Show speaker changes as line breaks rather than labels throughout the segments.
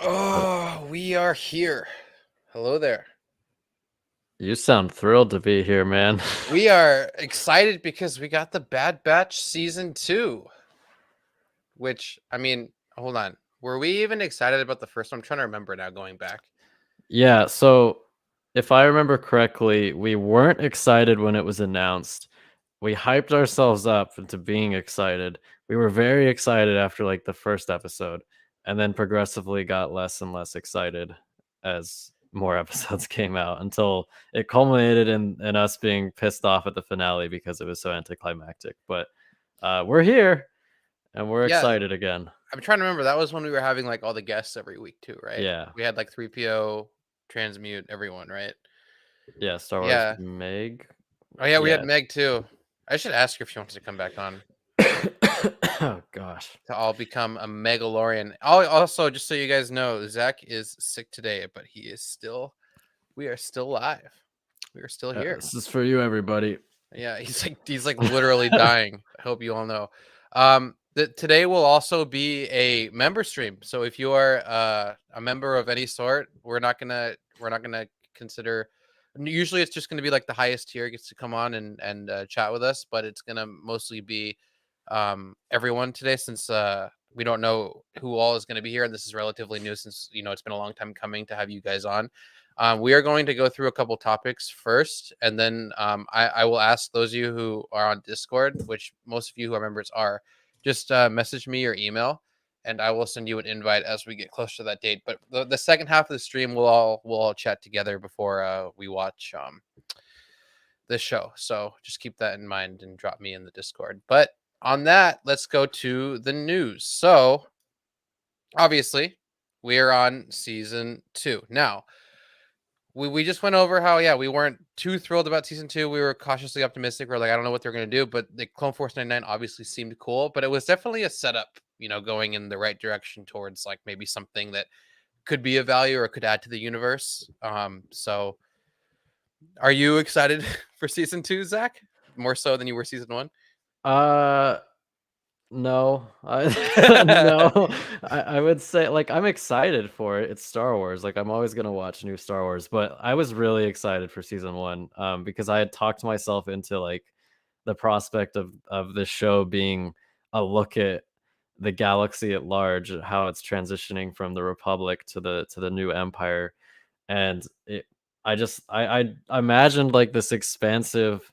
Oh, we are here. Hello there.
You sound thrilled to be here, man.
We are excited because we got the Bad Batch season 2, which hold on. Were we even excited about the first one? I'm trying to remember now going back.
Yeah, so if I remember correctly, we weren't excited when it was announced. We hyped ourselves up into being excited. We were very excited after like the first episode, and then progressively got less and less excited as more episodes came out until it culminated in us being pissed off at the finale because it was so anticlimactic. But we're here and we're
Yeah,
excited again.
I'm trying to remember. That was when we were having like all the guests every week too, right?
Yeah.
We had like 3PO, Transmute, everyone, right?
Yeah, Star Wars
Yeah.
Meg.
Oh yeah, we had
Yeah.
Meg too. I should ask her if she wants to come back on
Oh gosh.
to all become a Megalorian. Also, just so you guys know, Zach is sick today, but we are still live. We are still here.
This is for you, everybody.
Yeah, he's like literally dying. I hope you all know. Today will also be a member stream. So if you are a member of any sort, we're not gonna consider. Usually, it's just gonna be like the highest tier gets to come on and chat with us, but it's gonna mostly be everyone today since we don't know who all is going to be here, and this is relatively new since it's been a long time coming to have you guys on. We are going to go through a couple topics first, and then I will ask those of you who are on Discord, which most of you who are members are, just message me your email, and I will send you an invite as we get closer to that date. But the second half of the stream, we'll all chat together before we watch this show. So just keep that in mind and drop me in the Discord. But on that, let's go to the news. So obviously, we're on season 2 now. We just went over how we weren't too thrilled about season 2. We were cautiously optimistic. We're like, I don't know what they're gonna do, but the Clone Force 99 obviously seemed cool. But it was definitely a setup, going in the right direction towards like maybe something that could be of value or could add to the universe. So are you excited for season 2, Zach? More so than you were season 1?
Uh no. No. I would say like I'm excited for it. It's Star Wars. Like I'm always gonna watch new Star Wars, but I was really excited for season one, because I had talked myself into like the prospect of this show being a look at the galaxy at large, how it's transitioning from the Republic to the new Empire. And I just I imagined like this expansive,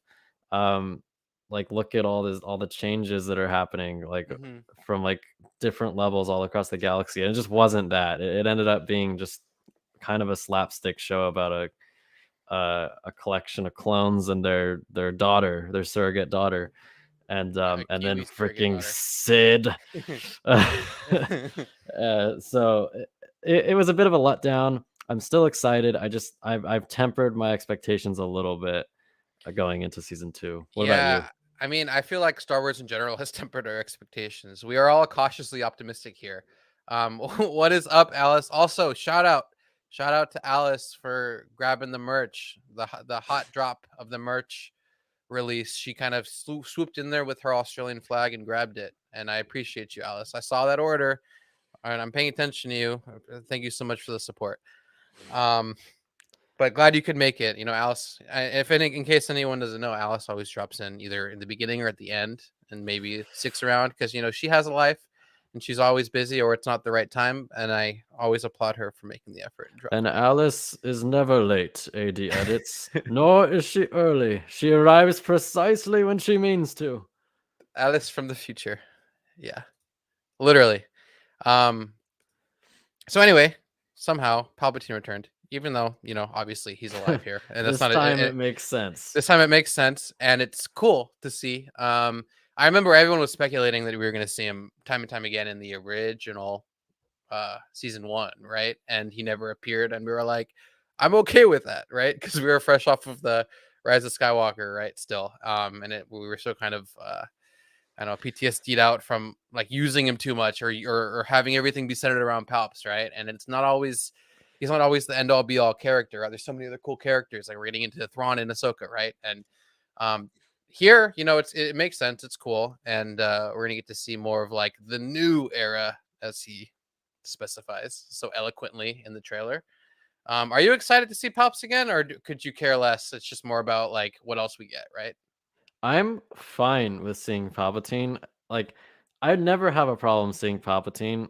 um like look at all the changes that are happening, like
Hmm.
from like different levels all across the galaxy, and it just wasn't that. It ended up being just kind of a slapstick show about a collection of clones and their daughter, their surrogate daughter, and then
Kiwi surrogate
freaking
daughter.
Sid. So it was a bit of a letdown. I'm still excited. I've tempered my expectations a little bit, going into season two. What about
Yeah,
you?
I feel like Star Wars in general has tempered our expectations. We are all cautiously optimistic here. What is up, Alice? Also, shout out to Alice for grabbing the merch, the hot drop of the merch release. She kind of swooped in there with her Australian flag and grabbed it, and I appreciate you, Alice. I saw that order, and I'm paying attention to you. Thank you so much for the support. Um, but glad you could make it. Alice. In case anyone doesn't know, Alice always drops in either in the beginning or at the end, and maybe sticks around because she has a life, and she's always busy, or it's not the right time. And I always applaud her for making the effort and
And
dropping
Alice is never late, AD edits, nor is she early. She arrives precisely when she means to.
in. Alice from the future. Yeah, literally. Um. So anyway, somehow Palpatine returned, even though obviously he's alive here, and that's
This
not
time
it.
it makes sense.
This time it makes sense, and it's cool to see. I remember everyone was speculating that we were going to see him time and time again in the original season 1, right? And he never appeared, and we were like, I'm okay with that, right? Because we were fresh off of the Rise of Skywalker, right? Still, and we were so kind of I don't know, PTSD'd out from like using him too much, or having everything be centered around Palps, right? And he's not always the end all be all character. There's so many other cool characters, like we're getting into Thrawn and Ahsoka, right? And um here, it makes sense, it's cool, and we're gonna get to see more of like the new era, as he specifies so eloquently in the trailer. Are you excited to see Palps again, or could you care less? It's just more about like what else we get, right?
I'm fine with seeing Palpatine. Like, I'd never have a problem seeing Palpatine.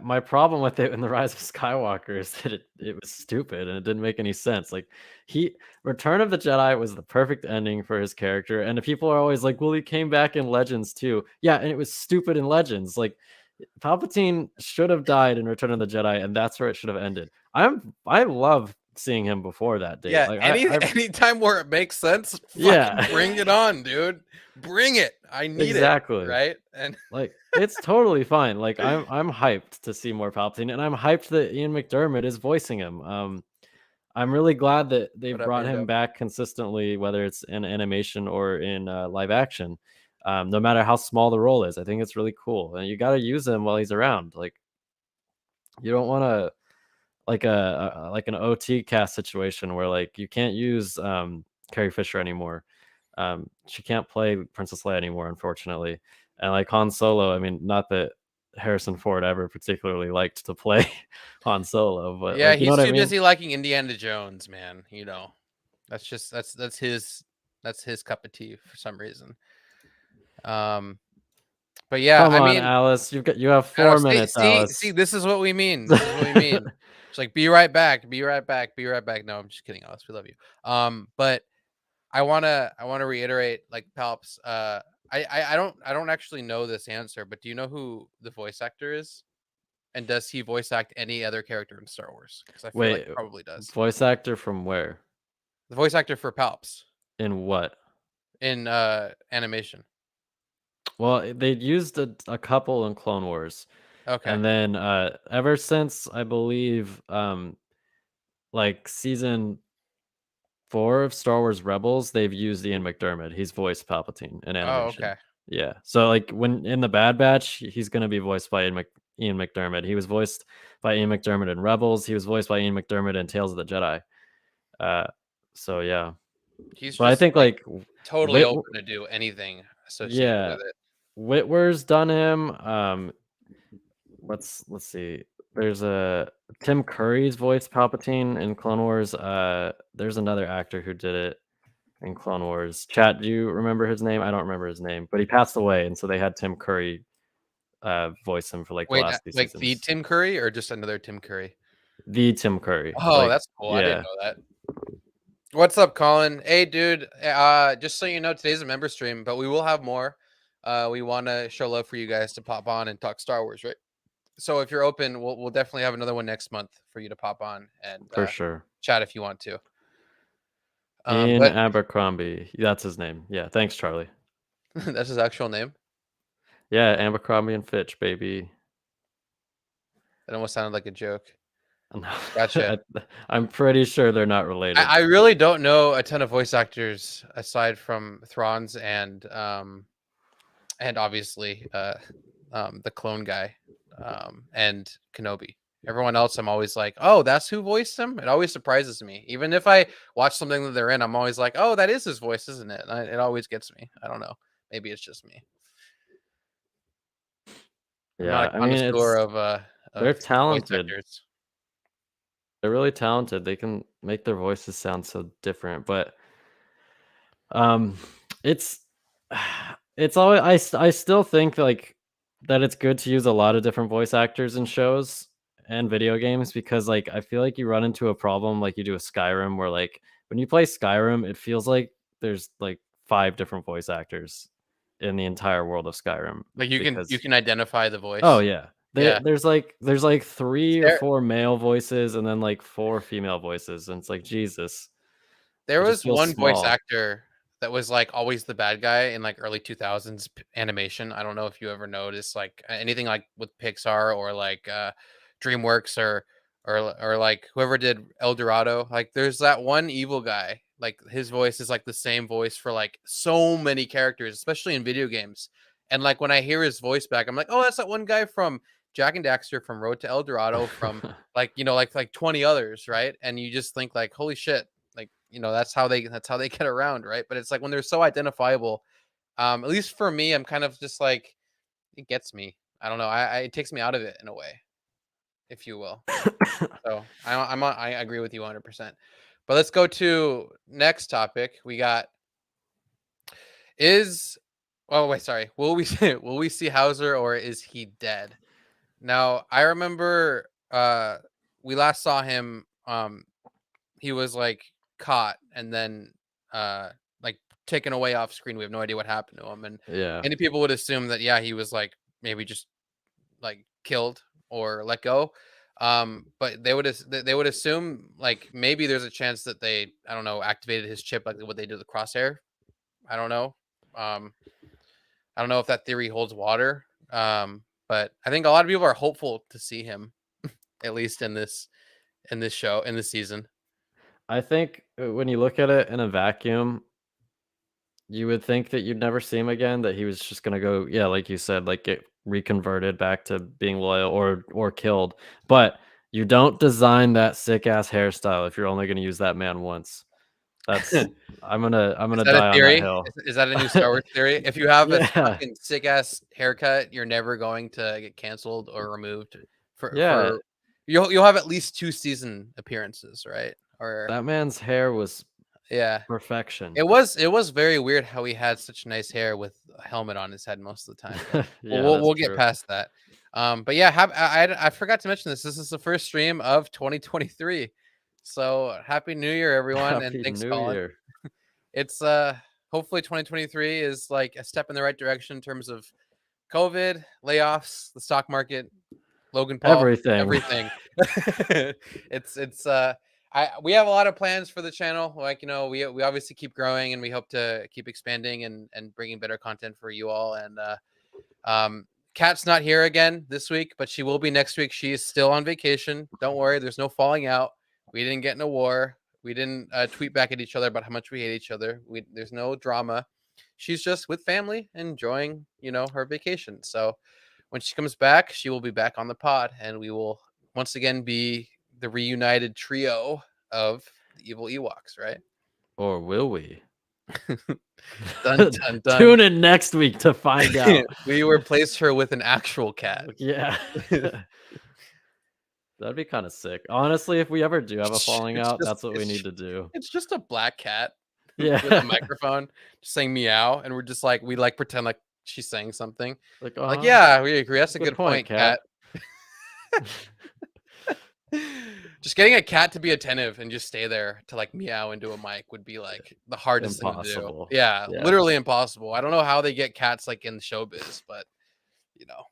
My problem with it in the Rise of Skywalker is that it was stupid and it didn't make any sense. Like, he Return of the Jedi was the perfect ending for his character, and people are always like, "Well, he came back in Legends too." Yeah, and it was stupid in Legends. Like, Palpatine should have died in Return of the Jedi, and that's where it should have ended. I love seeing him before that date.
Yeah,
Like,
any
I
anytime where it makes sense, fucking
yeah,
bring it on, dude. Bring it. I need it,
exactly.
right? And
Like, it's totally fine. Like, I'm hyped to see more Palpatine, and I'm hyped that Ian McDermott is voicing him. I'm really glad that
what
they've
up,
brought him
Ando?
back consistently, whether it's in animation or in live action. No matter how small the role is, I think it's really cool, and you got to use him while he's around. Like, you don't want to like like an OT cast situation where like you can't use Carrie Fisher anymore. She can't play Princess Leia anymore, unfortunately. And like Han Solo, I mean, not that Harrison Ford ever particularly liked to play Han Solo, but
Yeah,
like, you know
he's
what I
too
mean?
busy liking Indiana Jones, man. That's just that's his cup of tea for some reason. Um, but yeah,
Come
I
on,
mean,
Alice. You have
I don't know,
4 minutes,
see,
Alice.
this is what we mean. This is what we mean. It's like be right back, be right back, be right back. No, I'm just kidding, Alice. We love you. But I wanna reiterate, like Palps. I don't actually know this answer, but do you know who the voice actor is? And does he voice act any other character in Star Wars? Because I feel like
Wait,
he probably does.
voice actor from where?
The voice actor for Palps
In what?
in animation.
Well, they used a couple in Clone Wars.
Okay.
And then ever since I believe like season 4 of Star Wars Rebels, they've used Ian McDermott. He's voiced Palpatine in
Oh,
animation.
okay.
Yeah. So like when in the Bad Batch, he's gonna be voiced by Ian McDermott. He was voiced by Ian McDermott in Rebels. He was voiced by Ian McDermott in Tales of the Jedi. Uh, so yeah.
He's
But I
just
think
like
like
totally
Whit,
open to do anything associated
yeah,
with it.
Whitwer's done him. Let's see. There's a Tim Curry's voiced Palpatine in Clone Wars. There's another actor who did it in Clone Wars. Chat, do you remember his name? I don't remember his name, but he passed away, and so they had Tim Curry voice him for like the
Wait,
last 2
like the
seasons.
Tim Curry or just another Tim Curry?
The Tim Curry,
Oh,
like,
that's cool. I didn't
yeah,
know that. What's up, Colin? Hey, dude. Just so you know, today's a member stream, but we will have more. We want to show love for you guys to pop on and talk Star Wars, right? So if you're open, we'll definitely have another one next month for you to pop on and
for sure.
chat if you want to.
Ian
But
Abercrombie, that's his name. Yeah, thanks, Charlie.
that's his actual name.
Yeah, Abercrombie and Fitch, baby.
That almost sounded like a joke.
No,
Gotcha.
I'm pretty sure they're not
I,
related.
I really don't know a ton of voice actors aside from Thrawn's and obviously the clone guy and Kenobi. Everyone else, I'm always like, oh, that's who voiced him. It always surprises me. Even if I watch something that they're in, I'm always like, oh, that is his voice, isn't it? It always gets me. I don't know. Maybe it's just me. I'm not a
Yeah, I mean,
connoisseur
they're
of voice
talented.
actors.
They're really talented. They can make their voices sound so different, but um it's it's always I still think like that it's good to use a lot of different voice actors in shows and video games because like I feel like you run into a problem like you do with Skyrim where like when you play Skyrim, it feels like there's like 5 different voice actors in the entire world of Skyrim
Like you
because
can identify the
oh
voice.
yeah.
Yeah.
There's like 3 or
There
4 male voices and then like 4 female voices, and it's like, Jesus,
There
it just
was
feels
one voice
small.
actor that was, like, always the bad guy in, like, early 2000s animation. I don't know if you ever noticed, like, anything, like, with Pixar or, like, DreamWorks or, like, whoever did El Dorado. Like, there's that one evil guy, like, his voice is, like, the same voice for, like, so many characters, especially in video games. And, like, when I hear his voice back, I'm like, "Oh, that's that one guy from Jak and Daxter, from Road to El Dorado, from, like, like 20 others," right? And you just think, like, "Holy shit." Like, that's how they get around, right? But it's like when they're so identifiable, at least for me, I'm kind of just like it gets me. I don't know. It takes me out of it in a way. if you will. So I agree with you 100%. But let's go to next topic. We got is oh wait, sorry. Will we will we see Hauser or is he dead? Now, I remember we last saw him he was like caught and then like taken away off screen. We have no idea what happened to him, and
Yeah.
many people would assume that yeah, he was like maybe just like killed or let go. But they would assume like maybe there's a chance that they I don't know activated his chip like what they did with Crosshair. I don't know. Um, I don't know if that theory holds water. But I think a lot of people are hopeful to see him at least in this show in this season.
I think when you look at it in a vacuum, you would think that you'd never see him again, that he was just gonna go, yeah, like you said, like get reconverted back to being loyal or killed. But you don't design that sick ass hairstyle if you're only gonna use that man once. That's I'm
Is
gonna
that a
die on that
theory?
hill.
Is that a new Star Wars theory? If you have a
Yeah.
fucking sick ass haircut, you're never going to get canceled or removed
Yeah.
for you'll have at least 2 season appearances, right? Or
That man's hair was
yeah.
perfection.
It was very weird how he had such nice hair with a helmet on his head most of the time, but
Yeah, that's
we'll get
true.
past that. But yeah, I forgot to mention this. This is the first stream of 2023. So happy New Year, everyone, and
Happy
thanks,
New
Colin.
Year.
It's hopefully 2023 is like a step in the right direction in terms of COVID, layoffs, the stock market, Logan Paul,
Everything.
everything. It's we have a lot of plans for the channel. Like, you know, we obviously keep growing and we hope to keep expanding and bringing better content for you all. And um, Kat's not here again this week, but she will be next week. She is still on vacation. Don't worry, there's no falling out. We didn't get in a war. We didn't tweet back at each other about how much we hate each other. There's no drama. She's just with family, enjoying, you know, her vacation. So when she comes back, she will be back on the pod, and we will once again be the reunited trio of the evil Ewoks, right?
Or will we?
Dun dun dun.
Tune in next week to find out.
We replaced her with an actual cat.
Yeah. That'd be kinda sick. Honestly, if we ever do have a falling
It's
out,
just
that's what we need to do.
it's just a black cat with a
Yeah.
microphone just saying meow, and we're just like we like pretend like she's saying something.
Like,
Like, yeah, we agree. That's a
good
good
point,
point,
cat.
cat. Just getting a cat to be attentive and just stay there to like meow into a mic would be like the hardest thing to do.
Impossible.
Yeah,
Yeah.
literally impossible. I don't know how they get cats like in the showbiz, but you know.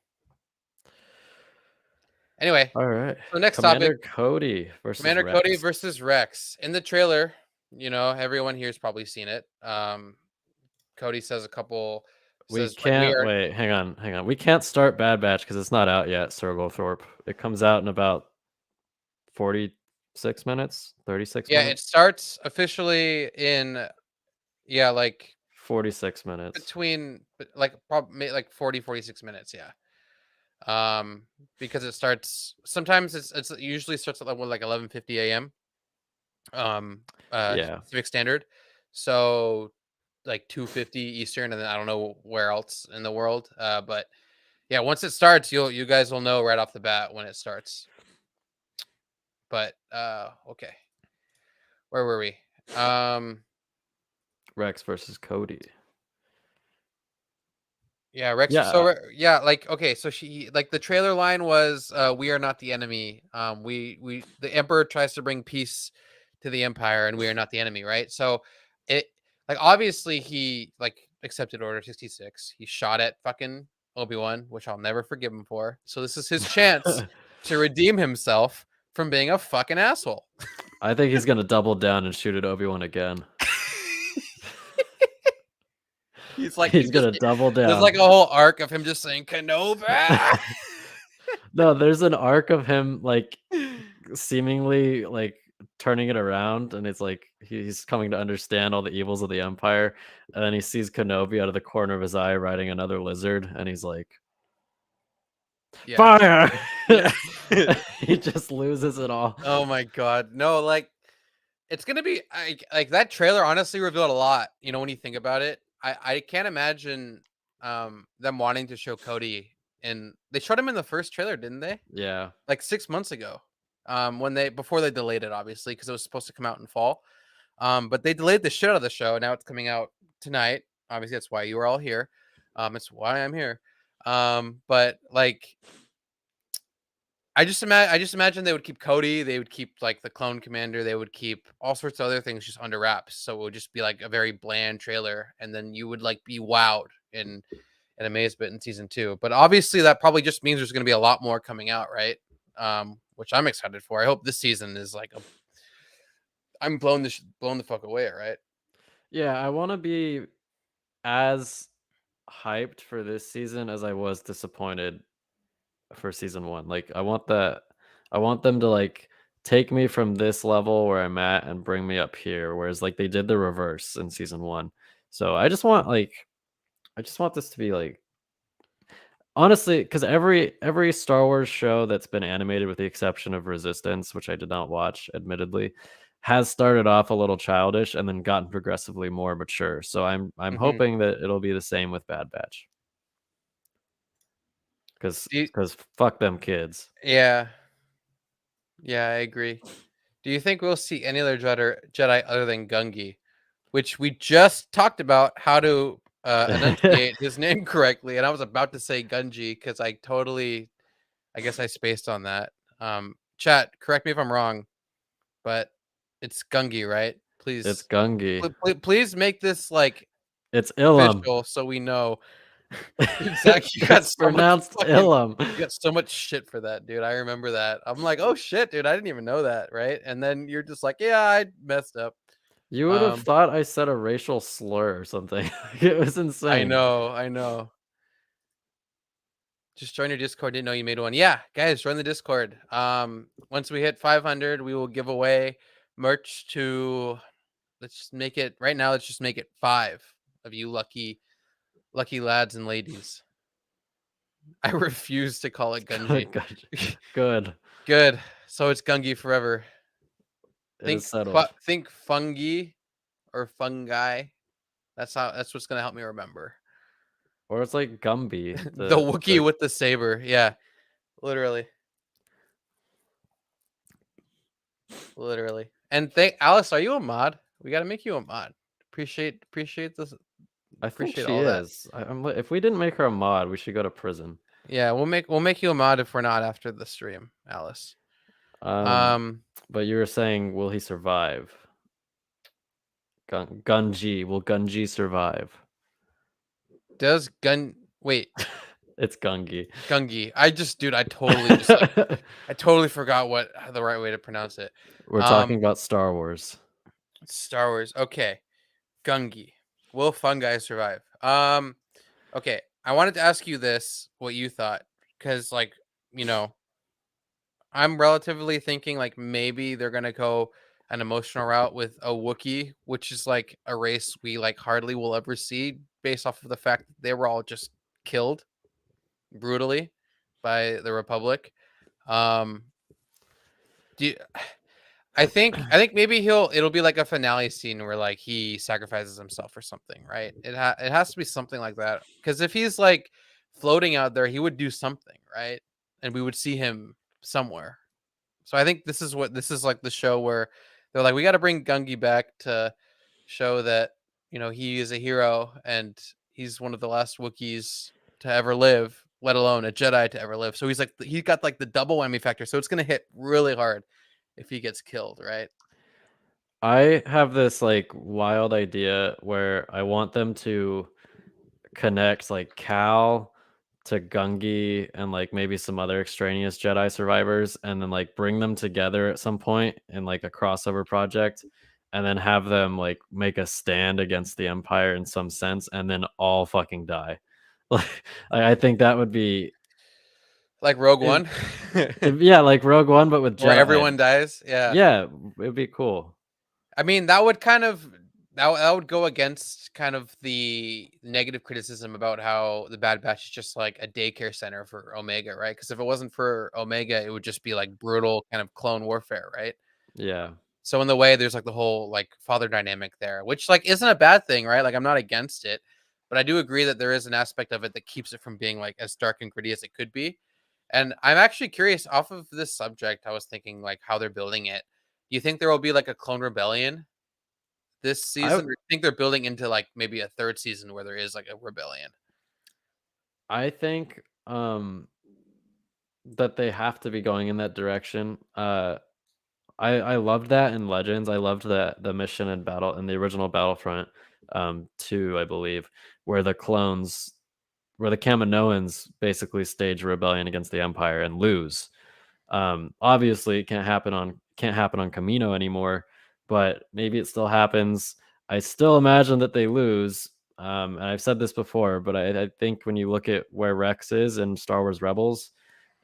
Anyway,
Alright.
so next topic,
Commander Cody versus
Commander Cody
Rex.
versus Rex. In the trailer, you know, everyone here's probably seen it. Cody says a couple
We
says like we
can't
are
wait, hang on. We can't start Bad Batch because it's not out yet, Thorpe. It comes out in about 46 minutes, 36
yeah, it
minutes?
starts officially in yeah, like
46 minutes.
between like probably like 40 46 minutes, yeah. Because it starts sometimes it's usually starts at like 11:50 a.m.
Yeah.
Pacific Standard. So like 2:50 Eastern, and then I don't know where else in the world. But yeah, once it starts, you guys will know right off the bat when it starts. But okay. Where were we?
Rex versus Cody.
Yeah, Rex. So
Yeah,
yeah, like okay, so she like the trailer line was, "We are not the enemy. We the Emperor tries to bring peace to the Empire, and we are not the enemy." Right. So it like obviously he like accepted Order 66. He shot at fucking Obi-Wan, which I'll never forgive him for. So this is his chance to redeem himself from being a fucking asshole.
I think he's gonna double down and shoot at Obi-Wan again.
He's like he
He's
just
gonna double
there's
down.
like a whole arc of him just saying Kenobi.
No, there's an arc of him, like, seemingly, like, turning it around, and it's like he's coming to understand all the evils of the Empire, and then he sees Kenobi out of the corner of his eye riding another lizard, and he's like,
Yeah.
"Fire!"
Yeah.
He just loses it all.
Oh my god. No, like it's gonna be like that trailer honestly revealed a lot, you know, when you think about it. I can't imagine them wanting to show Cody and they showed him in the first trailer, didn't they?
Yeah.
Like 6 months ago, when they before they delayed it, obviously, because it was supposed to come out in fall. But they delayed the shit out of the show. Now it's coming out tonight. Obviously, that's why you are all here. It's why I'm here. But like, I just imagine they would keep Cody, they would keep like the clone commander, they would keep all sorts of other things just under wraps. So it would just be like a very bland trailer, and then you would like be wowed in amazement in season two. But obviously, that probably just means there's going to be a lot more coming out, right? Which I'm excited for. I hope this season is like a I'm blown the fuck away, right?
Yeah, I wanna be as hyped for this season as I was disappointed for season 1. Like, I want them to, like, take me from this level where I'm at and bring me up here, whereas, like, they did the reverse in season 1. So, I just want this to be, like, honestly, because every Star Wars show that's been animated, with the exception of Resistance, which I did not watch, admittedly, has started off a little childish and then gotten progressively more mature. So I'm
Hmm.
hoping that it'll be the same with Bad Batch, because
Do you,
fuck them kids.
yeah, yeah, I agree. Do you think we'll see any other Jedi other than Gungi, which we just talked about how to enunciate his name correctly, and I was about to say Gungi because I guess I spaced on that. Chat, correct me if I'm wrong, but it's Gungi, right?
It's
Please,
Gungi.
please make this like
It's Ilum.
official so we know. Exactly. You got
It's
so much
pronounced
fucking
Ilum.
you got so much shit for that, dude. I remember that. I'm like, "Oh shit, dude, I didn't even know that," right? And then you're just like, "Yeah, I messed up."
You would have
Um,
thought I said a racial slur or something. It was
I
insane.
know, I know. Just join your Discord. Didn't know you made one. Yeah, guys, join the Discord. Once we hit 500, we will give away merch to let's just make it right now, let's just make it 5 of you lucky lads and ladies. I refuse to call it Gunji.
Good, good, good.
Good. So it's Gungi forever.
It is settled.
Think fungi or fungi. That's what's gonna help me remember.
Or it's like Gumby,
The Wookiee
the
with the saber. Yeah, literally, literally. And thank Alice. Are you a mod? We got to make you a mod. Appreciate this.
I think
Appreciate
she
all that.
is. I'm li if we didn't make her a mod, we should go to prison.
Yeah, we'll make you a mod if we're not after the stream, Alice.
Um,
Um,
but you were saying, will he survive? Gunji, will Gunji survive?
does Gun wait
It's Gungi.
Gungi? I just dude, I totally just like I totally forgot what the right way to pronounce it.
We're talking
Um,
about Star Wars.
Star Wars. Okay, Gungi. Will fungi survive? Okay. I wanted to ask you this, what you thought, because like, you know, I'm relatively thinking like maybe they're gonna go an emotional route with a Wookiee, which is like a race we like hardly will ever see based off of the fact that they were all just killed brutally by the Republic. Um, do you, I think maybe it'll be like a finale scene where like he sacrifices himself or something, right? It has to be something like that because if he's like floating out there, he would do something, right? And we would see him somewhere. So I think this is like the show where they're like, we got to bring Gungi back to show that he is a hero and he's one of the last Wookiees to ever live, let alone a Jedi to ever live. So he's got like the double whammy factor. So it's gonna hit really hard if he gets killed, right?
I have this like wild idea where I want them to connect like Cal to Gungi and like maybe some other extraneous Jedi survivors, and then like bring them together at some point in like a crossover project, and then have them like make a stand against the Empire in some sense, and then all fucking die. Like I think that would be
Like Rogue
it,
One,
yeah, like Rogue One, but with
where
Jedi.
everyone dies. Yeah,
Yeah, it'd be cool.
I mean that would kind of that would go against kind of the negative criticism about how the Bad Batch is just like a daycare center for Omega, right? Because if it wasn't for Omega, it would just be like brutal kind of clone warfare, right?
Yeah.
So in the way, there's like the whole like father dynamic there, which like isn't a bad thing, right? Like I'm not against it. but I do agree that there is an aspect of it that keeps it from being like as dark and gritty as it could be. And I'm actually curious off of this subject. I was thinking like how they're building it. Do you think there will be like a clone rebellion this
I
season, or do you think they're building into like maybe a third season where there is like a rebellion?
I think that they have to be going in that direction. I loved that in Legends. I loved the mission in Battle in the original Battlefront 2, I believe, where the clones where the Kaminoans basically stage a rebellion against the Empire and lose. Obviously, it can't happen on Camino anymore, but maybe it still happens. I still imagine that they lose. And I've said this before, but I think when you look at where Rex is in Star Wars Rebels,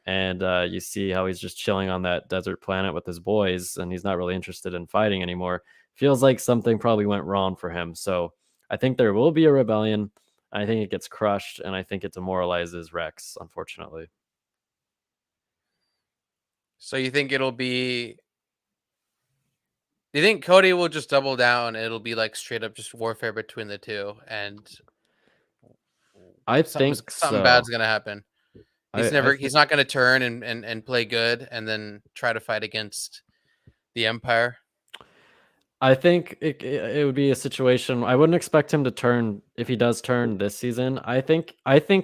and you see how he's just chilling on that desert planet with his boys, and he's not really interested in fighting anymore, feels like something probably went wrong for him. So I think there will be a rebellion. I think it gets crushed, and I think it demoralizes Rex, unfortunately.
So you think it'll be? Do you think Cody will just double down? And it'll be like straight up just warfare between the two, and
I
something
think
something
so.
bad's gonna happen.
I
He's not gonna turn and play good and then try to fight against the Empire.
I think it would be a situation. I wouldn't expect him to turn if he does turn this season. I think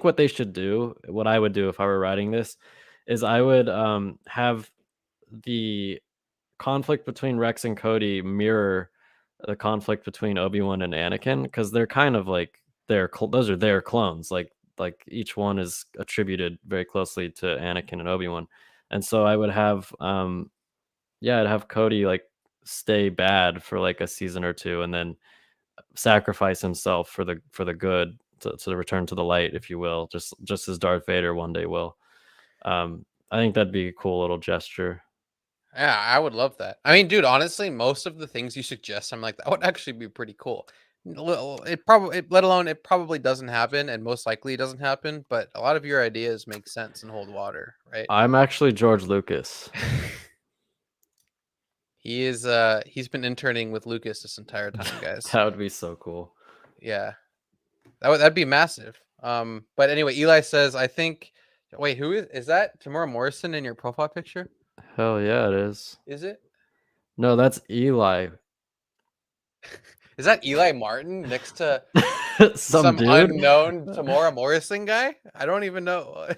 what they should do, what I would do if I were writing this, is I would have the conflict between Rex and Cody mirror the conflict between Obi-Wan and Anakin, because they're kind of like those are their clones. Like each one is attributed very closely to Anakin and Obi-Wan. And so I would have yeah, I'd have Cody like stay bad for like a season or two and then sacrifice himself for the good to return to the light, if you will, just as Darth Vader one day will. I think that'd be a cool little gesture.
Yeah, I would love that. I mean, dude, honestly, most of the things you suggest, I'm like, that would actually be pretty cool. Let alone it probably doesn't happen, and most likely it doesn't happen. But a lot of your ideas make sense and hold water, right?
I'm actually George Lucas.
He's been interning with Lucas this entire time, guys.
That would be so cool.
Yeah, that'd be massive. But anyway, Eli says, I think. Wait, who is that? Tamora Morrison in your profile picture?
Hell yeah, it is.
Is it?
No, that's Eli.
Is that Eli Martin next to
Some
some
dude.
unknown Tamora Morrison guy? I don't even know.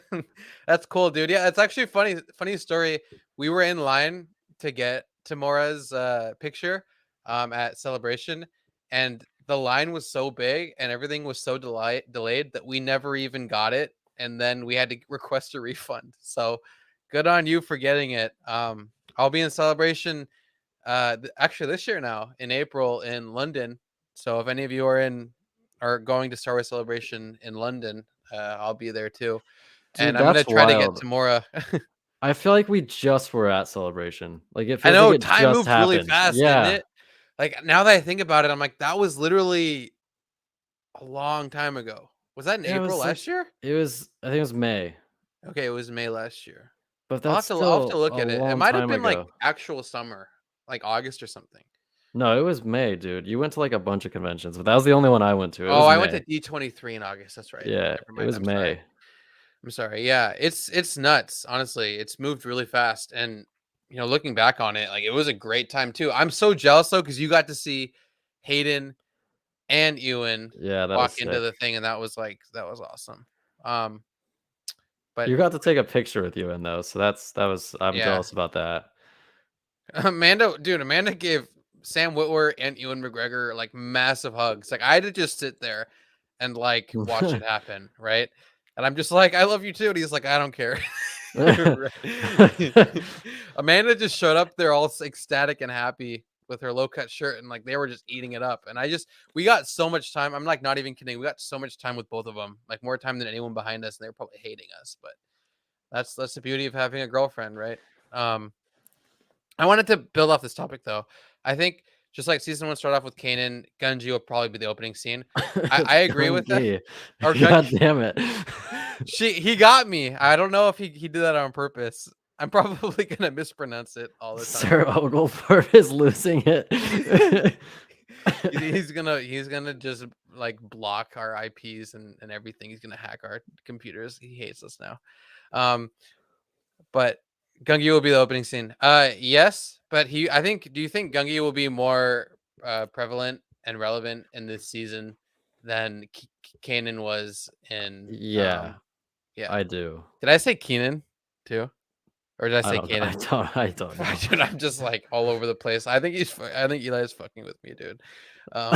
That's cool, dude. Yeah, it's actually funny. Funny story. We were in line to get Tamora's picture at Celebration, and the line was so big and everything was so delayed that we never even got it, and then we had to request a refund. So good on you for getting it. I'll be in Celebration actually this year now in April in London. So if any of you are going to Star Wars Celebration in London, I'll be there too.
Dude,
And I'm gonna
that's
try to get
wild.
Tamora.
I feel like we just were at Celebration. Like it
I
feels like
know
it
time
just
moves really
happened.
fast, didn't
Yeah.
it? Like now that I think about it, I'm like, that was literally a long time ago. Was that in
Yeah, it
April
was like
last year?
I think it was May,
Okay, it was May last year.
but
I'll
that's
have to I'll have to
still
look
a
at it. It
long
might have
time
been like
ago.
actual summer, like August or something.
No, it was May, dude. You went to like a bunch of conventions, but that was the only one I went to. It
Oh,
was
I went to
May.
D23 in August. That's right.
Yeah,
Never
it
mind.
was
I'm sorry.
May.
I'm sorry. Yeah, it's nuts. Honestly, it's moved really fast, and looking back on it, like it was a great time too. I'm so jealous though because you got to see Hayden and Ewan
Yeah, that was
walk into
sick.
the thing, and that was awesome. Um, but
You got to take a picture with you in though, so I'm
yeah,
jealous about that.
Amanda gave Sam Witwer and Ewan McGregor like massive hugs. Like I had to just sit there and like watch it happen, right? And I'm just like, I love you too. And he's like, I don't care. Right. Amanda just showed up there all ecstatic and happy with her low cut shirt, and like they were just eating it up. And we got so much time. I'm like not even kidding. We got so much time with both of them, like more time than anyone behind us, and they were probably hating us. But that's the beauty of having a girlfriend, right? Um, I wanted to build off this topic though. I think just like season one started off with Kanan, Gunji will probably be the opening scene. I agree with that.
Gungi.
Or
God
Gunji.
damn it.
He got me. I don't know if he did that on purpose. I'm probably gonna mispronounce it all the time.
Sir Oglethorpe is losing it.
He's gonna just like block our IPs and everything. He's gonna hack our computers. He hates us now. Um, but Gungi will be the opening scene. Yes, but I think. Do you think Gungi will be more prevalent and relevant in this season than Kanan was in?
Yeah,
Yeah.
I do.
Did I say Keenan too, or did I
I
say
don't. I
Kanan?
don't. I don't know.
Dude, I'm just like all over the place. I think Eli's fucking with me, dude. Um,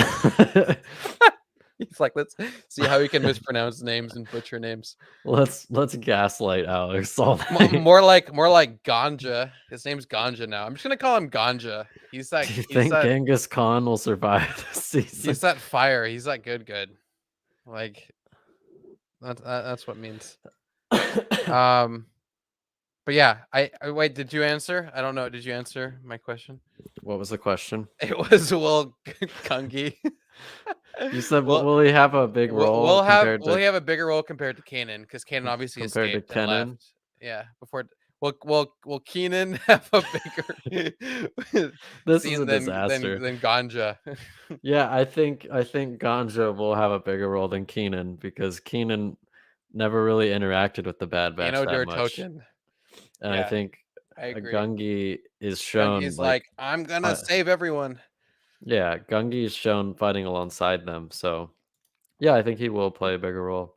he's like, let's see how he can mispronounce names and butcher names.
Let's gaslight Alex all night.
More like Ganja. His name's Ganja now. I'm just gonna call him Ganja.
Do you think Genghis Khan will survive this season?
he's that fire. He's that good. Like that's what it means. Um, but yeah, I wait. Did you answer? I don't know. Did you answer my question?
What was the question?
It was Kungi.
You said,
Well,
will he have a big role compared
will
to
he have a bigger role compared to Kanan? Because Kanan obviously escaped and
Kenan?
left. Yeah, before will Keenan have a bigger
This is
scene
a disaster.
than Ganja?
Yeah, I think Ganja will have a bigger role than Keenan because Keenan never really interacted with the Bad Batch
Kano
that
Der
much,
Token.
and I
Yeah,
think
I agree.
Gungi is shown
Gungi's
like,
like, I'm gonna
fi-
save everyone.
yeah, Gungi is shown fighting alongside them. So yeah, I think he will play a bigger role.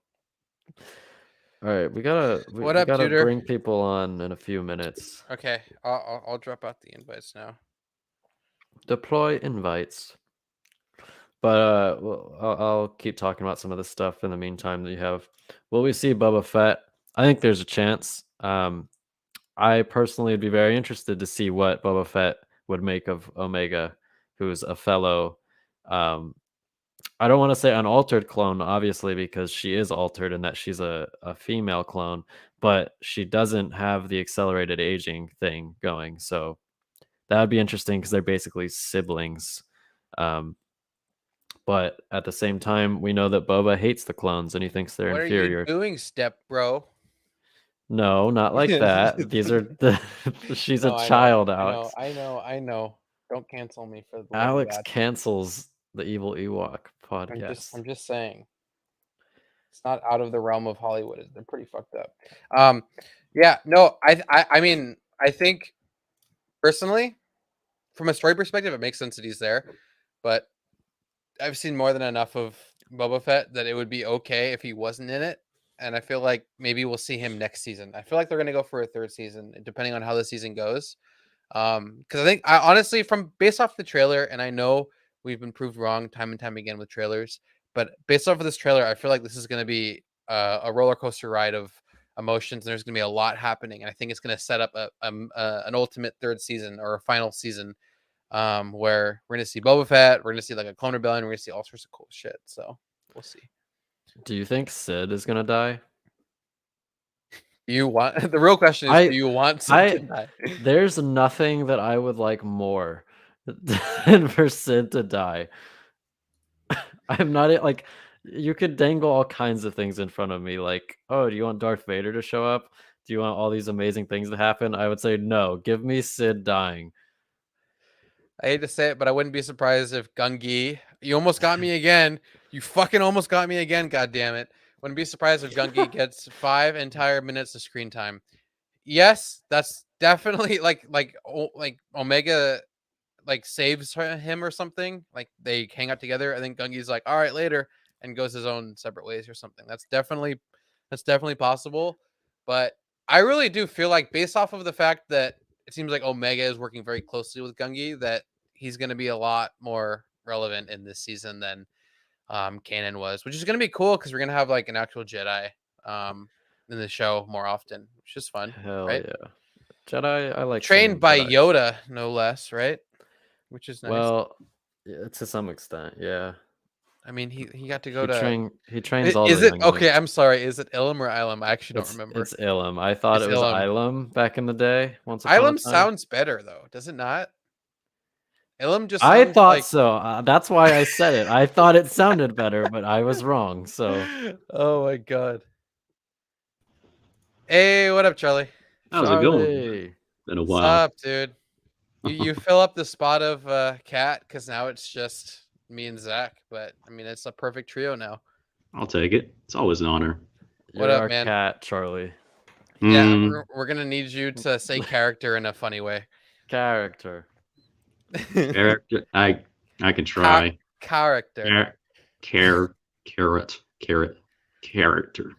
All right, we gotta we,
What
we
up,
gotta
Tutor?
bring people on in a few minutes.
Okay, I'll drop out the invites now.
Deploy invites. But well, I'll keep talking about some of the stuff in the meantime that you have. Will we see Boba Fett? I think there's a chance. I personally would be very interested to see what Boba Fett would make of Omega, who's a fellow. Um, I don't want to say unaltered clone, obviously, because she is altered and that she's a female clone, but she doesn't have the accelerated aging thing going. So that would be interesting because they're basically siblings. Um, but at the same time, we know that Boba hates the clones and he thinks they're
What are you
inferior.
doing, step bro?
No, not like that. These are the she's a
No, I know,
child, Alex.
I know. Don't cancel me for the love of
Alex
God.
cancels the Evil Ewok podcast.
I'm just saying. It's not out of the realm of Hollywood. They're pretty fucked up. Um, yeah, no, I mean, I think personally, from a story perspective, it makes sense that he's there, but I've seen more than enough of Boba Fett that it would be okay if he wasn't in it. And I feel like maybe we'll see him next season. I feel like they're going to go for a third season, depending on how the season goes. Because I think I honestly, from based off the trailer, and I know we've been proved wrong time and time again with trailers, but based off of this trailer, I feel like this is going to be a roller coaster ride of emotions. And there's going to be a lot happening, and I think it's going to set up an ultimate third season or a final season, where we're going to see Boba Fett, we're going to see like a clone rebellion, we're going to see all sorts of cool shit. So we'll see.
Do you think Sid is gonna die?
Do you want the real question is, do
I
you want Sid to
I
die?
there's nothing that I would like more than for Sid to die. I'm not like you could dangle all kinds of things in front of me, like, oh, do you want Darth Vader to show up? Do you want all these amazing things to happen? I would say no. Give me Sid dying.
I hate to say it, but I wouldn't be surprised if Gungi, you almost got me again. You fucking almost got me again. God damn it. Wouldn't be surprised if Gungi gets 5 entire minutes of screen time. Yes, that's definitely like Omega like saves him or something. Like they hang out together. I think Gungi's like, all right, later, and goes his own separate ways or something. That's definitely possible. But I really do feel like, based off of the fact that it seems like Omega is working very closely with Gungi, that he's going to be a lot more relevant in this season than Kanan was, which is going to be cool because we're going to have like an actual Jedi um, in the show more often, which is fun,
Hell
right?
yeah. Jedi, I like
Trained
seeing
by
Jedi.
Yoda, no less, right? Which is nice.
Well, yeah, to some extent, yeah.
I mean, he got to go to.
He trains all
Is
the
it
younglings.
okay? I'm sorry. Is it Ilum or Ilum? I actually don't remember.
It's Ilum. I thought
It's
it was
Ilum.
Ilum back in the day, once upon a
Ilum
time.
sounds better though, does it not? Ilum just
I
sounds
thought
like.
so. That's why I said it. I thought it sounded better, but I was wrong. So,
Oh my god. Hey, what up, Charlie?
How's it going?
Charlie.
Been a
What's
while.
up, dude? You fill up the spot of Cat because now it's just me and Zach. But I mean, it's a perfect trio now.
I'll take it. It's always an honor.
What
You're
up,
our
man?
cat, Charlie.
Yeah,
Mm,
we're gonna need you to say character in a funny way.
Character.
character. I can
Ca-
try.
character.
Care, carrot, character.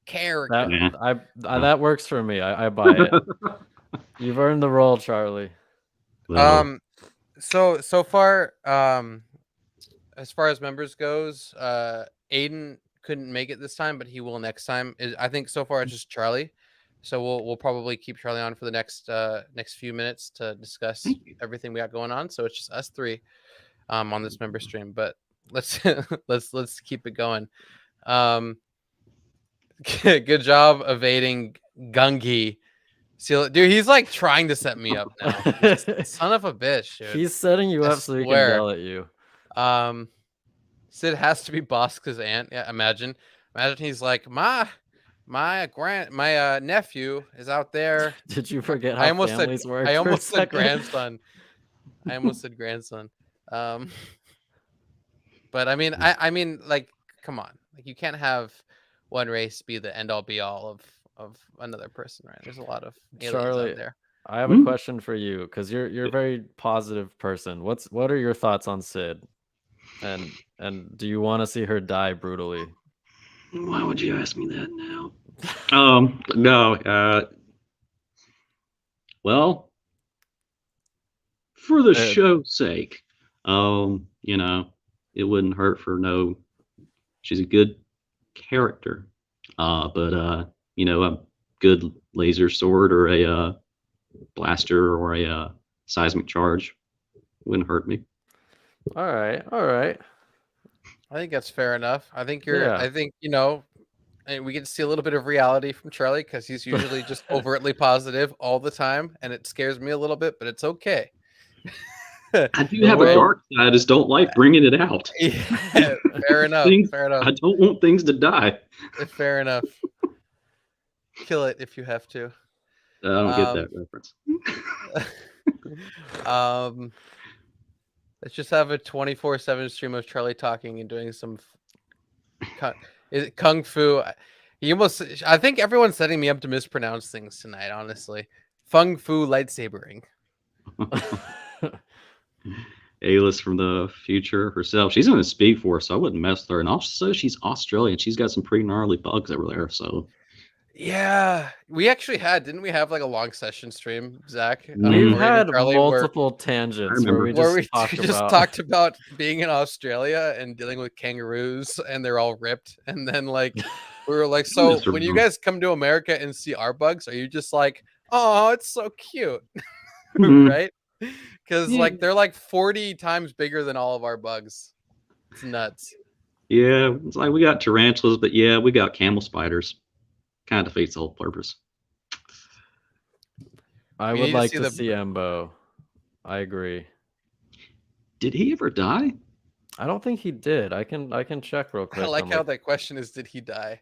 Character.
That
Yeah.
that works for me. I buy it. You've earned the role, Charlie.
Well,
So far, as far as members goes, Aiden couldn't make it this time, but he will next time. I think so far it's just Charlie. So we'll probably keep Charlie on for the next few minutes to discuss
thank you.
everything we got going on. So it's just us three on this member stream. But let's let's keep it going. Good job evading Gungi. See, dude, he's like trying to set me up now. Son of a bitch, dude.
He's setting you
I
up so he can
swear.
yell at you.
Sid has to be Bosk's aunt. Yeah, imagine he's like, my nephew is out there.
Did you forget
I
how
almost said
families work?
I
for a
almost said
second?
grandson. I almost said grandson. But I mean, like, come on, like you can't have one race be the end all be all of another person, right? There's a lot of aliens
Charlie,
out there.
I have a question for you because you're a very positive person. What are your thoughts on Sid? And do you want to see her die brutally?
Why would you ask me that now? No. Well, for the show's sake, it wouldn't hurt for no. She's a good character, but a good laser sword or a blaster or a seismic charge wouldn't hurt me.
All right.
I think that's fair enough. I think you're.
Yeah.
I think and we get to see a little bit of reality from Charlie because he's usually just overtly positive all the time, and it scares me a little bit, but it's okay.
I do have a dark side. I just don't like bringing it out.
Yeah, fair enough. Fair enough.
I don't want things to die.
Fair enough. Kill it if you have to.
I don't get that reference.
Let's just have a 24/7 stream of Charlie talking and doing some is it kung fu. I think everyone's setting me up to mispronounce things tonight, honestly. Fung fu lightsabering.
Alice from the future herself. She's going to speak for us, so I wouldn't mess with her. And also, she's Australian. She's got some pretty gnarly bugs over there. So,
yeah, we actually didn't we have like a long session stream, Zach?
We've had multiple tangents where we just
talked about being in Australia and dealing with kangaroos, and they're all ripped. And then like we were like, so when you guys come to America and see our bugs, are you just like, oh, it's so cute, right? Because like they're like 40 times bigger than all of our bugs. It's nuts.
Yeah, it's like we got tarantulas, but yeah, we got camel spiders. Kind of defeats the whole purpose.
I would like to see Embo. I agree.
Did he ever die?
I don't think he did. I can check real quick.
I like how that question is, did he die?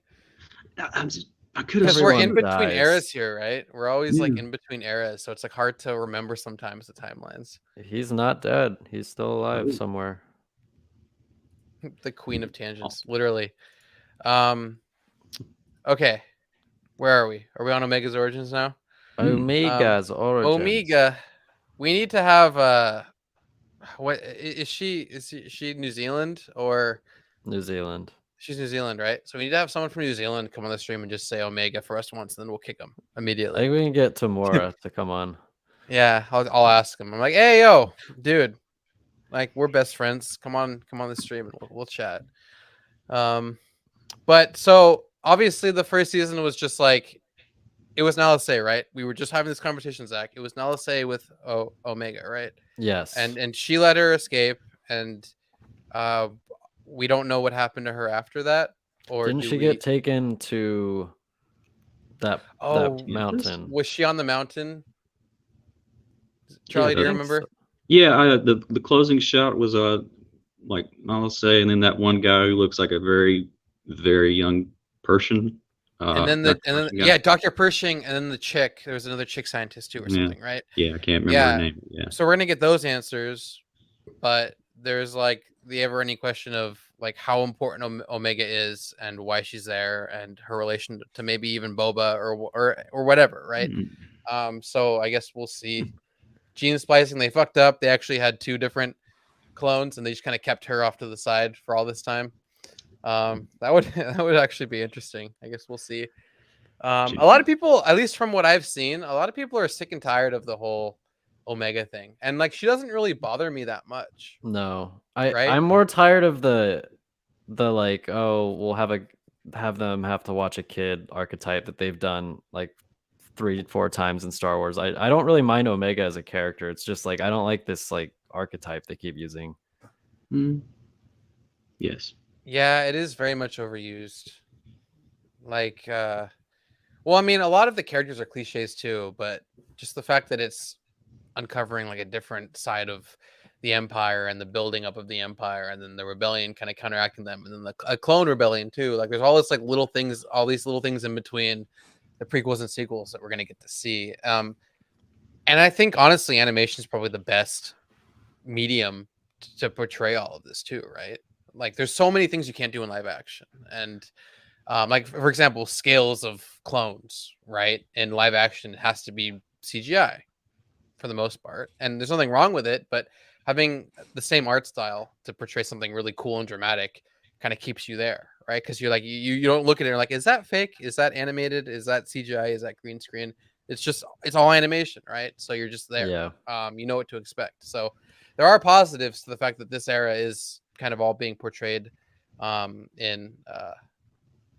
I could have.
Because we're in between eras here, right? We're always like in between eras, so it's like hard to remember sometimes the timelines.
He's not dead. He's still alive somewhere.
The queen of tangents, literally. Okay, where are we? Are we on Omega's origins now?
Omega's origins.
Omega. We need to have what is she? Is she New Zealand or
New Zealand?
She's New Zealand, right? So we need to have someone from New Zealand come on the stream and just say Omega for us once, and then we'll kick them immediately.
I think we can get Tamora to come on.
Yeah, I'll ask him. I'm like, hey, yo, dude, like we're best friends. Come on the stream and we'll chat. But so obviously the first season was just like it was Nalase, right? We were just having this conversation, Zach. It was Nalase with Omega, right?
Yes.
And she let her escape, and we don't know what happened to her after that. Or
didn't she get taken to that mountain?
Was she on the mountain? Charlie, do you remember?
So. Yeah, the closing shot was like Nalase, and then that one guy who looks like a very, very young Persian.
And then Dr. Pershing, and then the chick. There was another chick scientist too, or something, right?
Yeah, I can't remember her name. Yeah.
So we're gonna get those answers, but there's like the ever any question of like how important Omega is and why she's there and her relation to maybe even Boba or whatever, right? So I guess we'll see. Gene splicing, they fucked up. They actually had 2 different clones, and they just kind of kept her off to the side for all this time. That would that would actually be interesting. I guess we'll see. A lot of people, at least from what I've seen, a lot of people are sick and tired of the whole Omega thing, and like she doesn't really bother me that much.
No,
Right?
I'm more tired of the like, oh, we'll have them have to watch a kid archetype that they've done like 3-4 times in Star Wars. I don't really mind Omega as a character. It's just like I don't like this like archetype they keep using.
Yes.
Yeah, it is very much overused. Like, well, I mean, a lot of the characters are cliches too, but just the fact that it's uncovering like a different side of the Empire and the building up of the Empire, and then the rebellion kind of counteracting them, and then a clone rebellion too. Like, there's all this like little things, all these little things in between the prequels and sequels that we're gonna get to see. And I think honestly, animation is probably the best medium to portray all of this too, right? Like, there's so many things you can't do in live action, and like for example, scales of clones, right? In live action, it has to be CGI for the most part, and there's nothing wrong with it. But having the same art style to portray something really cool and dramatic kind of keeps you there, right? Because you're like you don't look at it like, is that fake? Is that animated? Is that CGI? Is that green screen? It's all animation, right? So you're just there.
Yeah.
You know what to expect. So there are positives to the fact that this era is kind of all being portrayed in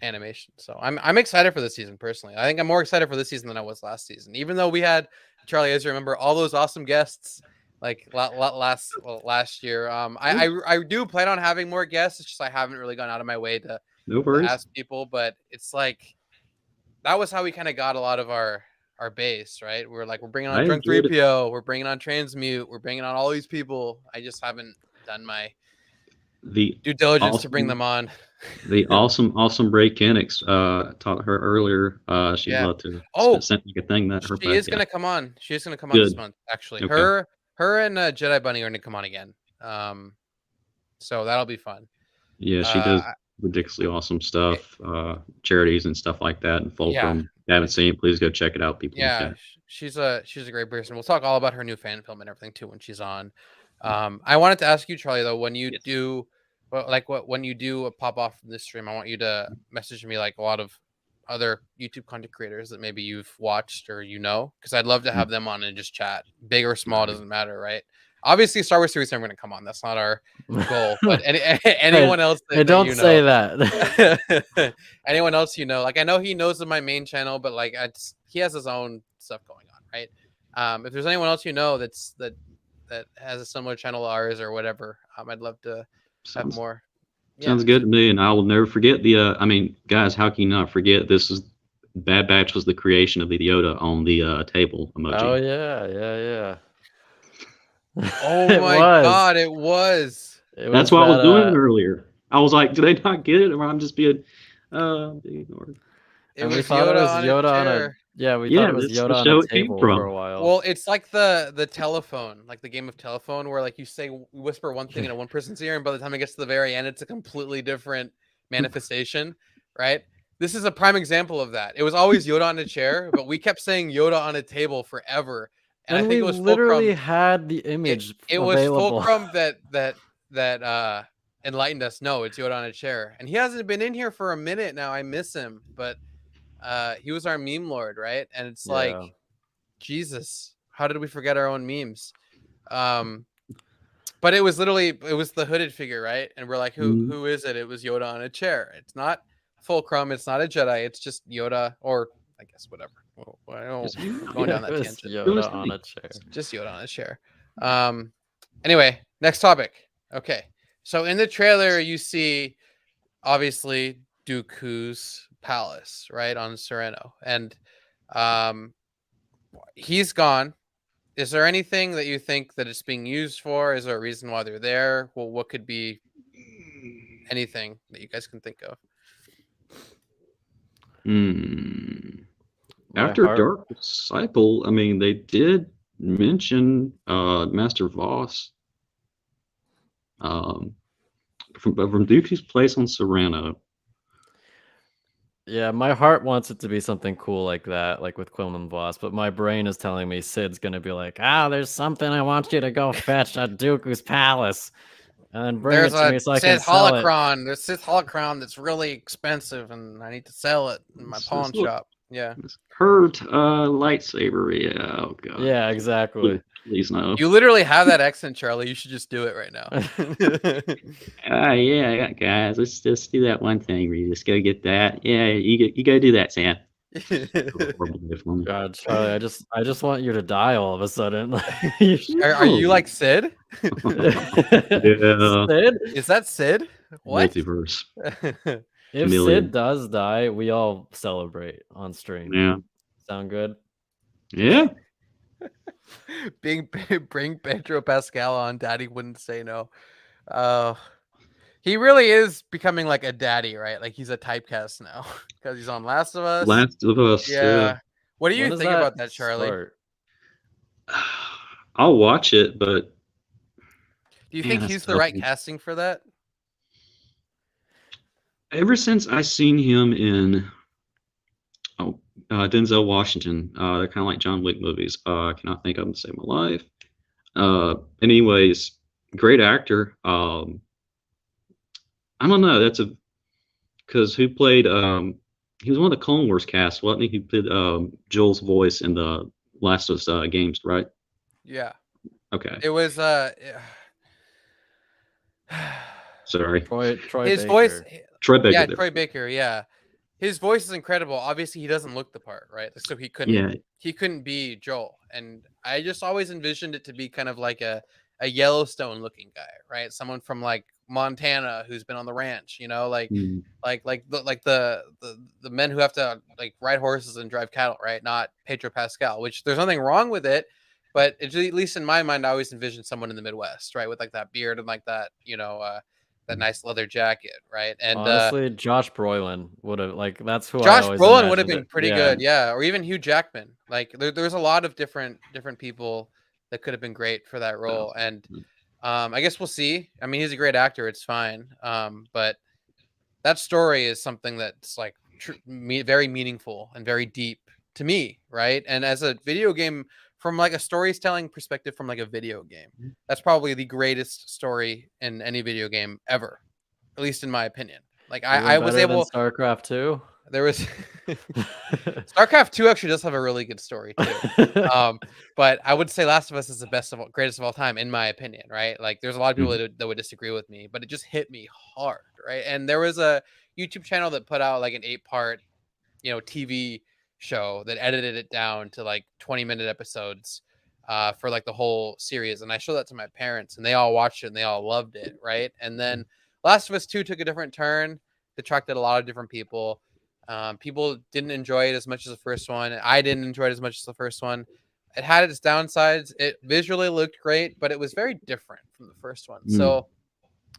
animation. So I'm excited for this season personally. I think I'm more excited for this season than I was last season. Even though we had, Charlie, as you remember, all those awesome guests like last year. I do plan on having more guests. It's just I haven't really gone out of my way to ask people, but it's like that was how we kind of got a lot of our base, right? We're like, we're bringing on Drunk 3PO, we're bringing on Transmute, we're bringing on all these people. I just haven't done my due diligence to bring them on.
The awesome Bray Kenix taught her earlier. She'd love to send a thing that her.
She is going to come on. She is going to come on this month. Actually, okay. her and Jedi Bunny are going to come on again. So that'll be fun.
Yeah, she does ridiculously awesome stuff, charities and stuff like that. And Fulcrum. If you haven't seen it, please go check it out, people.
Yeah, she's a great person. We'll talk all about her new fan film and everything too when she's on. I wanted to ask you, Charlie, though, when you do. Well, like when you do pop off from this stream, I want you to message me like a lot of other YouTube content creators that maybe you've watched or because I'd love to have them on and just chat. Big or small, doesn't matter, right? Obviously, Star Wars Series 7 are going to come on. That's not our goal. But anyone else that
don't say that.
Anyone else like I know he knows of my main channel, but like he has his own stuff going on, right? If there's anyone else that has a similar channel to ours or whatever, I'd love to have more.
Sounds good to me, and I will never forget the. I mean, guys, how can you not forget? Bad Batch was the creation of the Yoda on the table emoji.
Oh yeah.
Oh my god, it was.
That's what I was doing earlier. I was like, do they not get it, or I'm just being ignored?
It was Yoda on a
Yeah, we thought it was Yoda on a table for a while.
Well, it's like the telephone, like the game of telephone, where like you whisper one thing in one person's ear, and by the time it gets to the very end, it's a completely different manifestation, right? This is a prime example of that. It was always Yoda on a chair, but we kept saying Yoda on a table forever. And I think it was
literally had the image.
It was Fulcrum that enlightened us. No, it's Yoda on a chair, and he hasn't been in here for a minute now. I miss him, but. He was our meme lord, right? And it's like, Jesus, how did we forget our own memes? But it was the hooded figure, right? And we're like, who is it? It was Yoda on a chair. It's not Fulcrum. It's not a Jedi. It's just Yoda, or I guess whatever. Well, I don't going down that tangent.
Yoda on a chair.
Just Yoda on a chair. Anyway, next topic. Okay, so in the trailer you see, obviously, Dooku's palace, right, on Sereno, and he's gone. Is there anything that you think that it's being used for? Is there a reason why they're there? Well, what could be anything that you guys can think of?
After Dark Disciple, I mean, they did mention Master Voss. from Dooku's Place on Serrano.
Yeah, my heart wants it to be something cool like that, like with Quillen Voss, but my brain is telling me Sid's gonna be like, there's something I want you to go fetch at Dooku's palace, and then bring
There's
it to
a
me so I can
Sith
sell it.
holocron. There's Sith holocron that's really expensive, and I need to sell it in my pawn
Look,
shop. Yeah.
this curved lightsaber. Yeah. Oh god.
Yeah, exactly.
Please no.
You literally have that accent, Charlie. You should just do it right now.
Yeah, guys. Let's just do that one thing. We just go get that. Yeah, you go do that, Sam. Horrible day for me.
God, Charlie, I just want you to die all of a sudden.
Are you like Sid?
Yeah.
Sid?
Is that Sid? What?
Multiverse.
If
Chameleon.
Sid does die, we all celebrate on stream.
Yeah.
Sound good?
Yeah.
Bring Pedro Pascal on. Daddy wouldn't say no. He really is becoming like a daddy, right? Like he's a typecast now because he's on Last of Us.
Last of Us. Yeah.
What do you
When does
think about that, Charlie?
start?
I'll watch it, but
Do you
Man,
think
that's
he's the right
tough.
casting for that?
ever since I seen him in Denzel Washington, they're kind of like John Wick movies. I cannot think of them to save my life. Anyways, great actor. I don't know. That's because who played? He was one of the Clone Wars cast, wasn't he? Who played Joel's voice in the Last of Us games, right?
Yeah.
Okay.
It was
Sorry.
Troy
his
Baker.
voice.
Troy Baker.
Yeah,
there.
Troy Baker. Yeah, his voice is incredible. Obviously, he doesn't look the part, right? So he couldn't.
Yeah.
He couldn't be Joel, and I just always envisioned it to be kind of like a Yellowstone looking guy, right? Someone from like Montana who's been on the ranch, you know, like
Mm.
the men who have to like ride horses and drive cattle, right? Not Pedro Pascal, which there's nothing wrong with it, but at least in my mind, I always envisioned someone in the Midwest, right, with like that beard and like that, that nice leather jacket, right? And
Honestly, Josh Brolin would have that's who I
Josh
always
Brolin would have
imagined
been
it.
pretty
Yeah.
good, yeah, or even Hugh Jackman. Like there's a lot of different people that could have been great for that role, and I guess we'll see. I mean, he's a great actor; it's fine. But that story is something that's like very meaningful and very deep to me, right? And as a video game, from like a storytelling perspective, from like a video game, that's probably the greatest story in any video game ever, at least in my opinion. Like I was
better than
able.
StarCraft 2.
There was StarCraft 2 actually does have a really good story too. But I would say Last of Us is the greatest of all time, in my opinion, right? Like there's a lot of people that would disagree with me, but it just hit me hard, right? And there was a YouTube channel that put out like an 8-part, TV show that edited it down to like 20-minute episodes for like the whole series. And I showed that to my parents and they all watched it and they all loved it, right? And then Last of Us 2 took a different turn, attracted a lot of different people. People didn't enjoy it as much as the first one. I didn't enjoy it as much as the first one. It had its downsides. It visually looked great, but it was very different from the first one. So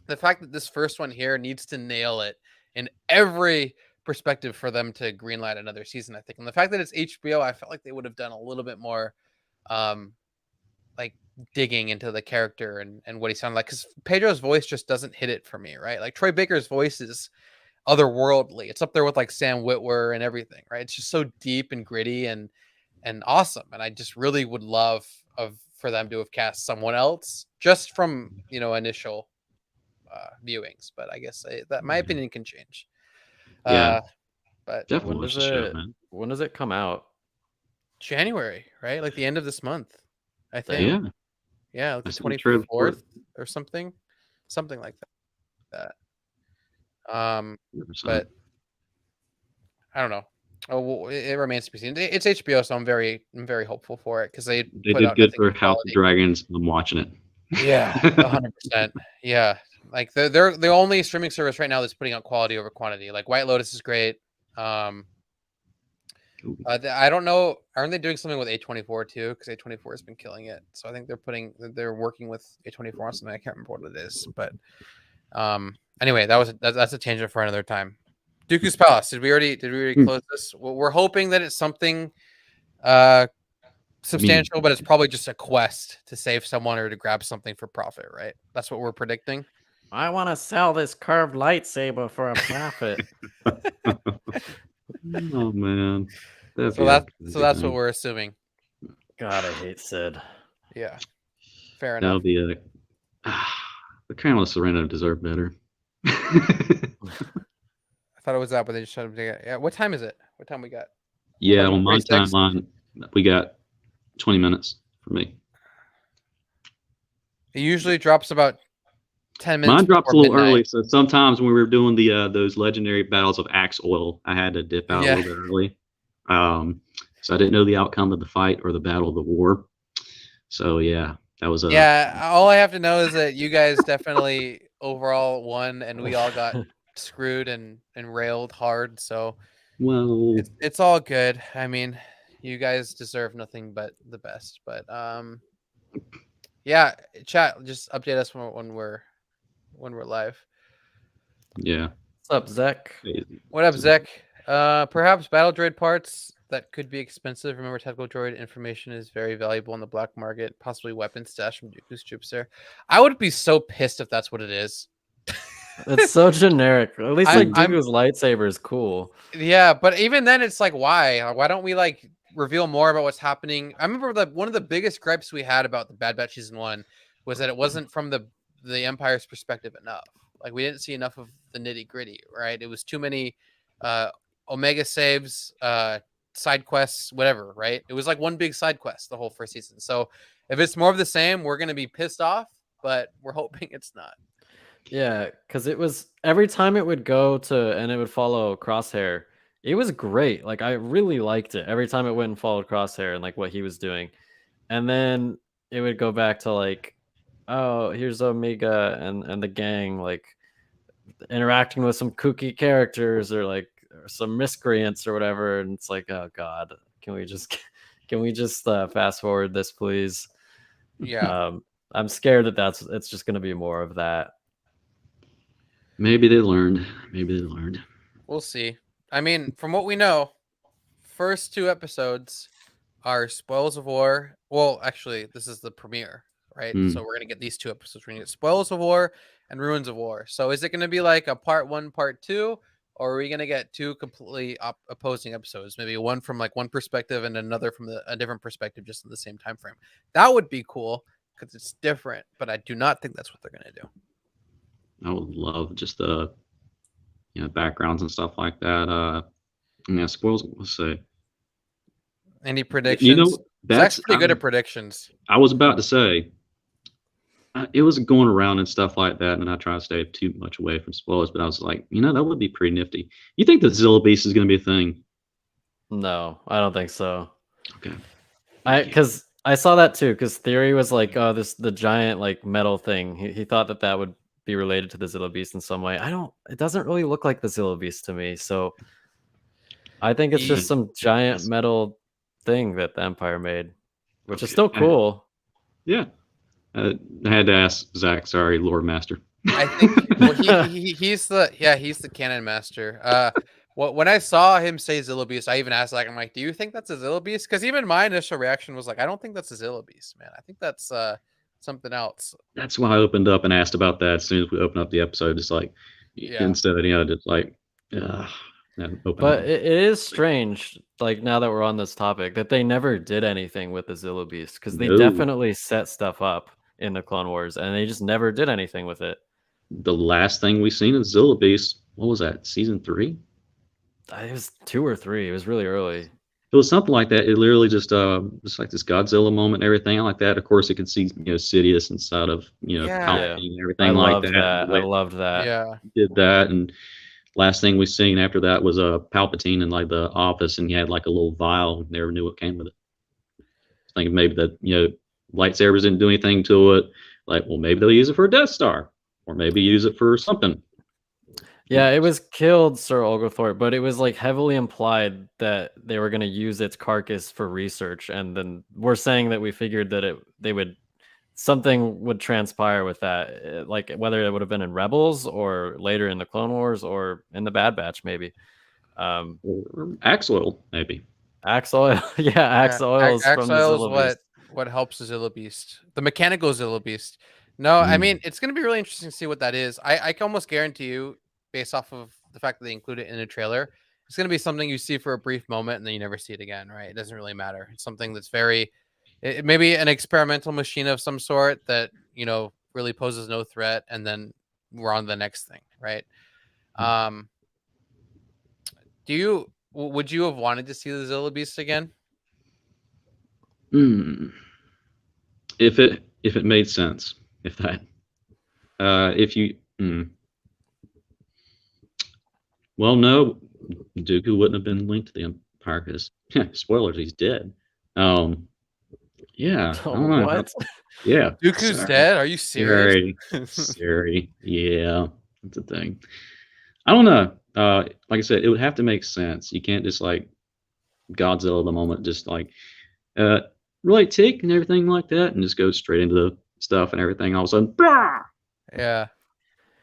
the fact that this first one here needs to nail it in every perspective for them to greenlight another season, I think. And the fact that it's HBO, I felt like they would have done a little bit more like digging into the character and what he sounded like. Because Pedro's voice just doesn't hit it for me, right? Like Troy Baker's voice is otherworldly. It's up there with like Sam Witwer and everything, right? It's just so deep and gritty and awesome. And I just really would love for them to have cast someone else just from initial viewings. But I guess that my opinion can change.
Yeah.
But
Definitely
when
watch
does
the show,
it
man.
when does it come out?
January, right? Like the end of this month, I think. Yeah, like the 24th or something like that. But I don't know. Oh, well, it remains to be seen. It's HBO, so I'm very hopeful for it because they
did good for House of Dragons. I'm watching it.
Yeah, 100%. Yeah, like they're the only streaming service right now that's putting out quality over quantity. Like White Lotus is great. I don't know. Aren't they doing something with A24 too? Because A24 has been killing it. So I think they're working with A24 on something. I can't remember what it is, but anyway, that's a tangent for another time. Dooku's Palace. Did we already close this? Well, we're hoping that it's something substantial, but it's probably just a quest to save someone or to grab something for profit, right? That's what we're predicting.
I want to sell this curved lightsaber for a profit.
Oh man, that'd
So
be a
that's
crazy
what
thing.
we're assuming.
God, I hate Sid.
Yeah, fair
That
enough.
would be a. The Crown of Sereno deserved better.
I thought it was that, but they just shut him down. Yeah, what time is it? What time we got?
Yeah, on my
11:46?
timeline, we got 20 minutes for me.
It usually drops about 10 minutes
Mine drops
before
a little
midnight.
early, so sometimes when we were doing the those legendary battles of axe oil, I had to dip out a
Yeah.
little bit early. So I didn't know the outcome of the fight or the battle of the war. So yeah, that was a
Yeah, all I have to know is that you guys definitely overall won, and we all got screwed and railed hard. So
well,
it's all good. I mean, you guys deserve nothing but the best. But yeah, chat, just update us when we're live.
yeah.
What's up, Zach?
What up, Zek? Perhaps battle droid parts that could be expensive. Remember, tactical droid information is very valuable on the black market. Possibly weapon stash from Dooku's troops there. I would be so pissed if that's what it is.
It's so generic. At least like
I'm
Dooku's lightsaber is cool.
yeah, but even then, it's like, why? Why don't we like reveal more about what's happening? I remember that one of the biggest gripes we had about the Bad Batch season 1 was that it wasn't from the Empire's perspective enough. Like we didn't see enough of the nitty gritty, right? It was too many uh, Omega saves, side quests, whatever, right? It was like one big side quest the whole first season. So if it's more of the same, we're gonna be pissed off, but we're hoping it's not.
Yeah, because it was every time it would go to and it would follow Crosshair. It was great. Like I really liked it every time it went and followed Crosshair and like what he was doing. And then it would go back to like, oh, here's Omega and the gang like interacting with some kooky characters or like or some miscreants or whatever. And it's like, oh god, can we just fast forward this, please?
Yeah,
I'm scared that it's just going to be more of that.
Maybe they learned. Maybe they learned.
we'll see. I mean, from what we know, first 2 episodes are Spoils of War. Well, actually, this is the premiere, right?
Hmm.
So we're gonna get these 2 episodes. We're gonna get Spoils of War and Ruins of War. So is it gonna be like a part 1, part 2, or are we gonna get 2 completely opposing episodes? Maybe one from like one perspective and another from a different perspective, just in the same time frame. That would be cool because it's different. But I do not think that's what they're gonna do.
I would love just the backgrounds and stuff like that. Yeah, spoils. Let's say.
Any
You
predictions?
know,
Zach's
that's
pretty good at predictions.
I was about to say. It was going around and stuff like that, and I try to stay too much away from spoilers. But I was like, that would be pretty nifty. You think the Zilla Beast is going to be a thing?
No, I don't think so.
Okay.
Because I saw that too. Because Theory was like, "Oh, the giant like metal thing." He thought that would be related to the Zilla Beast in some way. I don't. It doesn't really look like the Zilla Beast to me. So I think it's just some giant metal thing that the Empire made, which is still cool.
Yeah. I had to ask Zach. Sorry, Lord Master.
I think well, he's the canon master. When I saw him say Zilla Beast, I even asked Zach, I'm like, do you think that's a Zilla Beast? Because even my initial reaction was like, I don't think that's a Zilla Beast, man. I think that's something else.
That's why I opened up and asked about that as soon as we opened up the episode. Just like instead of just like,
but it is strange, like now that we're on this topic, that they never did anything with the Zilla Beast because they definitely set stuff up in the Clone Wars and they just never did anything with it.
The last thing we seen of Zilla Beast, what was that? Season 3?
It was 2 or 3. It was really early.
It was something like that. It literally just like this Godzilla moment and everything like that. Of course, it could see Sidious inside of Palpatine and everything like that.
I loved that.
Yeah,
did that. And last thing we seen after that was Palpatine in like the office, and he had like a little vial. Never knew what came with it. Thinking maybe that lightsabers didn't do anything to it. Like, well, maybe they'll use it for a Death Star, or maybe use it for something.
Yeah, it was killed, Sir Oglethorpe, but it was like heavily implied that they were going to use its carcass for research, and then we're saying that we figured that something would transpire with that, like whether it would have been in Rebels or later in the Clone Wars or in the Bad Batch, maybe.
Or axe oil, maybe.
Axe oil, yeah, axe oil is from the Zilla Beast.
What helps the Zilla Beast, the mechanical Zilla Beast. No, I
Mm.
mean it's gonna be really interesting to see what that is. I can almost guarantee you, based off of the fact that they include it in a trailer, it's gonna be something you see for a brief moment and then you never see it again, right? It doesn't really matter. It's something that's very, it maybe an experimental machine of some sort that really poses no threat, and then we're on the next thing, right? Um, would you have wanted to see the Zilla Beast again?
Mm. If it made sense, if that, if you, well, no, Dooku wouldn't have been linked to the Empire because, spoilers, he's dead. Yeah, I don't know.
What?
Yeah,
Dooku's dead? Are you serious?
Siri. Yeah, that's the thing. I don't know. Like I said, it would have to make sense. You can't just like Godzilla the moment, just like uh, really tick and everything like that, and just go straight into the stuff and everything. All of a sudden, "Brah!"
Yeah.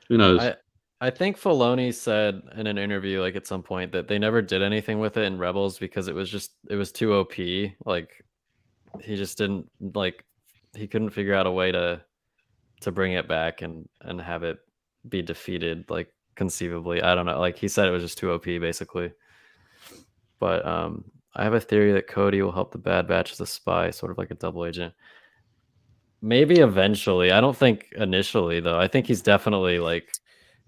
Who knows?
I think Filoni said in an interview, like at some point, that they never did anything with it in Rebels because it was too OP. Like he just didn't like he couldn't figure out a way to bring it back and have it be defeated like conceivably. I don't know. Like he said it was just too OP basically. But I have a theory that Cody will help the Bad Batch as a spy, sort of like a double agent. Maybe eventually. I don't think initially though. I think he's definitely like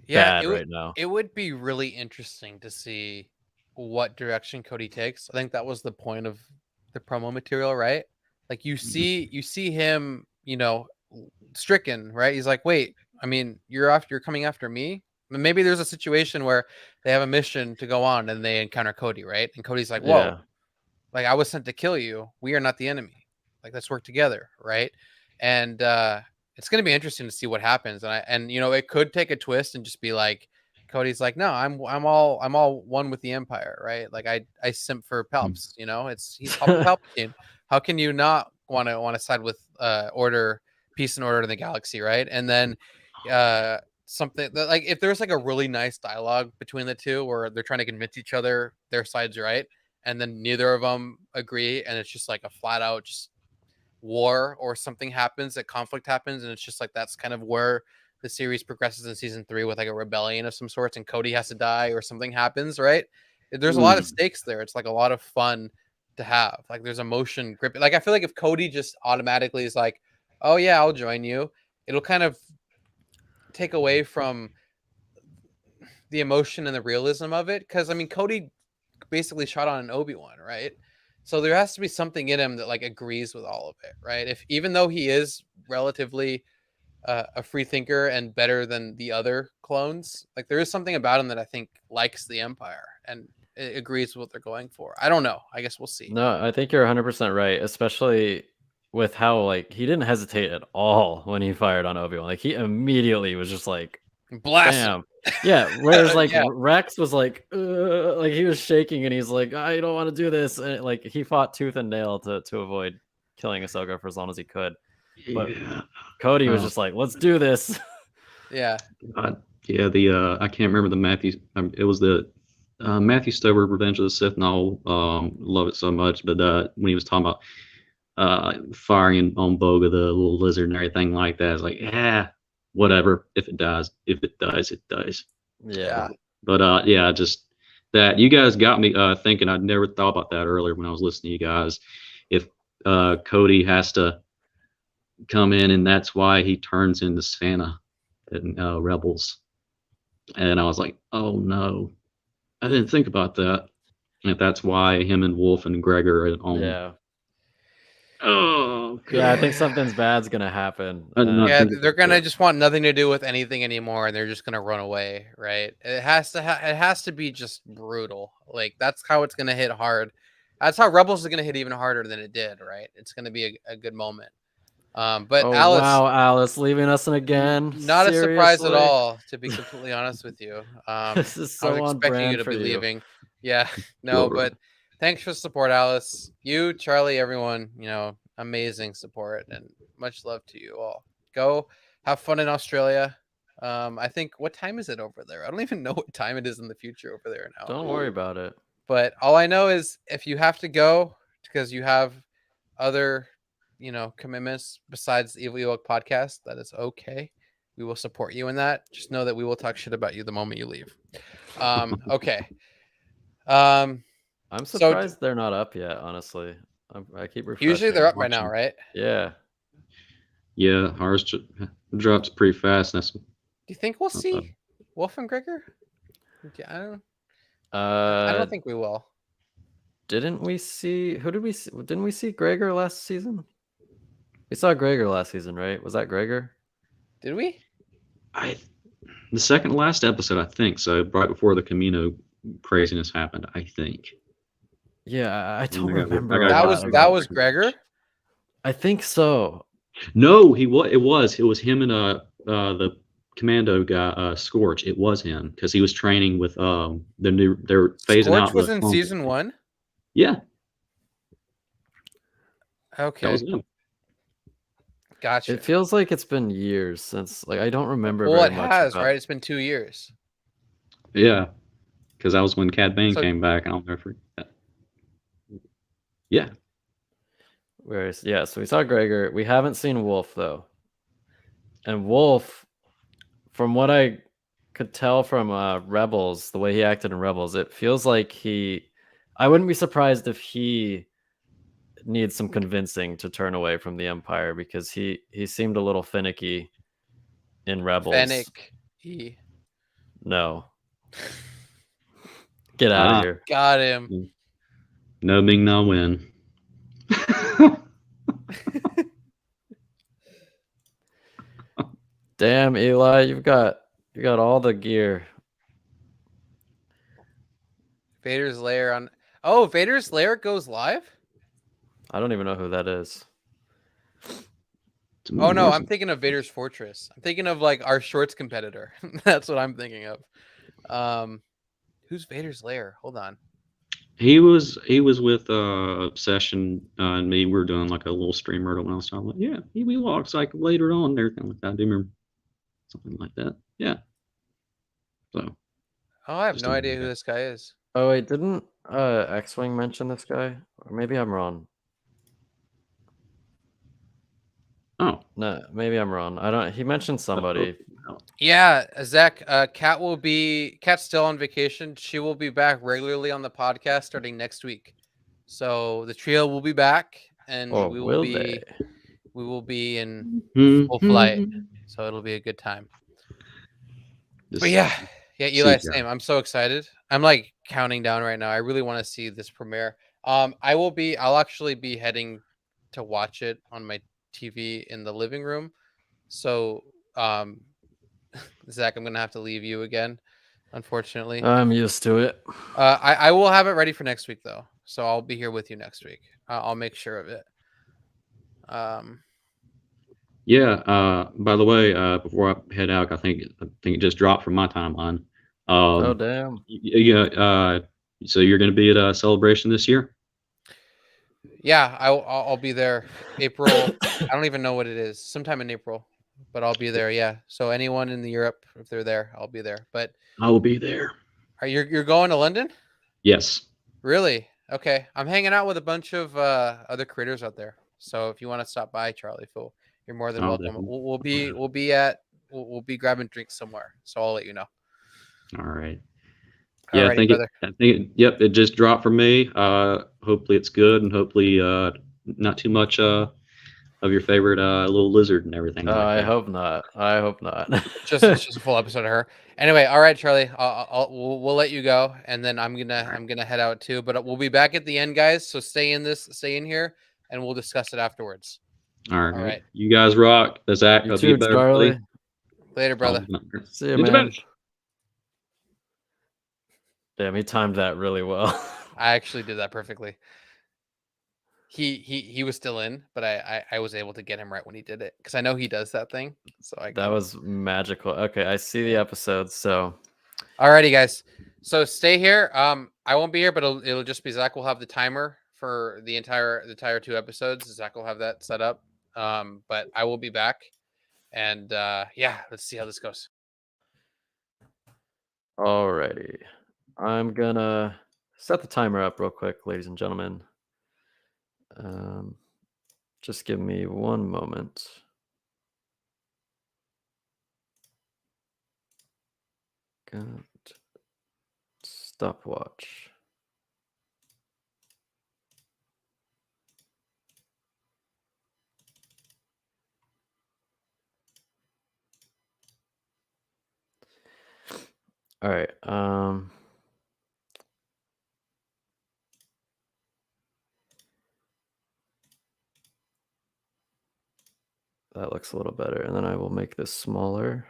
Yeah,
bad right now.
it would be really interesting to see what direction Cody takes. I think that was the point of the promo material, right? Like you see him, stricken, right? He's like, "Wait, I mean, you're coming after me?" Maybe there's a situation where they have a mission to go on and they encounter Cody, right? And Cody's like, "Whoa,
Yeah.
like I was sent to kill you. We are not the enemy. Like let's work together, right?" And it's going to be interesting to see what happens. And it could take a twist and just be like Cody's like, "No, I'm all one with the Empire, right? Like I simp for Palps, he's Papa Palpatine. How can you not want to side with peace and order in the galaxy, right?" And then something that, like, if there's like a really nice dialogue between the two where they're trying to convince each other their side's right, and then neither of them agree, and it's just like a flat out just war, or something happens, that conflict happens, and it's just like that's kind of where the series progresses in season 3 with like a rebellion of some sorts, and Cody has to die or something happens, right? There's a lot of stakes there. It's like a lot of fun to have. Like there's emotion grip. Like I feel like if Cody just automatically is like, "Oh yeah, I'll join you," it'll kind of take away from the emotion and the realism of it. Because I mean, Cody basically shot on an Obi-Wan, right? So there has to be something in him that like agrees with all of it, right? If even though he is relatively a free thinker and better than the other clones, like there is something about him that I think likes the Empire and it agrees with what they're going for. I don't know. I guess we'll see.
No, I think you're 100% right, especially with how like he didn't hesitate at all when he fired on Obi-Wan. Like he immediately was just like,
Blast him.
bam. Yeah, whereas like
Yeah.
Rex was like he was shaking and he's like, I don't want to do this. And like he fought tooth and nail to avoid killing Ahsoka for as long as he could. But
Yeah.
Cody was just like, let's do this.
Yeah.
Yeah, the I can't remember the Matthew. It was the Matthew Stover Revenge of the Sith novel. Love it so much. But when he was talking about firing on Boga, the little lizard and everything like that, it's like, yeah, whatever. If it dies, it dies.
Yeah.
But yeah, just that you guys got me thinking. I'd never thought about that earlier when I was listening to you guys. If Cody has to come in, and that's why he turns into Santa in Rebels. And I was like, oh no, I didn't think about that. And that's why him and Wolf and Gregor are on.
Yeah.
Oh, God.
Yeah, I think something's bad's gonna happen.
I did not
Yeah,
think
they're
about
gonna
that.
just want nothing to do with anything anymore, and they're just gonna run away, right? It has to it has to be just brutal. Like that's how it's gonna hit hard. That's how Rebels is gonna hit even harder than it did, right? It's gonna be a good moment. But
Oh
Alice,
wow, Alice leaving us again.
not a surprise at
Seriously?
all, to be completely honest with you.
This is
I was
so on
expecting you
brand
to
for
be
you.
leaving. Yeah, no,
Sure.
but thanks for the support, Alice. You, Charlie, everyone, amazing support, and much love to you all. Go have fun in Australia. I think, what time is it over there? I don't even know what time it is in the future over there now.
Don't worry about it.
But all I know is if you have to go because you have other commitments besides the Evil Ewok podcast, that is okay. We will support you in that. Just know that we will talk shit about you the moment you leave. Okay.
I'm
So
surprised they're not up yet. Honestly, I keep refreshing.
usually they're up by
Watching.
now, right?
Yeah.
Yeah, ours drops pretty fast. That's
Do you think we'll see Wolf and Gregor? Yeah, I don't think we will.
Didn't we see? Who did we see? Didn't we see Gregor last season? We saw Gregor last season, right? Was that Gregor?
Did we?
the second last episode, I think. So right before the Camino craziness happened, I think.
Yeah, I don't
I gotta-
remember.
I gotta
a
That
go
lot
was
back.
that
about-
was Gregor.
I think so.
No, it was him and the commando guy, Scorch. It was him because he was training with they're phasing
Scorch
out
was
the
in
clone-
season 1.
Yeah,
Okay,
that was him.
gotcha.
It feels like it's been years since. Like I don't remember.
Well,
very
it
much
has,
about-
right? It's been 2 years.
Yeah, because that was when Cad Bane
So-
came back, and I'll never forget that. Yeah,
Whereas, yeah, so we saw Gregor. We haven't seen Wolf though, and Wolf, from what I could tell from Rebels, the way he acted in Rebels, it feels like I wouldn't be surprised if he needs some convincing to turn away from the Empire because he seemed a little finicky in Rebels.
Fennec. E.
No, get out
Ah.
of here.
Got him.
no Ming Na win.
Damn, Eli, you got all the gear.
Vader's Lair on. Oh, Vader's Lair goes live?
I don't even know who that is.
Oh no, I'm thinking of Vader's Fortress. I'm thinking of like our shorts competitor. That's what I'm thinking of. Who's Vader's Lair? Hold on.
He was with Obsession and me. We were doing like a little streamer when I was talking. Like, yeah, he walks like later on and everything like that. I do remember something like that. Yeah. So.
Oh, I have
Just
no
a
idea who
minute.
this guy is.
Oh wait, didn't X-Wing mention this guy? Or maybe I'm wrong.
Oh.
No, maybe I'm wrong. I don't. He mentioned somebody.
Yeah, Zach. Kat's still on vacation. She will be back regularly on the podcast starting next week. So the trio will be back, and
Or
we
will
will be in
Mm-hmm.
full flight. So it'll be a good time. But yeah, Eli,
CGI.
same. I'm so excited. I'm like counting down right now. I really want to see this premiere. I'll actually be heading to watch it on my TV in the living room. So, Zach, I'm gonna have to leave you again, unfortunately.
I'm used to it.
I will have it ready for next week though, so I'll be here with you next week. I'll make sure of it.
Yeah. By the way, before I head out, I think it just dropped from my timeline.
Oh damn!
Yeah. So you're going to be at a celebration this year?
Yeah, I'll be there. April. I don't even know what it is. Sometime in April, but I'll be there. Yeah. So anyone in the Europe, if they're there, I'll be there. But
I will be there.
you're going to London?
Yes.
Really? Okay. I'm hanging out with a bunch of other creators out there. So if you want to stop by, Charlie, Phil, you're more than
Oh,
welcome.
definitely.
We'll be grabbing drinks somewhere. So I'll let you know.
All right. Yeah,
Alrighty, brother.
Yep, it just dropped for me. Hopefully it's good, and hopefully not too much of your favorite little lizard and everything.
Oh,
like
I
that.
hope not. I hope not.
Just a full episode of her. Anyway, all right, Charlie. We'll let you go, and then I'm gonna head out too. But we'll be back at the end, guys. So stay in here, and we'll discuss it afterwards.
All
right.
right. You guys rock. Zach,
You
hope
too,
you get better, buddy.
Charlie.
Later, brother.
See you,
Get to
man.
bed.
Damn, he timed that really well.
I actually did that perfectly. He was still in, but I was able to get him right when he did it because I know he does that thing. So
That was magical. Okay, I see the episode. So,
alrighty, guys. So stay here. I won't be here, but it'll just be Zach will have the timer for the entire 2 episodes. Zach will have that set up. But I will be back, and yeah, let's see how this goes.
alrighty. I'm gonna set the timer up real quick, ladies and gentlemen. Just give me one moment. Got stopwatch. All right. That looks a little better. And then I will make this smaller.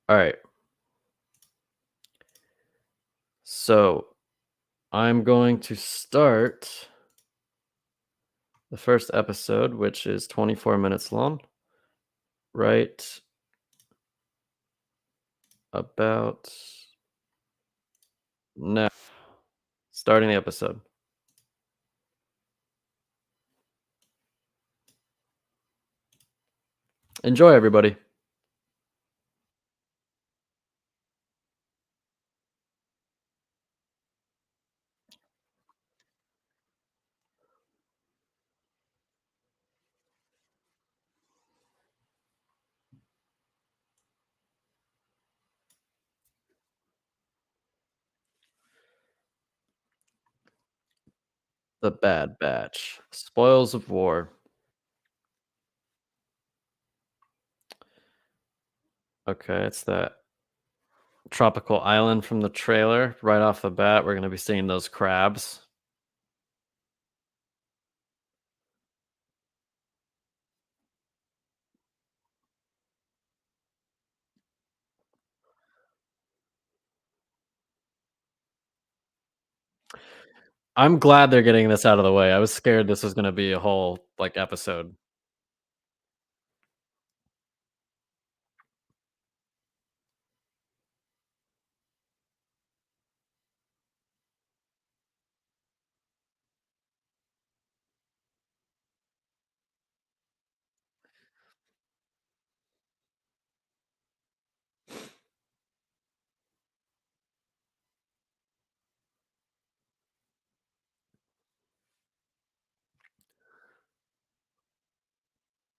All right. So I'm going to start the first episode, which is 24 minutes long, right about now. Starting the episode. Enjoy, everybody. The Bad Batch. Spoils of War. Okay, it's that tropical island from the trailer. Right off the bat, we're going to be seeing those crabs. I'm glad they're getting this out of the way. I was scared this was going to be a whole like episode.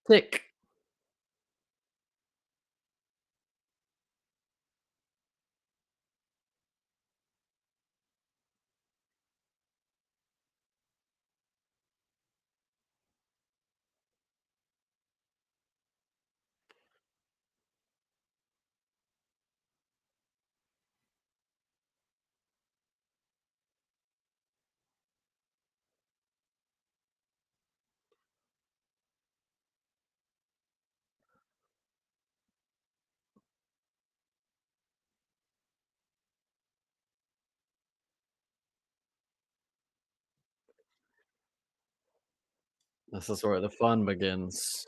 Thick. This is where the fun begins.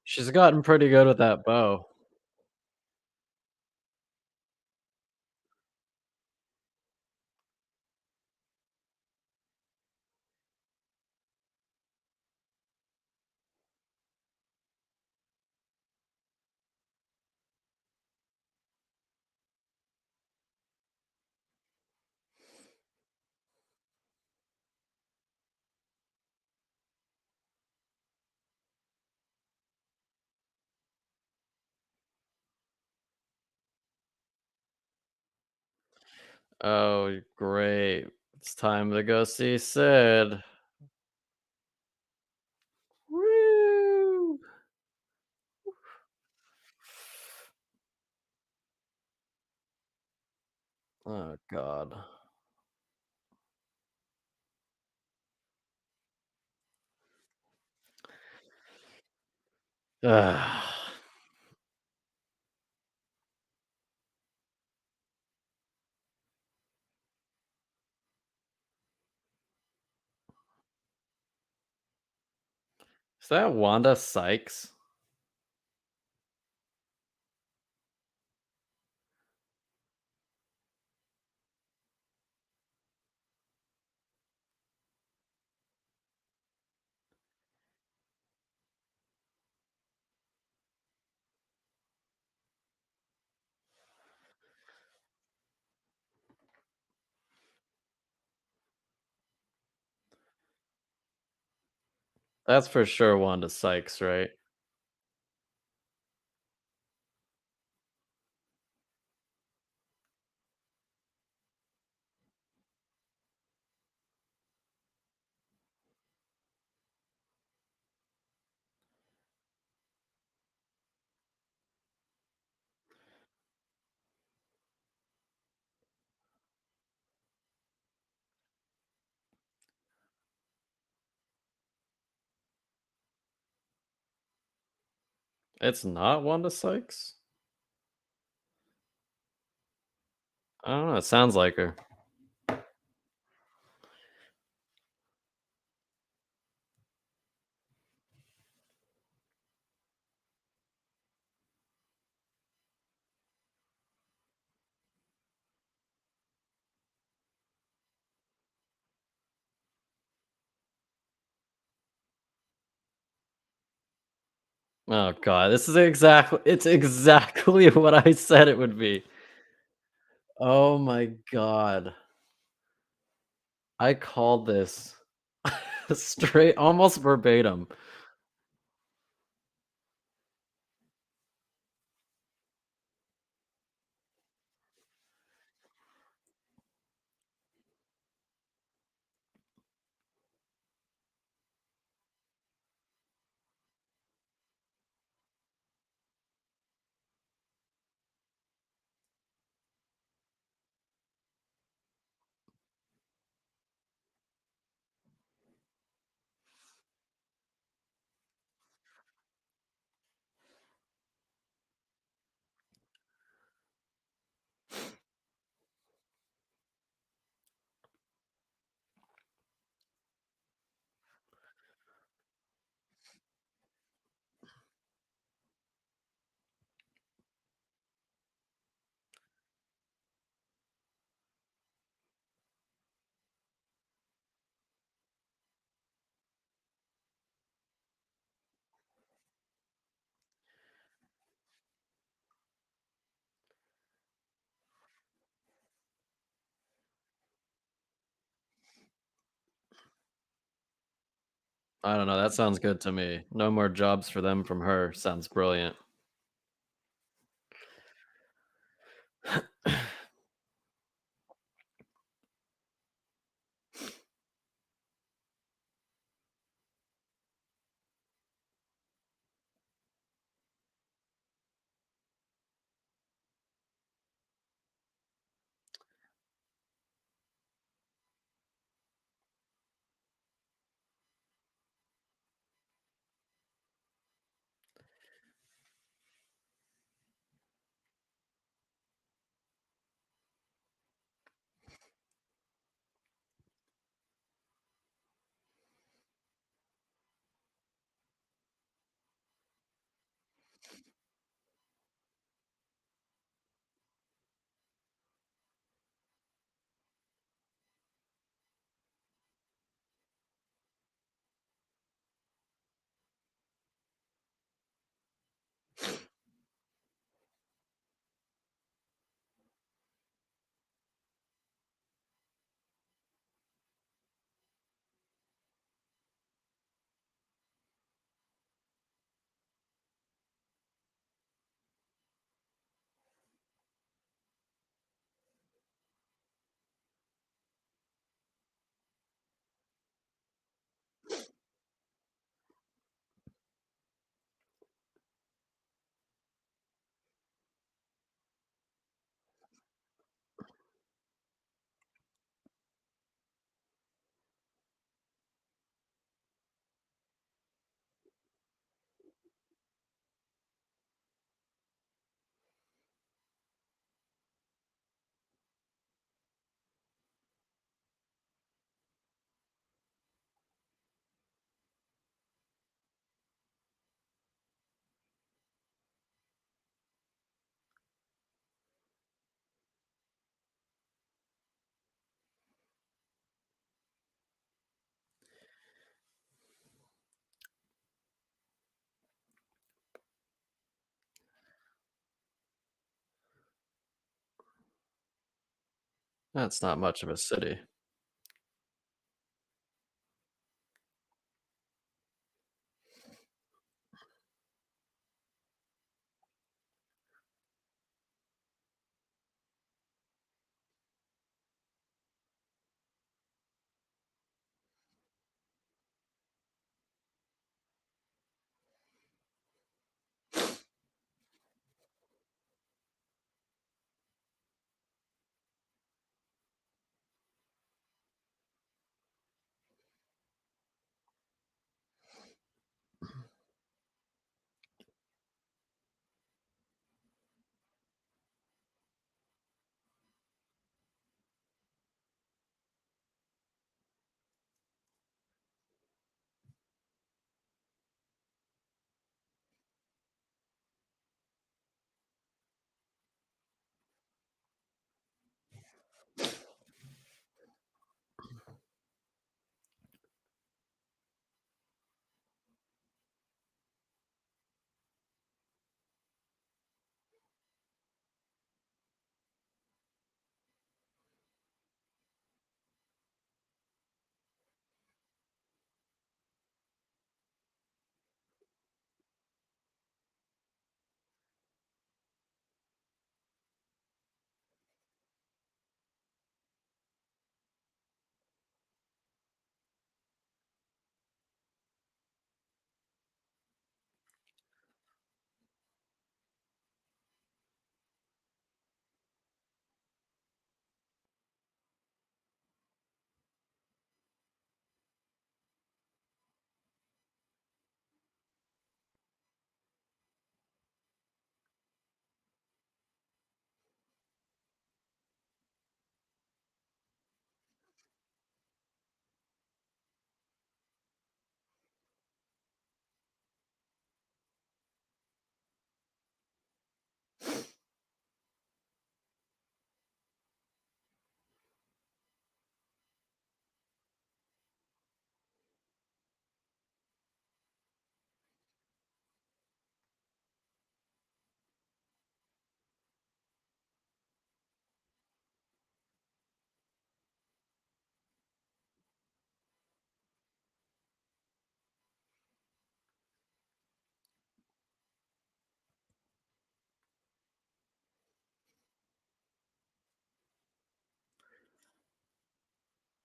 She's gotten pretty good with that bow. Oh, great. It's time to go see Sid. Woo! Oh god. Ugh. Is that Wanda Sykes? That's for sure Wanda Sykes, right? It's not Wanda Sykes? I don't know, it sounds like her. Oh god, this is exactly what I said it would be. Oh my god. I called this straight almost verbatim. I don't know, that sounds good to me. No more jobs for them from her, sounds brilliant. That's not much of a city.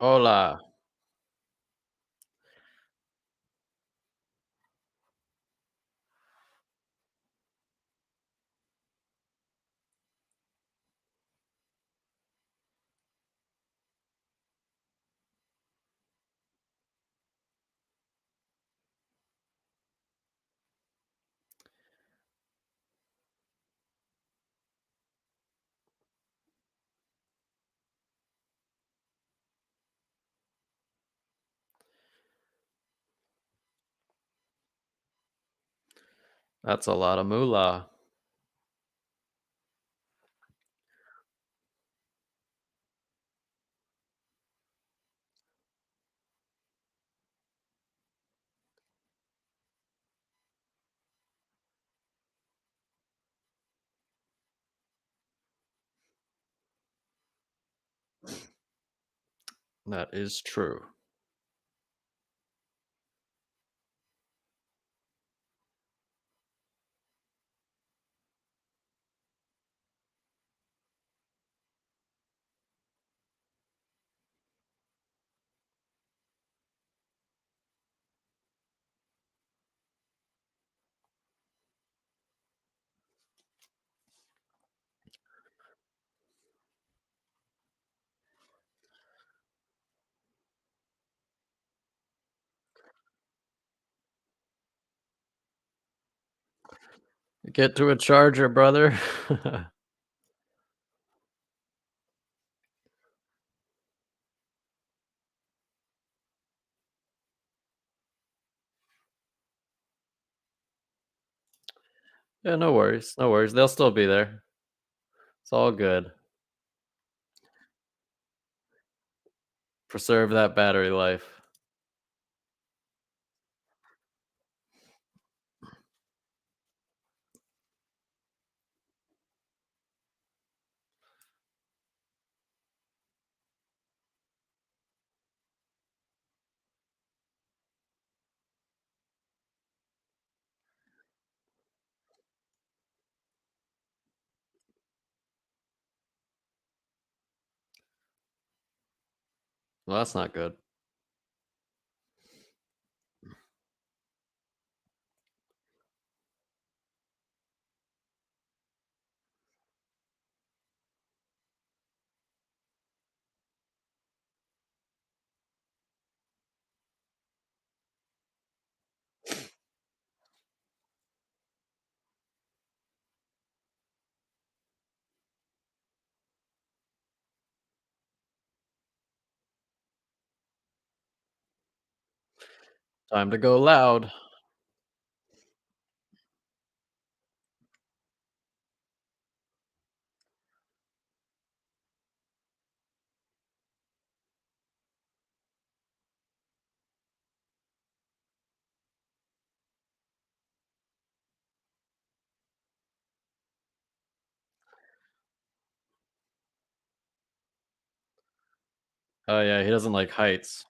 Hola. That's a lot of moolah. That is true. Get to a charger, brother. Yeah, no worries. No worries. They'll still be there. It's all good. Preserve that battery life. Well, that's not good. Time to go loud. Oh, yeah, he doesn't like heights.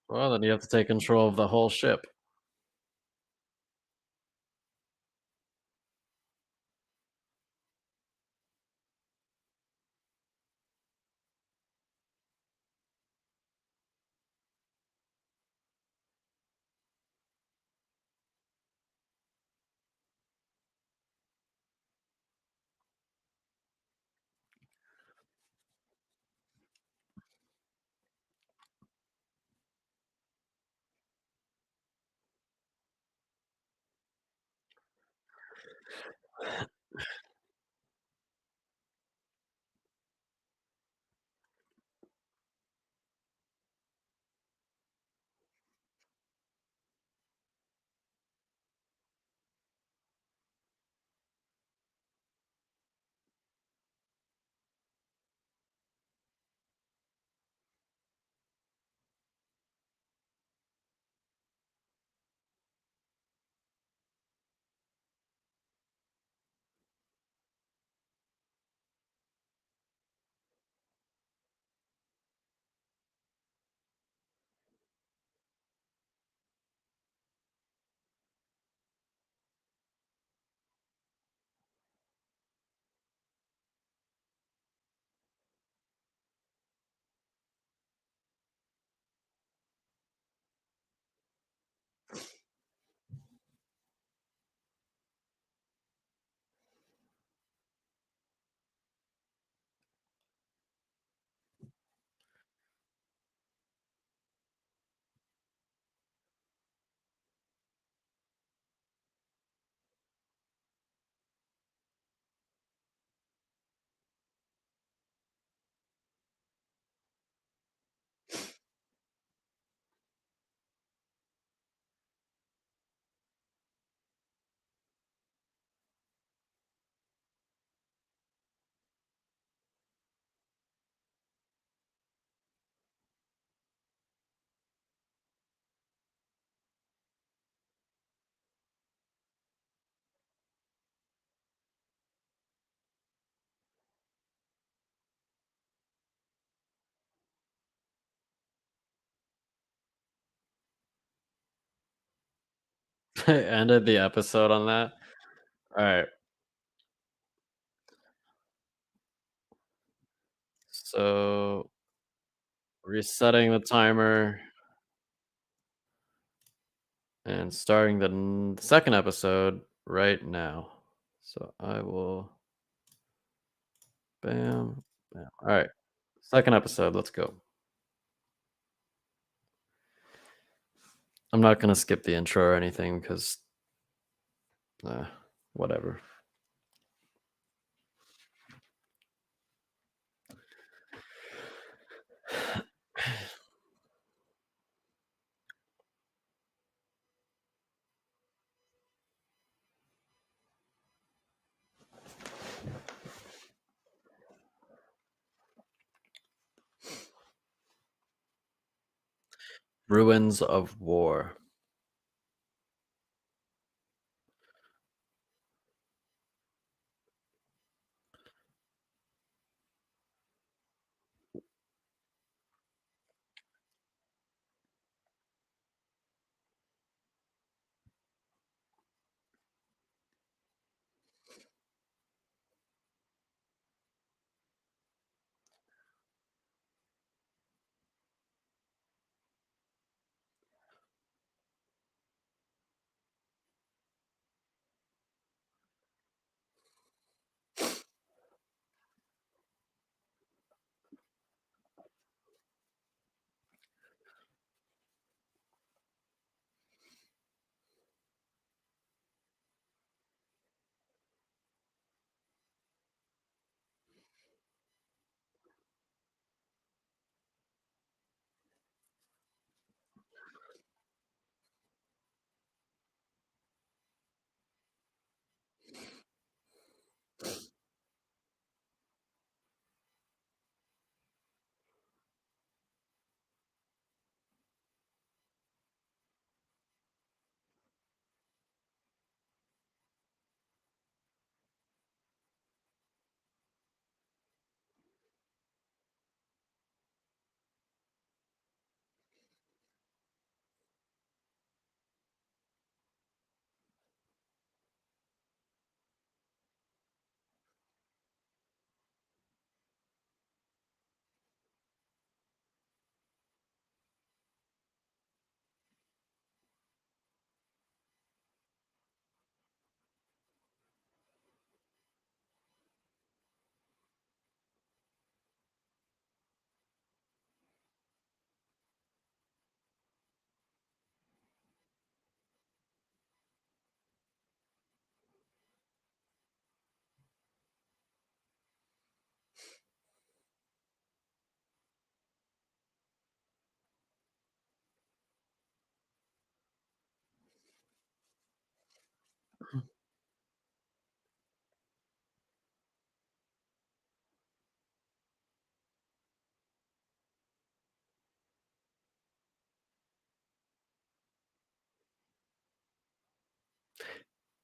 Well, then you have to take control of the whole ship. Ended the episode on that. All right. So resetting the timer and starting the second episode right now. So I will bam, bam. All right. Second episode. Let's go. I'm not going to skip the intro or anything because whatever. Ruins of War.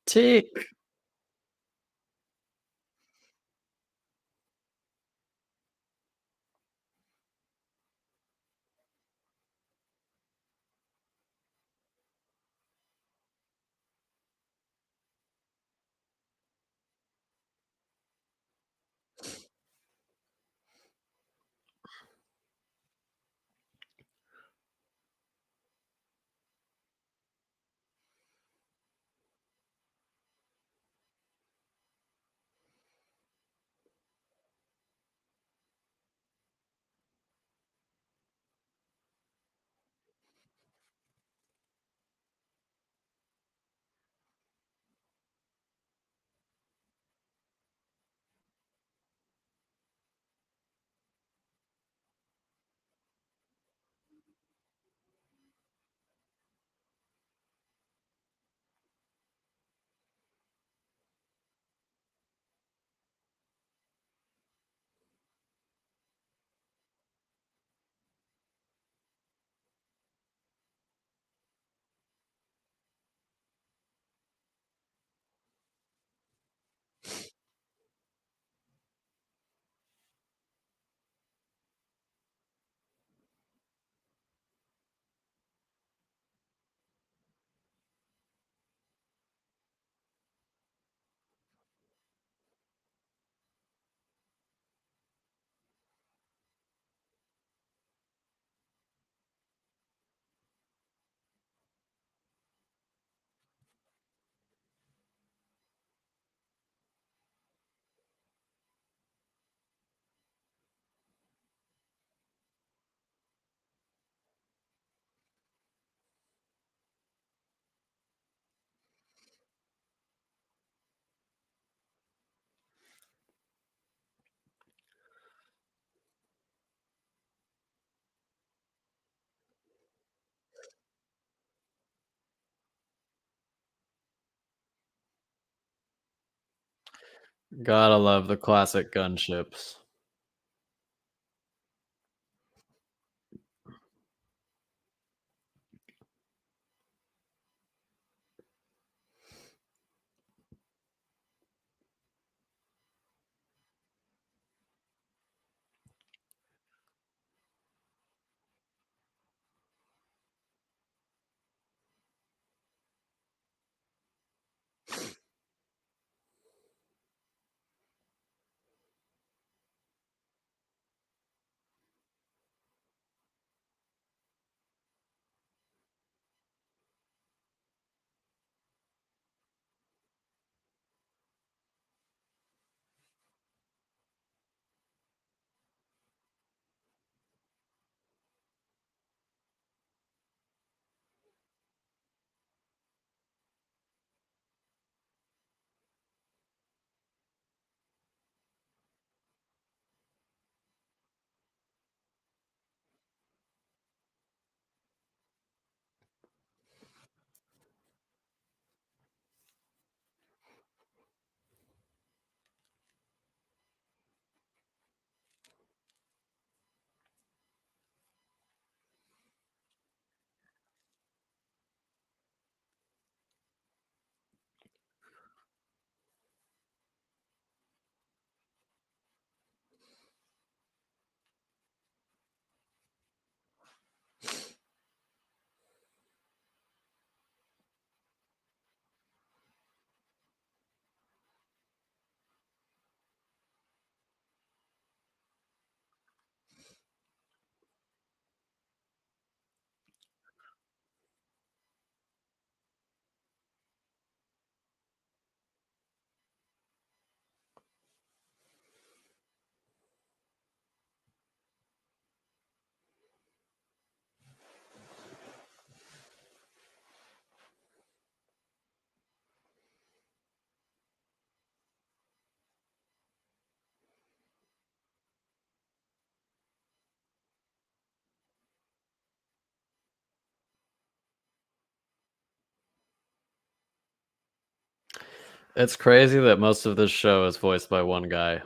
Tick. Gotta love the classic gunships. It's crazy that most of this show is voiced by one guy.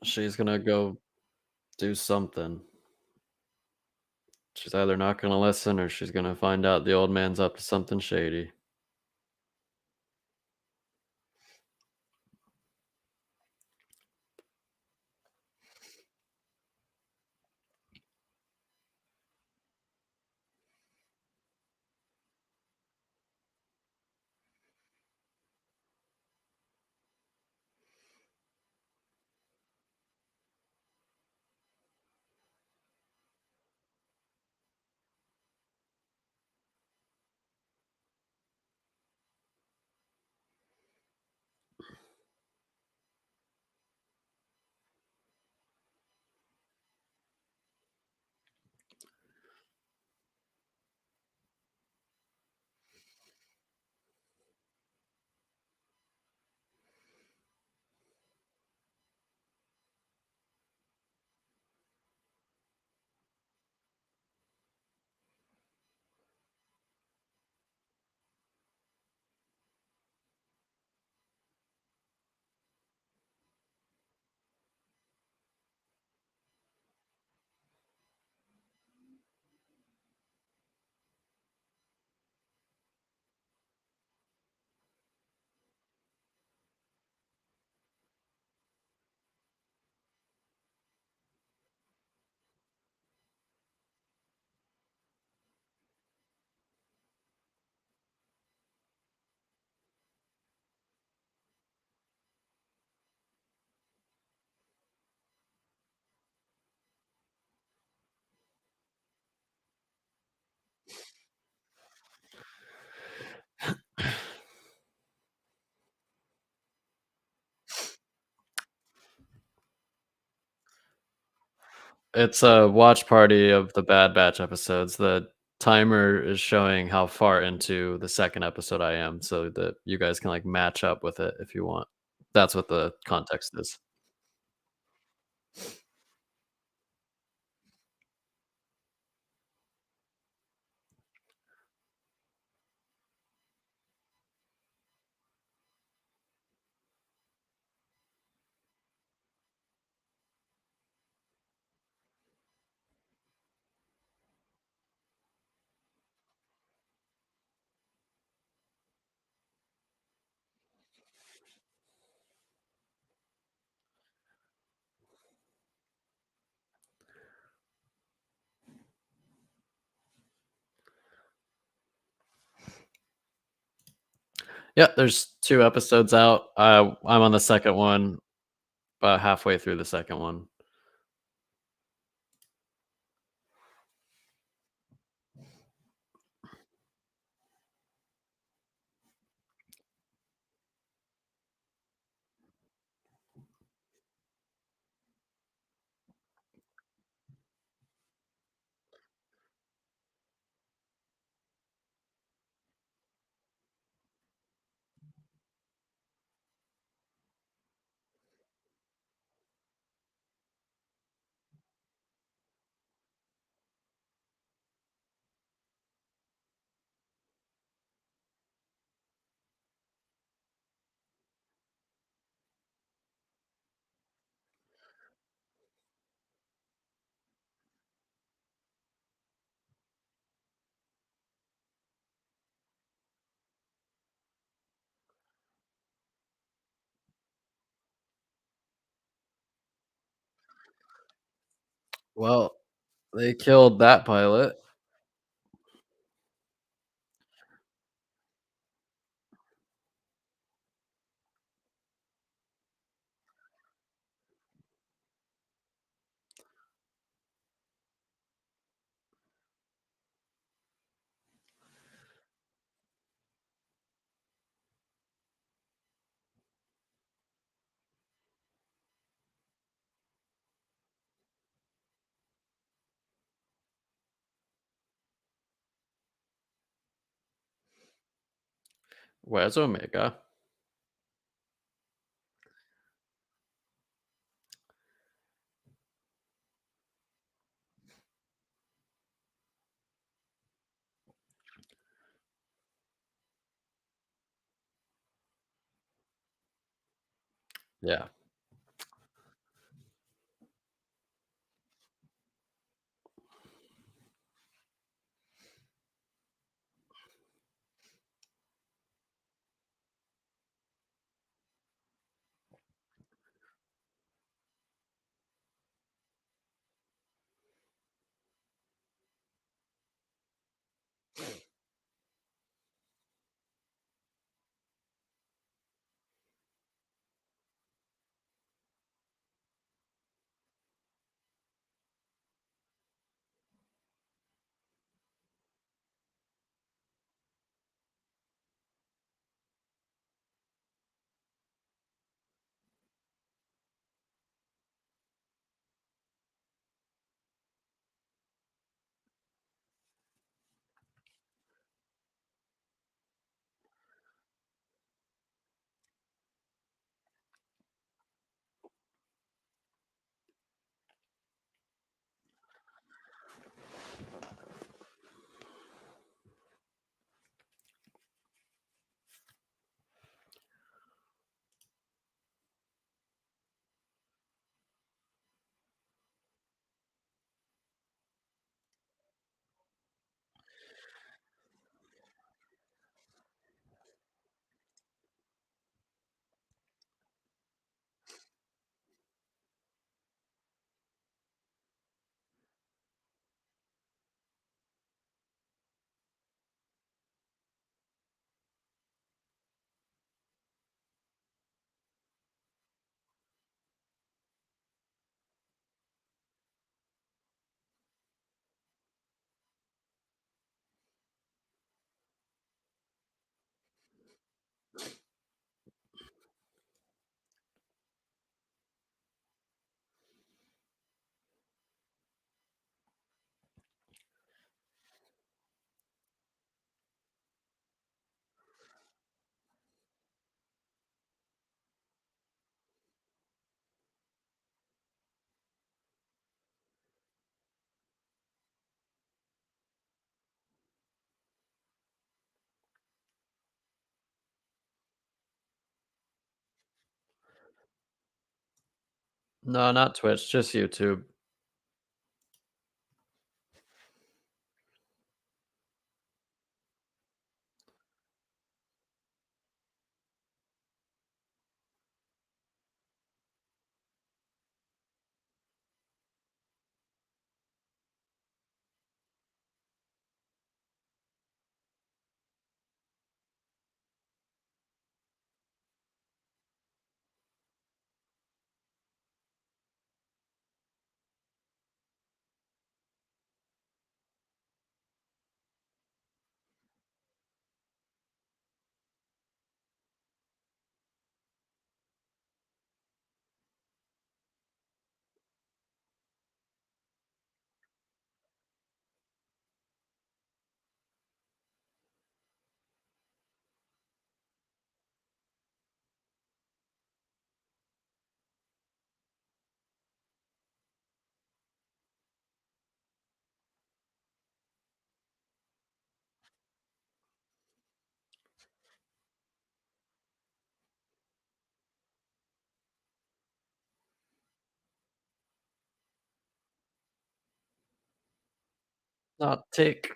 She's gonna go do something. She's either not gonna listen or she's gonna find out the old man's up to something shady. It's a watch party of the Bad Batch episodes. The timer is showing how far into the second episode I am so that you guys can, like, match up with it if you want. That's what the context is. Yeah, there's 2 episodes out. I'm on the second one, about halfway through the second one. Well, they killed that pilot. Where's Omega? Yeah. No, not Twitch, just YouTube. Not take.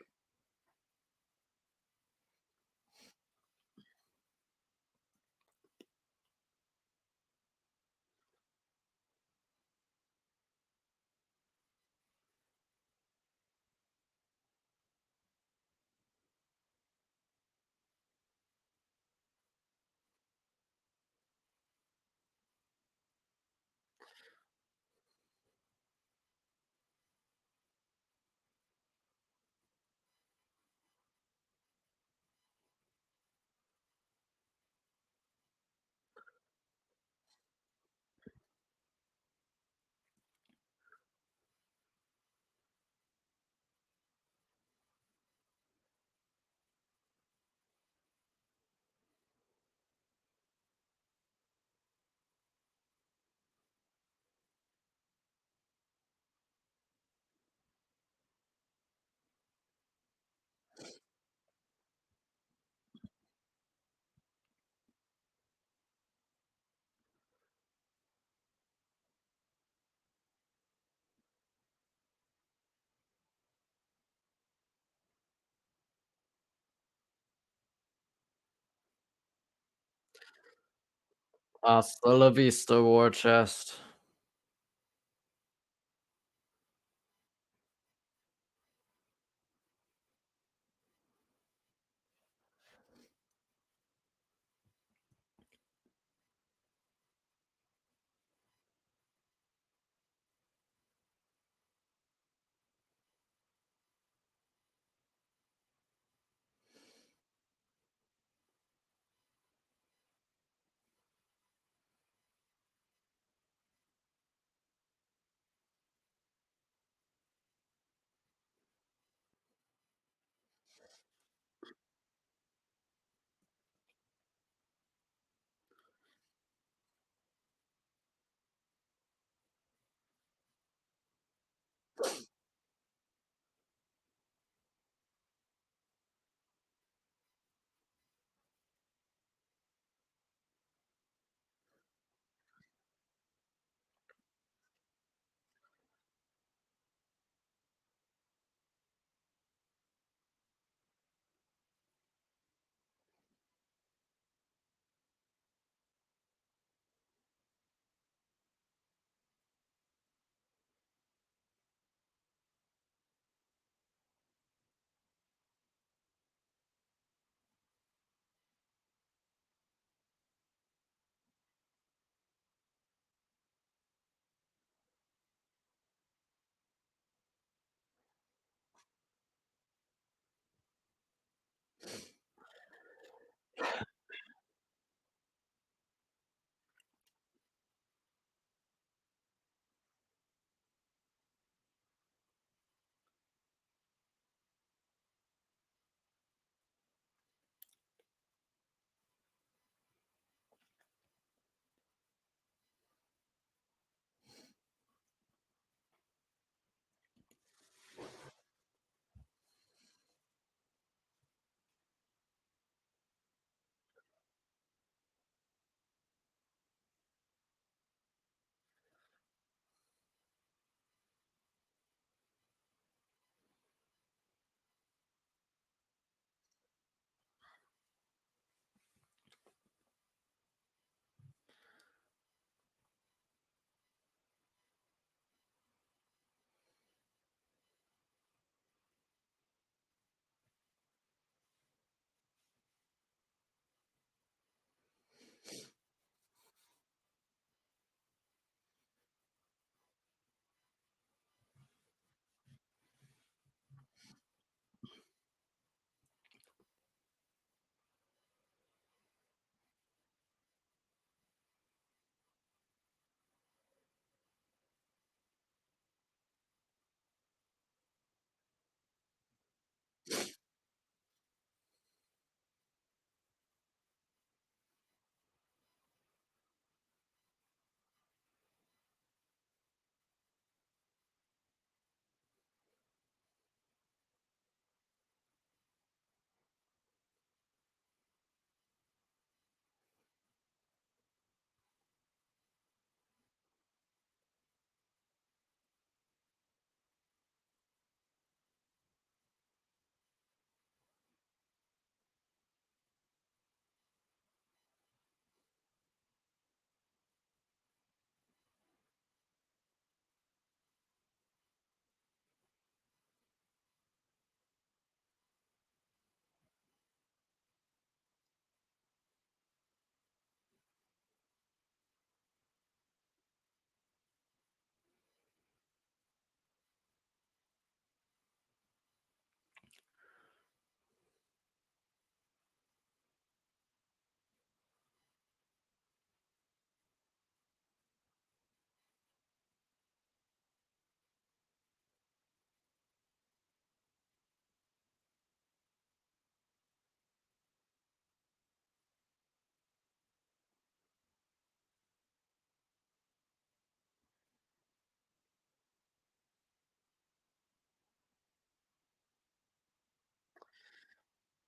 Hasta la vista, war chest.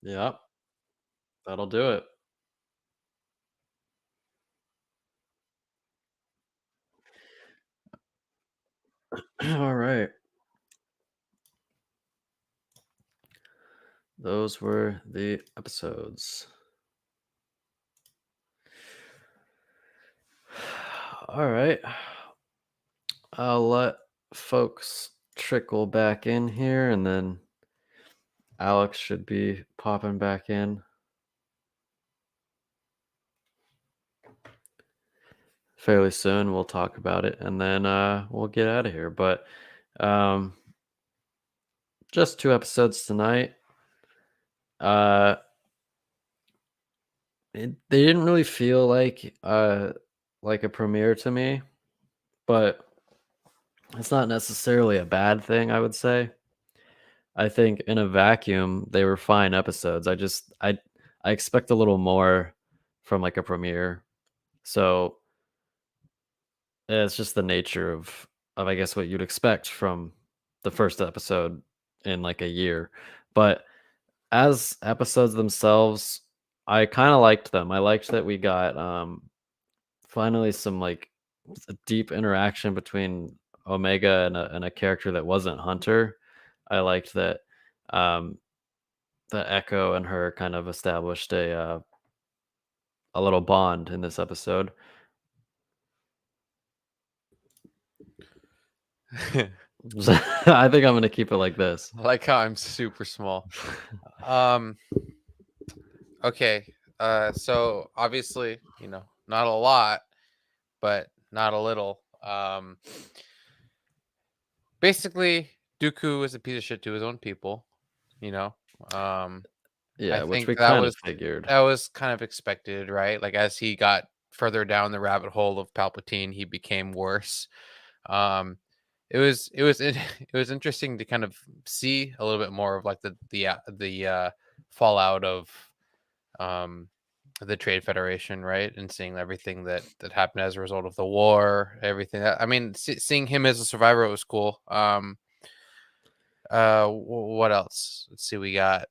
Yeah, that'll do it. All right. Those were the episodes. All right. I'll let folks trickle back in here, and then Alex should be popping back in fairly soon. We'll talk about it, and then we'll get out of here. But um, just 2 episodes tonight. Uh, they didn't really feel like a premiere to me, but it's not necessarily a bad thing, I would say. I think in a vacuum, they were fine episodes. I expect a little more from like a premiere. So it's just the nature of I guess what you'd expect from the first episode in like a year. But as episodes themselves, I kind of liked them. I liked that we got finally some like a deep interaction between Omega and a character that wasn't Hunter. I liked that um that Echo and her kind of established a little bond in this episode. I think I'm gonna keep it like this.
I like how I'm super small. Okay. So obviously, not a lot, but not a little. Basically, Dooku is a piece of shit to his own people. You know. I
Yeah, which
think
we kind of figured.
that was kind of expected, right? Like as he got further down the rabbit hole of Palpatine, he became worse. Um, it was interesting to kind of see a little bit more of like the fallout of um the Trade Federation, right? And seeing everything that happened as a result of the war, everything. I mean, seeing him as a survivor was cool. What else? Let's see. We got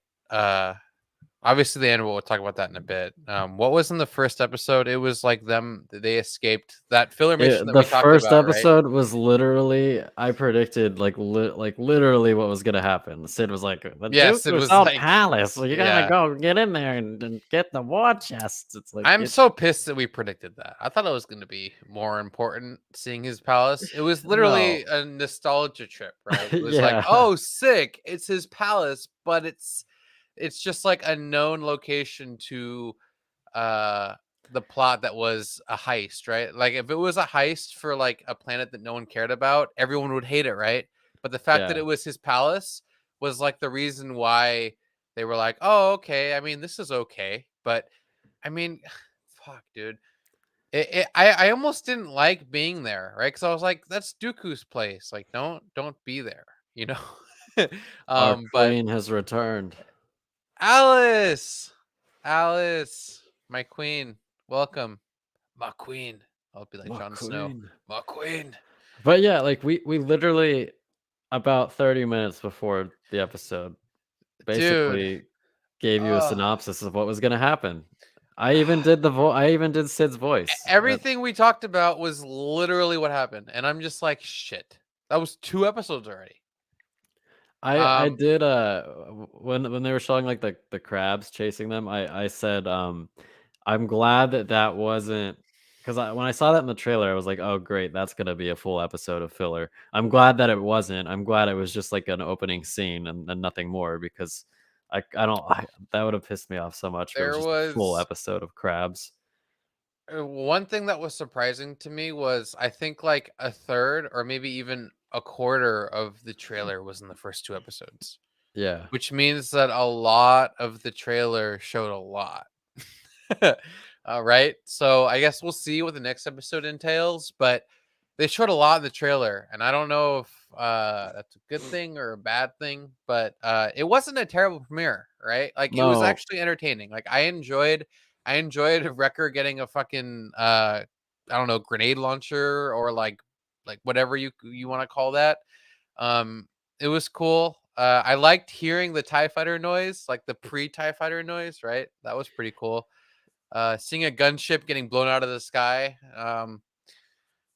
obviously the animal. We'll talk about that in a bit. What was in the first episode? It was like they escaped that filler mission that
The
we talked
first
about, right?
episode was literally I predicted like literally what was gonna happen. Sid was like, "The
Yes, it
Dooku's
was
out
like,
palace, so you gotta
yeah.
go get in there and get the war chests." It's like
I'm
it.
so pissed that we predicted that. I thought it was going to be more important seeing his palace. It was
No,
literally a nostalgia trip, right? It was like,
yeah,
oh, sick, it's his palace, but it's just like a known location to uh the plot that was a heist, right? Like if it was a heist for like a planet that no one cared about, everyone would hate it, right? But the fact that
yeah.
it was his palace was like the reason why they were like, "Oh, okay. I mean, this is okay." But I mean, fuck, dude. I almost didn't like being there, right? Because I was like, "That's Dooku's place. Like, don't be there," you know.
Our
But
queen has returned.
Alice, Alice, my queen, welcome, my queen. I'll be like
My
Jon Snow,
queen.
my queen,
But yeah, like we literally about 30 minutes before the episode
dude.
basically gave you a
Uh,
synopsis of what was gonna happen. I even did Sid's voice.
everything we talked about was literally what happened, and I'm just like, shit. That was 2 episodes already.
I
Um,
did when they were showing like the crabs chasing them, I said I'm glad that that wasn't because when I saw that in the trailer I was like, oh great, that's gonna be a full episode of filler. I'm glad that it wasn't. I'm glad it was just like an opening scene and nothing more because I don't that would have pissed me off so much if it was
there
just a full
was
episode of crabs.
one thing that was surprising to me was I think like a third or maybe even a quarter of the trailer was in the first 2 episodes.
Yeah.
Which means that a lot of the trailer showed a lot. Right? So I guess we'll see what the next episode entails, but they showed a lot in the trailer, and I don't know if that's a good thing or a bad thing, but it wasn't a terrible premiere, right? Like it was
No,
actually entertaining. Like I enjoyed Wrecker getting a fucking I don't know, grenade launcher or like whatever you want to call that. Um, it was cool. I liked hearing the TIE fighter noise, like the pre-TIE fighter noise, right? That was pretty cool. Seeing a gunship getting blown out of the sky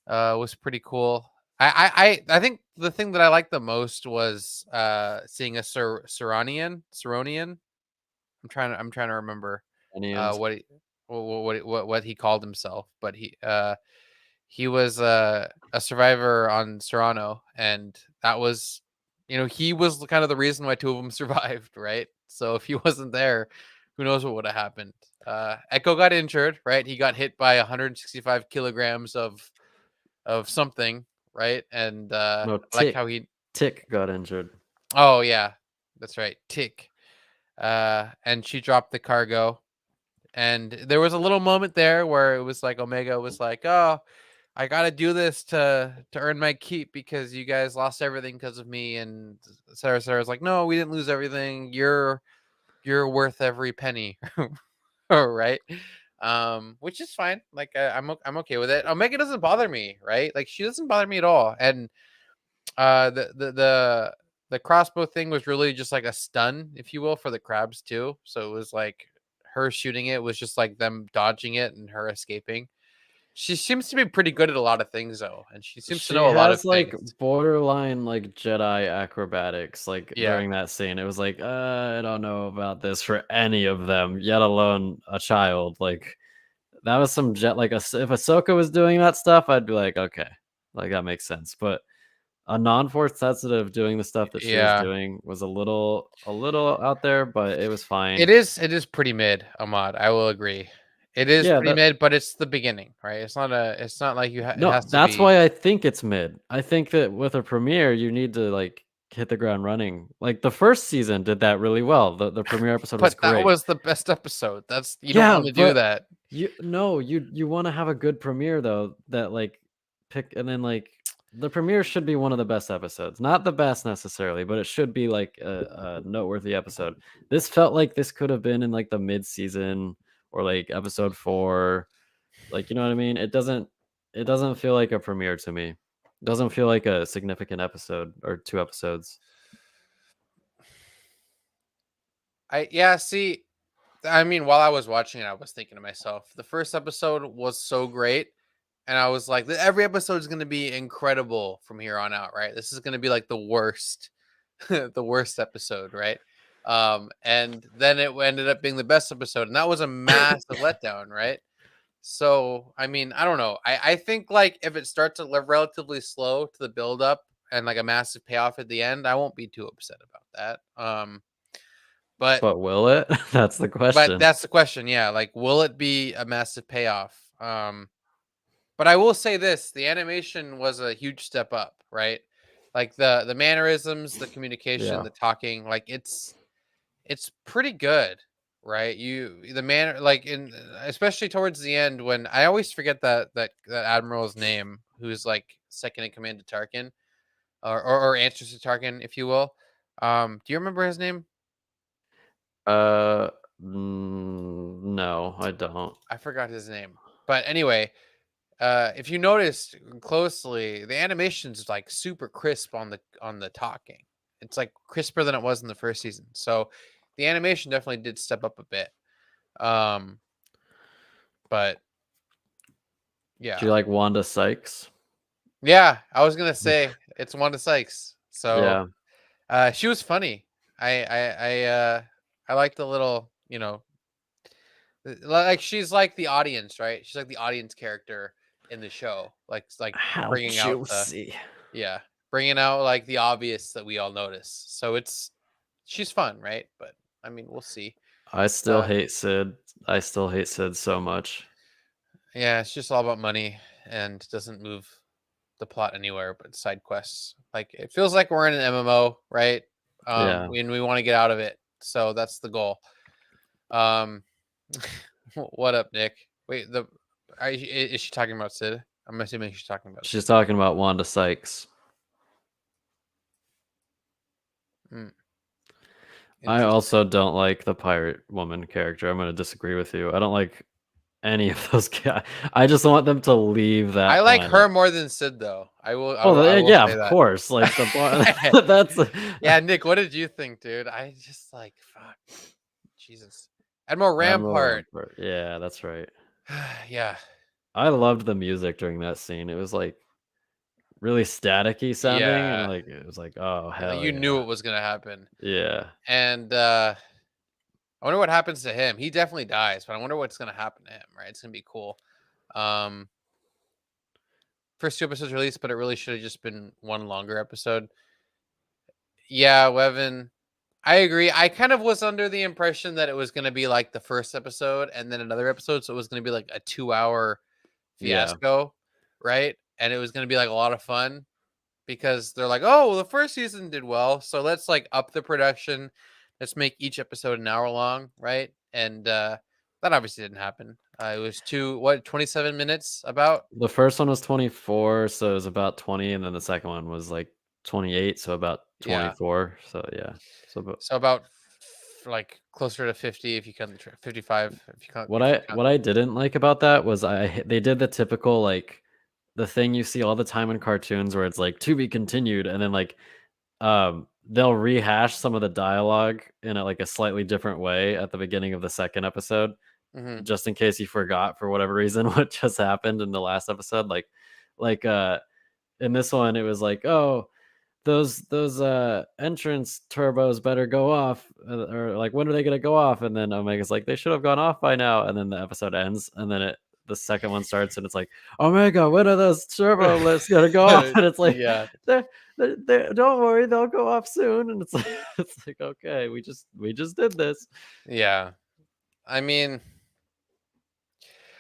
was pretty cool. I think the thing that I liked the most was seeing a Seronian. I'm trying to remember
Onions.
what what he called himself, but he was a survivor on Serrano, and that was, he was kind of the reason why two of them survived, right? So if he wasn't there, who knows what would have happened. Echo got injured, right? He got hit by 165 kilograms of something, right? And
No,
I like how he.
Tick got injured.
Oh yeah, that's right, Tick. And she dropped the cargo, and there was a little moment there where it was like Omega was like, "Oh, I gotta do this to earn my keep because you guys lost everything because of me." And Sarah's like, "No, we didn't lose everything. You're worth every penny." Right? Which is fine. Like I'm okay with it. Omega doesn't bother me, right? Like she doesn't bother me at all. And the crossbow thing was really just like a stun, if you will, for the crabs too. So it was like her shooting it was just like them dodging it and her escaping. She seems to be pretty good at a lot of things though, and she seems to
She
know a lot of
has like
things.
borderline like Jedi acrobatics. Like
Yeah.
during that scene, it was like, I don't know about this for any of them, yet alone a child. Like that was some jet. Like if Ahsoka was doing that stuff, I'd be like, okay, like that makes sense. But a non-force sensitive doing the stuff that she was
Yeah.
doing was a little out there, but it was fine.
It is pretty mid, Ahmad. I will agree. It is
Yeah,
pretty mid, but it's the beginning, right? It's not like it
no,
has to
that's
be.
why I think it's mid. I think that with a premiere, you need to like hit the ground running. Like the first season did that really well. The premiere episode was
But that
great.
was the best episode. That's you don't
Yeah,
want to do
but
that.
you want to have a good premiere though that like pick and then like the premiere should be one of the best episodes. Not the best necessarily, but it should be like a noteworthy episode. This felt like this could have been in like the mid season or like episode 4. Like, you know what I mean? It doesn't feel like a premiere to me. It doesn't feel like a significant episode or 2 episodes.
See, I mean, while I was watching it, I was thinking to myself, the first episode was so great, and I was like, every episode is going to be incredible from here on out, right? This is going to be like the worst, the worst episode, right? And then it ended up being the best episode, and that was a massive letdown, right? So, I mean, I don't know. I think like if it starts relatively slow to the build up and like a massive payoff at the end, I won't be too upset about that. But
But will it? That's the
but
question.
that's the question. Yeah, like will it be a massive payoff? But I will say this: the animation was a huge step up, right? Like the mannerisms, the communication,
Yeah.
the talking, like it's pretty good, right? The man like in especially towards the end when I always forget that admiral's name who's like second in command to Tarkin or answers to Tarkin, if you will. Do you remember his name?
Uh, no, I don't.
I forgot his name. But anyway, if you noticed closely, the animation's like super crisp on the talking. It's like crisper than it was in the first season. So the animation definitely did step up a bit. Um, but
Do
yeah,
you like Wanda Sykes?
yeah, I was gonna say it's Wanda Sykes. So
Yeah.
she was funny. I like the little, like she's like the audience, right? She's like the audience character in the show, like
How
bringing out the
juicy.
yeah, bringing out like the obvious that we all notice. So she's fun, right? But I mean, we'll see.
I still
Uh,
hate Sid. I still hate Sid so much.
yeah, it's just all about money and doesn't move the plot anywhere but side quests. Like it feels like we're in an MMO, right?
Yeah.
And we want to get out of it. So that's the goal. Um what up, Nick? Wait, is she talking about Sid? I'm assuming she's talking about
She's
Sid.
talking about Wanda Sykes.
Mm,
I
interesting.
also don't like the pirate woman character. I'm going to disagree with you. I don't like any of those guys. I just want them to leave that
I like
planet.
her more than Sid, though. I will.
Oh,
I will
yeah,
say
of
that.
course. Like that's
Yeah, Nick, what did you think, dude? I just like fuck. Jesus. Admiral
Admiral
Rampart.
Rampart. Yeah, that's right.
Yeah.
I loved the music during that scene. It was like really staticky sounding, and
Yeah.
like it was like, oh hell
You knew
yeah,
it was gonna happen.
yeah.
And I wonder what happens to him. He definitely dies, but I wonder what's gonna happen to him, right? It's gonna be cool. Um First 2 episodes released, but it really should have just been one longer episode. Yeah, Wevin. I agree. I kind of was under the impression that it was gonna be like the first episode and then another episode, so it was gonna be like a 2-hour
Yeah.
fiasco, right? And it was gonna be like a lot of fun because they're like, oh, the first season did well, so let's like up the production. Let's make each episode an hour long, right? And that obviously didn't happen. It was 27 minutes about.
The first one was 24, so it was about 20, and then the second one was like 28, so about
Yeah.
24. So yeah. So
So about like closer to 50 if you count 55 if you count
what I didn't like about that was they did the typical like the thing you see all the time in cartoons where it's like to be continued, and then like they'll rehash some of the dialogue in like a slightly different way at the beginning of the second episode,
Mhm.
just in case you forgot for whatever reason what just happened in the last episode. Like in this one, it was like, oh, those entrance turbos better go off, or like when are they gonna go off? And then Omega's like, they should have gone off by now. And then the episode ends, and then the second one starts, and it's like, Omega, when are those turbo lifts gonna go off? And it's like,
Yeah.
don't worry, they'll go off soon. And it's like, it's like, okay, we just did this.
Yeah. I mean,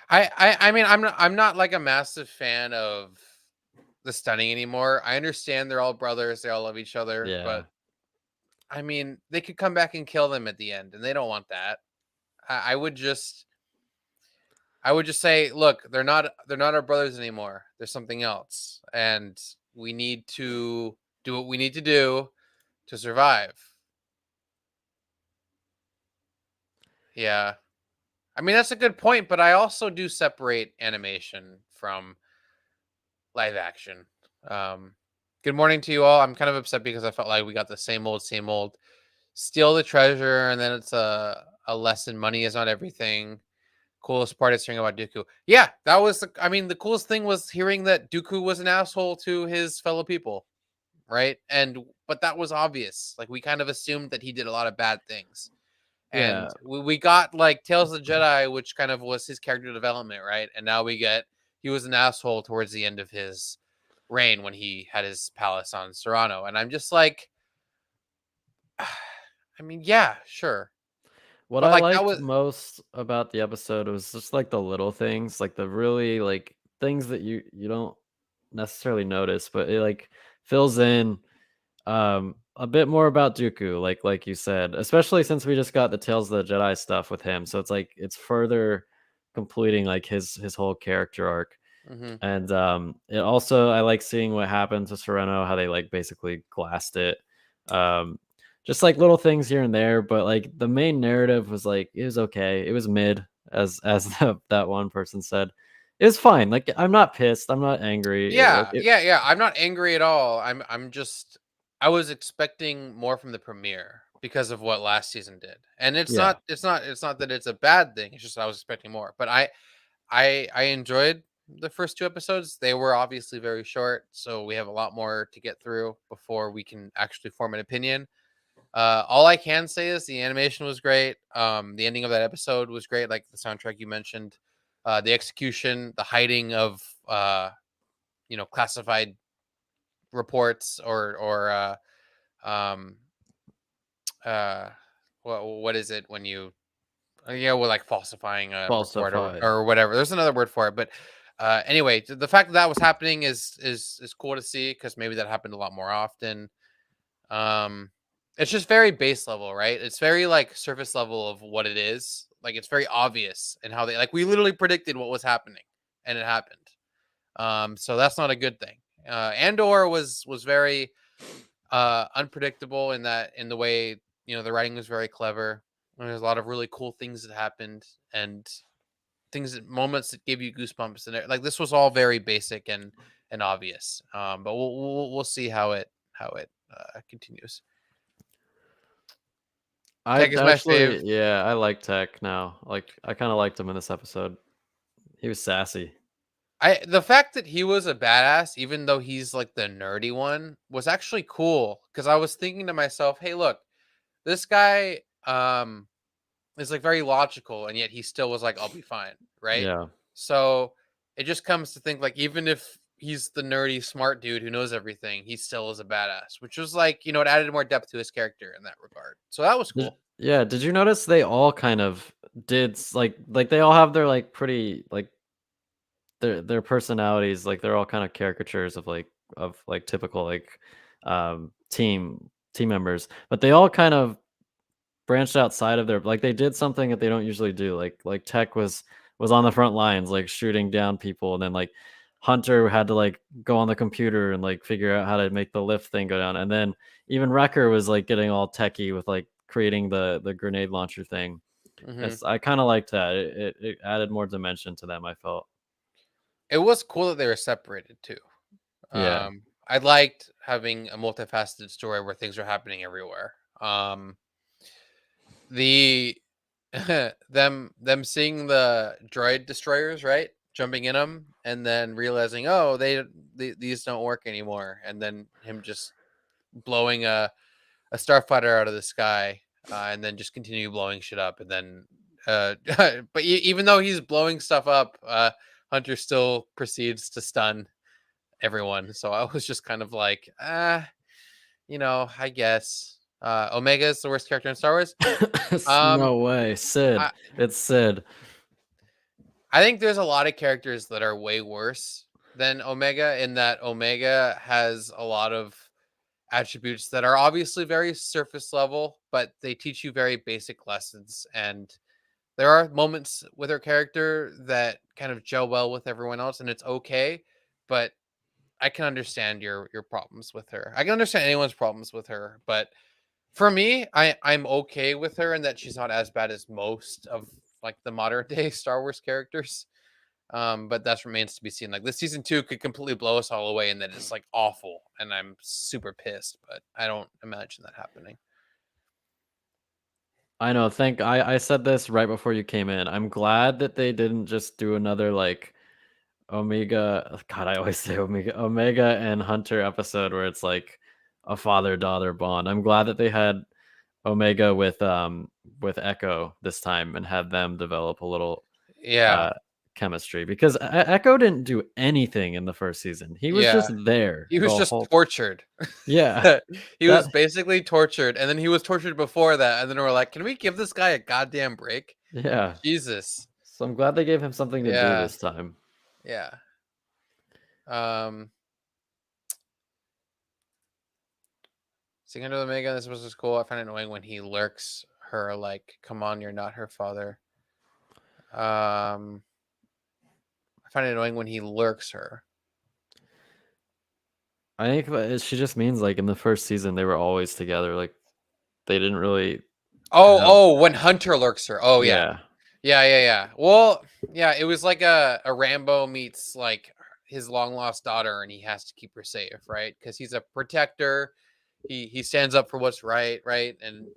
I mean, I'm not like a massive fan of the stunning anymore. I understand they're all brothers, they all love each other,
Yeah,
but I mean, they could come back and kill them at the end, and they don't want that. I would just say, look, they're not our brothers anymore. There's something else, and we need to do what we need to do to survive. Yeah. I mean, that's a good point, but I also do separate animation from live action. Um, Good morning to you all. I'm kind of upset because I felt like we got the same old. Steal the treasure, and then it's a lesson. Money is not everything. Coolest part is hearing about Dooku. Yeah, that was. I mean, the coolest thing was hearing that Dooku was an asshole to his fellow people, right? But that was obvious. Like we kind of assumed that he did a lot of bad things.
yeah.
And we got like Tales of the Jedi, which kind of was his character development, right? And now we get he was an asshole towards the end of his reign when he had his palace on Serrano, and I'm just like, I mean, yeah, sure,
What
but
I
like that
liked
was
most about the episode was just like the little things, like the really like things that you don't necessarily notice, but it like fills in a bit more about Dooku, like you said, especially since we just got the Tales of the Jedi stuff with him. So it's like it's further completing like his whole character arc.
hmm
And it also I like seeing what happened to Sereno, how they like basically glassed it. Um just like little things here and there, but like the main narrative was like it was okay. It was mid, as that one person said. It was fine. Like I'm not pissed. I'm not angry.
yeah, yeah. I'm not angry at all. I'm just I was expecting more from the premiere because of what last season did, and
Yeah.
it's not that it's a bad thing. It's just I was expecting more, but I enjoyed the first 2 episodes. They were obviously very short, so we have a lot more to get through before we can actually form an opinion. All I can say is the animation was great. The ending of that episode was great, like the soundtrack you mentioned. The execution, the hiding of classified reports or um uh what is it when you yeah, well, like falsifying a report
Falsified.
or whatever. There's another word for it, but anyway, the fact that that was happening is cool to see because maybe that happened a lot more often. Um, it's just very base level, right? It's very like surface level of what it is. Like it's very obvious and how they like we literally predicted what was happening and it happened. So that's not a good thing. Andor was very unpredictable in the way the writing was very clever. There's a lot of really cool things that happened, and moments that gave you goosebumps, and like this was all very basic and obvious. But we'll see how it continues.
I
Tech is my fave.
actually, yeah, I like Tech now. Like, I kind of liked him in this episode. He was sassy.
The fact that he was a badass, even though he's like the nerdy one, was actually cool because I was thinking to myself, hey, look, this guy is like very logical, and yet he still was like, I'll be fine, right?
Yeah.
So it just comes to think like even if he's the nerdy smart dude who knows everything, he still is a badass, which was like, it added more depth to his character in that regard. So that was cool.
Yeah, did you notice they all kind of like they all have their like pretty like their personalities, like they're all kind of caricatures of like typical like team members, but they all kind of branched outside of their like they did something that they don't usually do. Like Tech was on the front lines like shooting down people, and then like Hunter had to like go on the computer and like figure out how to make the lift thing go down, and then even Wrecker was like getting all techie with like creating the grenade launcher thing.
Hmm.
I kind of liked that. It added more dimension to them, I felt.
It was cool that they were separated too.
Yeah.
I liked having a multifaceted story where things are happening everywhere. The them seeing the droid destroyers, right, jumping in them, and then realizing, oh, these don't work anymore, and then him just blowing a starfighter out of the sky, and then just continue blowing shit up, and then but even though he's blowing stuff up, Hunter still proceeds to stun everyone. So I was just kind of like, I guess Omega is the worst character in Star Wars.
No way. Sid.
I,
It's Sid.
I think there's a lot of characters that are way worse than Omega, in that Omega has a lot of attributes that are obviously very surface level, but they teach you very basic lessons. And there are moments with her character that kind of gel well with everyone else, and it's okay. But I can understand your problems with her. I can understand anyone's problems with her, but for me, I'm okay with her, and that she's not as bad as most of like the modern day Star Wars characters. But that remains to be seen. Like this season 2 could completely blow us all away, and then it's like awful, and I'm super pissed. But I don't imagine that happening.
I know. I said this right before you came in. I'm glad that they didn't just do another like Omega. God, I always say Omega and Hunter episode where it's like a father-daughter bond. I'm glad that they had Omega with Echo this time and had them develop a little
Yeah,
uh chemistry, because Echo didn't do anything in the first season. He was just
yeah.
there
He was
the
just
whole.
tortured.
Yeah.
He
That
was basically tortured, and then he was tortured before that, and then we're like, can we give this guy a goddamn break?
Yeah.
Jesus.
So I'm glad they gave him something to do
Yeah,
this time.
yeah. Um, Seeing under the Omega, this was just cool. I find it annoying when he lurks her, like, come on, you're not her father. I find it annoying when he lurks her.
I think she just means like in the first season they were always together. Like they didn't really
Oh,
have.
oh, when Hunter lurks her. Oh, yeah.
Yeah.
Yeah. Well, yeah, it was like a Rambo meets like his long lost daughter, and he has to keep her safe, right? Because he's a protector. He stands up for what's right, right? And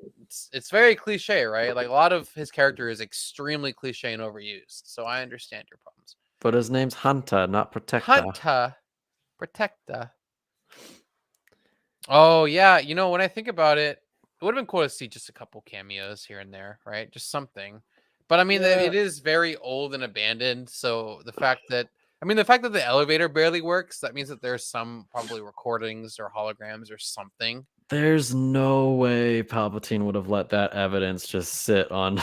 it's very cliche, right? Like a lot of his character is extremely cliche and overused. So I understand your problems.
But his name's Hunter, not Protector.
Hunter, protector. Oh yeah, when I think about it, it would have been cool to see just a couple cameos here and there, right? Just something. But I mean,
Yeah.
it is very old and abandoned. So the fact that the elevator barely works, that means that there's some probably recordings or holograms or something.
There's no way Palpatine would have let that evidence just sit on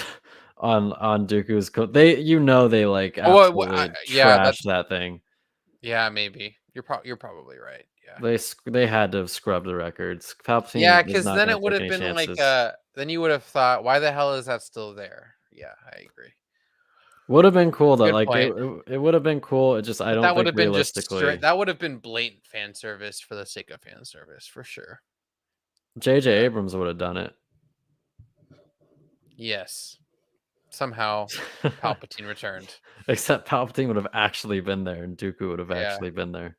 on Dooku's they like
Oh,
absolutely
yeah,
trashed that thing.
yeah, maybe you're probably right. Yeah,
They had to have scrubbed the records.
yeah,
Palpatine is
because
not
then
going
it
to
would
take
have
any
been like
chances.
then you would have thought, why the hell is that still there? Yeah, I agree.
Would have been cool though.
Good
Like
point.
it would have been cool. It just I
But
don't
that would
think
have been just straight.
realistically.
That would have been blatant fan service for the sake of fan service, for sure.
J.J. Abrams would have done it.
Yes. somehow Palpatine returned.
Except Palpatine would have actually been there, and Dooku would have
Yeah.
actually been there.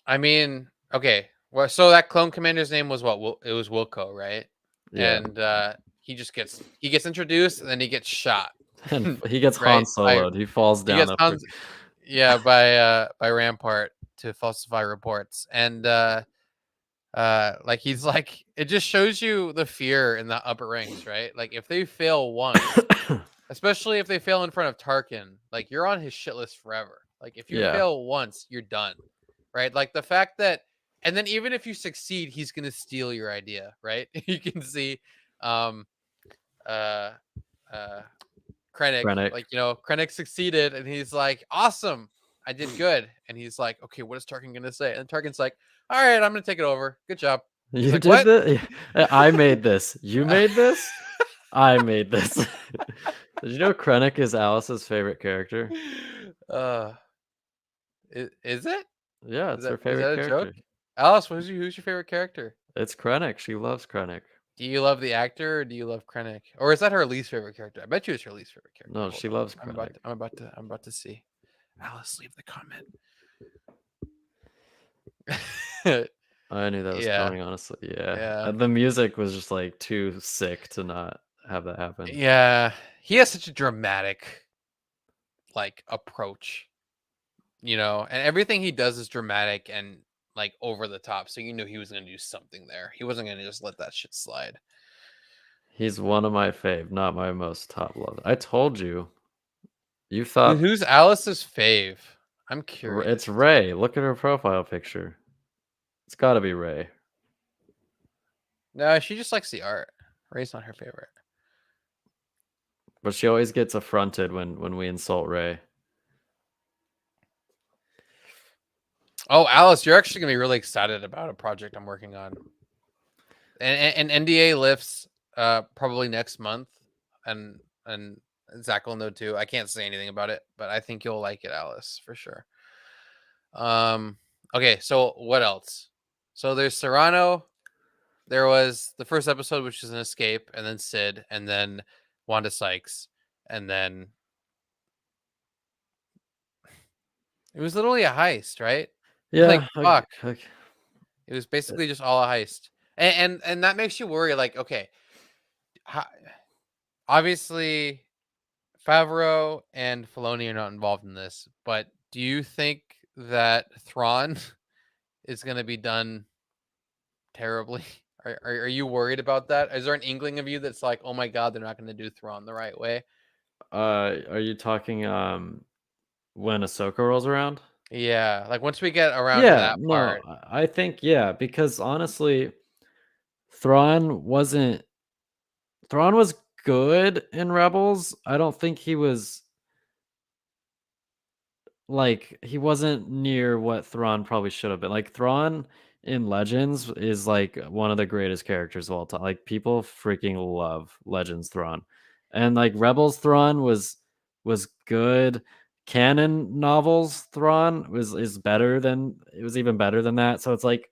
I mean, okay. Well, so that clone commander's name was what? It was Wilco, right?
Yeah.
And he gets introduced and then he gets shot.
And he gets
Right?
Han Solo'd. He falls
He
down
gets
a
tons, yeah, by Rampart to falsify reports. And like he's like, it just shows you the fear in the upper ranks, right? Like if they fail once, especially if they fail in front of Tarkin, like you're on his shit list forever. Like if you
Yeah.
fail once, you're done. Right? Like the fact that, and then even if you succeed, he's gonna steal your idea, right? You can see um uh uh Krennic,
Krennic.
like, Krennic succeeded and he's like, awesome, I did good. And he's like, okay, what is Tarkin gonna say? And Tarkin's like, all right, I'm gonna take it over. Good job. He's
You
like,
did
what?
this? I made this. You made this? I made this. Did you know Krennic is Alice's favorite character?
Uh is it?
Yeah,
Is
it's
that
her
is
favorite
that a
character.
joke? Alice, who's your favorite character?
It's Krennic. She loves Krennic.
Do you love the actor or do you love Krennic? Or is that her least favorite character? I bet you it's her least favorite character.
No,
Hold
she
on.
loves
I'm
Krennic.
about to see. Alice, leave the comment.
I knew that was
Yeah.
coming, honestly. Yeah.
Yeah.
The music was just like too sick to not have that happen.
Yeah. He has such a dramatic like approach, and everything he does is dramatic and like over the top. So you knew he was gonna do something there. He wasn't gonna just let that shit slide.
He's one of my fave, not my most top love. I told you. You thought
Who's Alice's fave? I'm curious.
it's Rey. Look at her profile picture. It's got to be Rey.
No, she just likes the art. Ray's not her favorite.
But she always gets affronted when we insult Rey.
Oh, Alice, you're actually gonna be really excited about a project I'm working on. And NDA lifts probably next month, and Zach will know too. I can't say anything about it, but I think you'll like it, Alice, for sure. Okay, so what else? So there's Serrano. There was the first episode, which is an escape, and then Sid, and then Wanda Sykes, and then it was literally a heist, right?
Yeah.
Like, fuck.
Okay.
It was basically just all a heist, and that makes you worry. Like, okay, obviously Favreau and Filoni are not involved in this, but do you think that Thrawn is going to be done terribly? Are you worried about that? Is there an inkling of you that's like, oh my god, they're not going to do Thrawn the right way?
Are you talking when Ahsoka rolls around?
Yeah, like once we get around to that part.
I think because honestly, Thrawn was good in Rebels. I don't think he was like he wasn't near what Thrawn probably should have been. Like Thrawn in Legends is like one of the greatest characters of all time. Like people freaking love Legends Thrawn. And like Rebels Thrawn was good. Canon novels Thrawn is better than it was even better than that. So it's like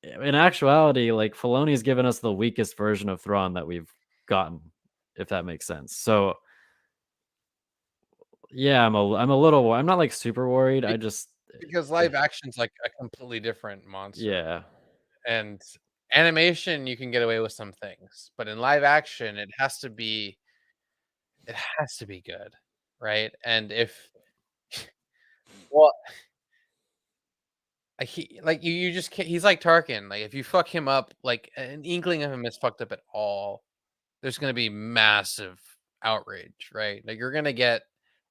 in actuality, like Filoni's given us the weakest version of Thrawn that we've gotten, if that makes sense. So yeah, I'm a little I'm not like super worried. I just
Because live action's like a completely different monster.
yeah.
And animation, you can get away with some things, but in live action, it has to be good, right? And if well, like you just can't. He's like Tarkin. Like if you fuck him up, like an inkling of him is fucked up at all, there's gonna be massive outrage, right? Like you're gonna get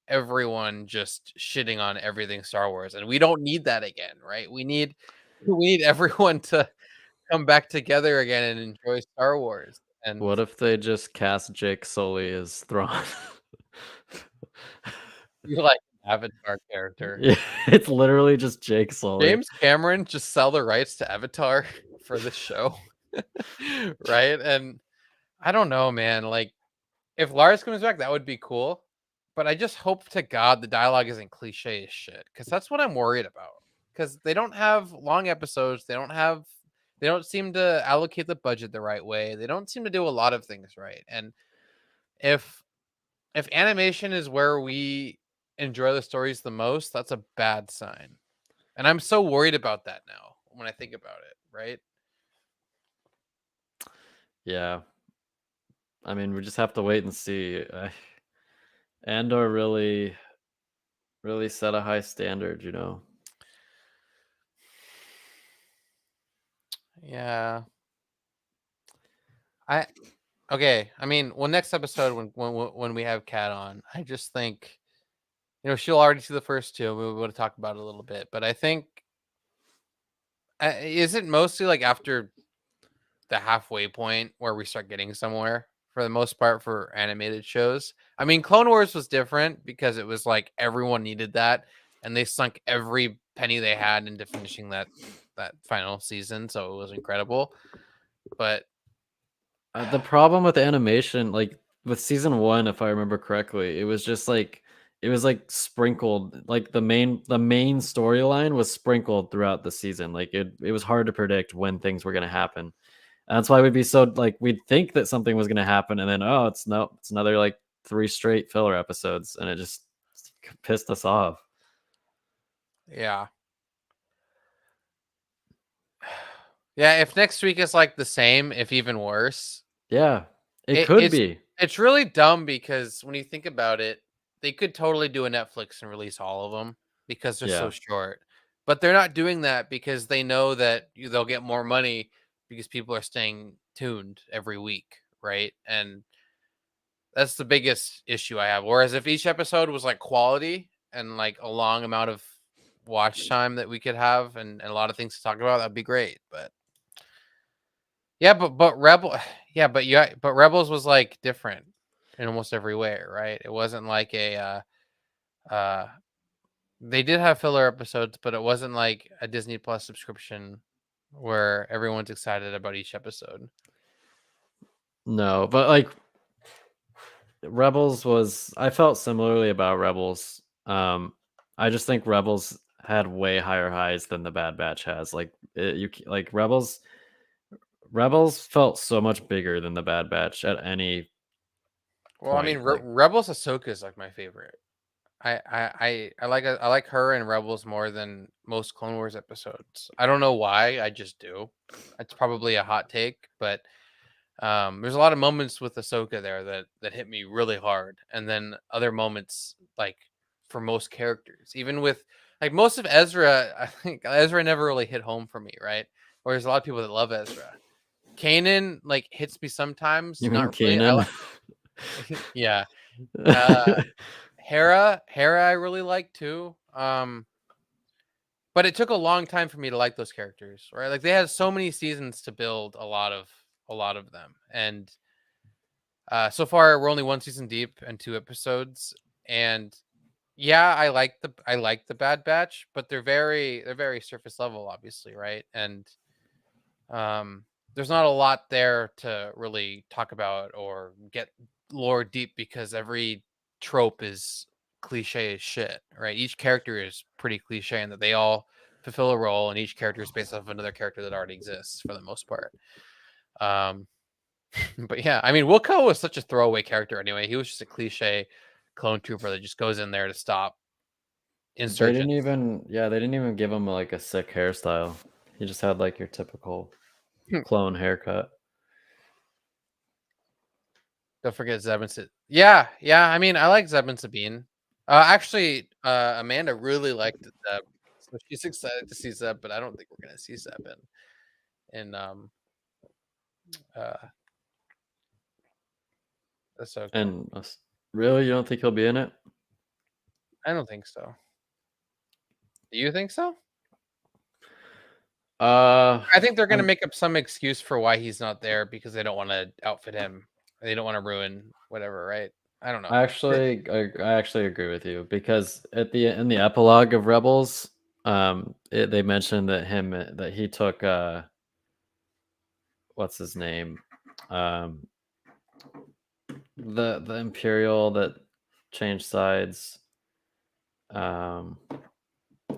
everyone just shitting on everything Star Wars, and we don't need that again, right? We need everyone to come back together again and enjoy Star Wars. And
What if they just cast Jake Sully as Thrawn?
you like Avatar character.
Yeah, it's literally just Jake Sully.
James Cameron just sell the rights to Avatar for the show. Right? And I don't know, man. Like if Lars comes back, that would be cool. But I just hope to God the dialogue isn't cliche as shit. Because that's what I'm worried about. Because they don't have long episodes. They don't have They don't seem to allocate the budget the right way. They don't seem to do a lot of things right. And if animation is where we enjoy the stories the most, that's a bad sign. And I'm so worried about that now when I think about it, right?
Yeah. I mean, we just have to wait and see. Andor really set a high standard, you know.
Yeah. I okay. I mean, well, next episode when we have Kat on, I just think, she'll already see the first two. We want to talk about it a little bit, but I think is it mostly like after the halfway point where we start getting somewhere for the most part for animated shows. I mean, Clone Wars was different because it was like everyone needed that, and they sunk every penny they had into finishing that final season, so it was incredible. But
The problem with animation, like with season 1, if I remember correctly, it was just like it was like sprinkled, like the main storyline was sprinkled throughout the season. Like it was hard to predict when things were going to happen. And that's why we'd be so like we'd think that something was going to happen, and then it's another like 3 straight filler episodes, and it just pissed us off.
yeah, yeah. If next week is like the same, if even worse,
Yeah, it
it,
could
it's
be.
it's really dumb because when you think about it, they could totally do a Netflix and release all of them because they're so
Yeah.
short. But they're not doing that because they know that they'll get more money because people are staying tuned every week, right? And that's the biggest issue I have. Whereas if each episode was like quality and like a long amount of watch time that we could have and a lot of things to talk about, that'd be great. But yeah, but Rebel, yeah, but Rebels was like different in almost every way, right? It wasn't like uh, they did have filler episodes, but it wasn't like a Disney Plus subscription where everyone's excited about each episode.
No, but like Rebels was I felt similarly about Rebels. I just think Rebels had way higher highs than the Bad Batch has. Like like Rebels felt so much bigger than the Bad Batch at any
Well, I mean,
point. Like
Rebels Ahsoka is like my favorite. I like her and Rebels more than most Clone Wars episodes. I don't know why, I just do. It's probably a hot take, but there's a lot of moments with Ahsoka there that hit me really hard, and then other moments like for most characters, even with like most of Ezra. I think Ezra never really hit home for me, right? Or there's a lot of people that love Ezra. Kanan like hits me sometimes,
you mean
not really. I
Kanan?
like, yeah. Uh, Hera, I really like too. But it took a long time for me to like those characters, right? Like they had so many seasons to build a lot of them, and so far we're only one season deep and 2 episodes. And yeah, I like the Bad Batch, but they're very surface level, obviously, right? And there's not a lot there to really talk about or get lore deep because every trope is cliche as shit, right? Each character is pretty cliche in that they all fulfill a role, and each character is based off of another character that already exists for the most part. Um, but yeah, I mean, Wilco was such a throwaway character anyway. He was just a cliche clone trooper that just goes in there to stop
They didn't
insurgents.
even they didn't even give him like a sick hairstyle. He just had like your typical clone haircut.
Don't forget Zeb and Yeah, yeah. I mean, I like Zeb and Sabine. Actually, Amanda really liked Zeb, so she's excited to see Zeb. But I don't think we're gonna see Zeb in uh Ahsoka.
And really, you don't think he'll be in it?
I don't think so. Do you think so?
Uh,
I think they're gonna
I'm
make up some excuse for why he's not there because they don't want to outfit him. They don't want to ruin whatever, right? I don't know.
I actually agree with you because in the epilogue of Rebels, they mentioned that he took what's his name, um, the Imperial that changed sides, um,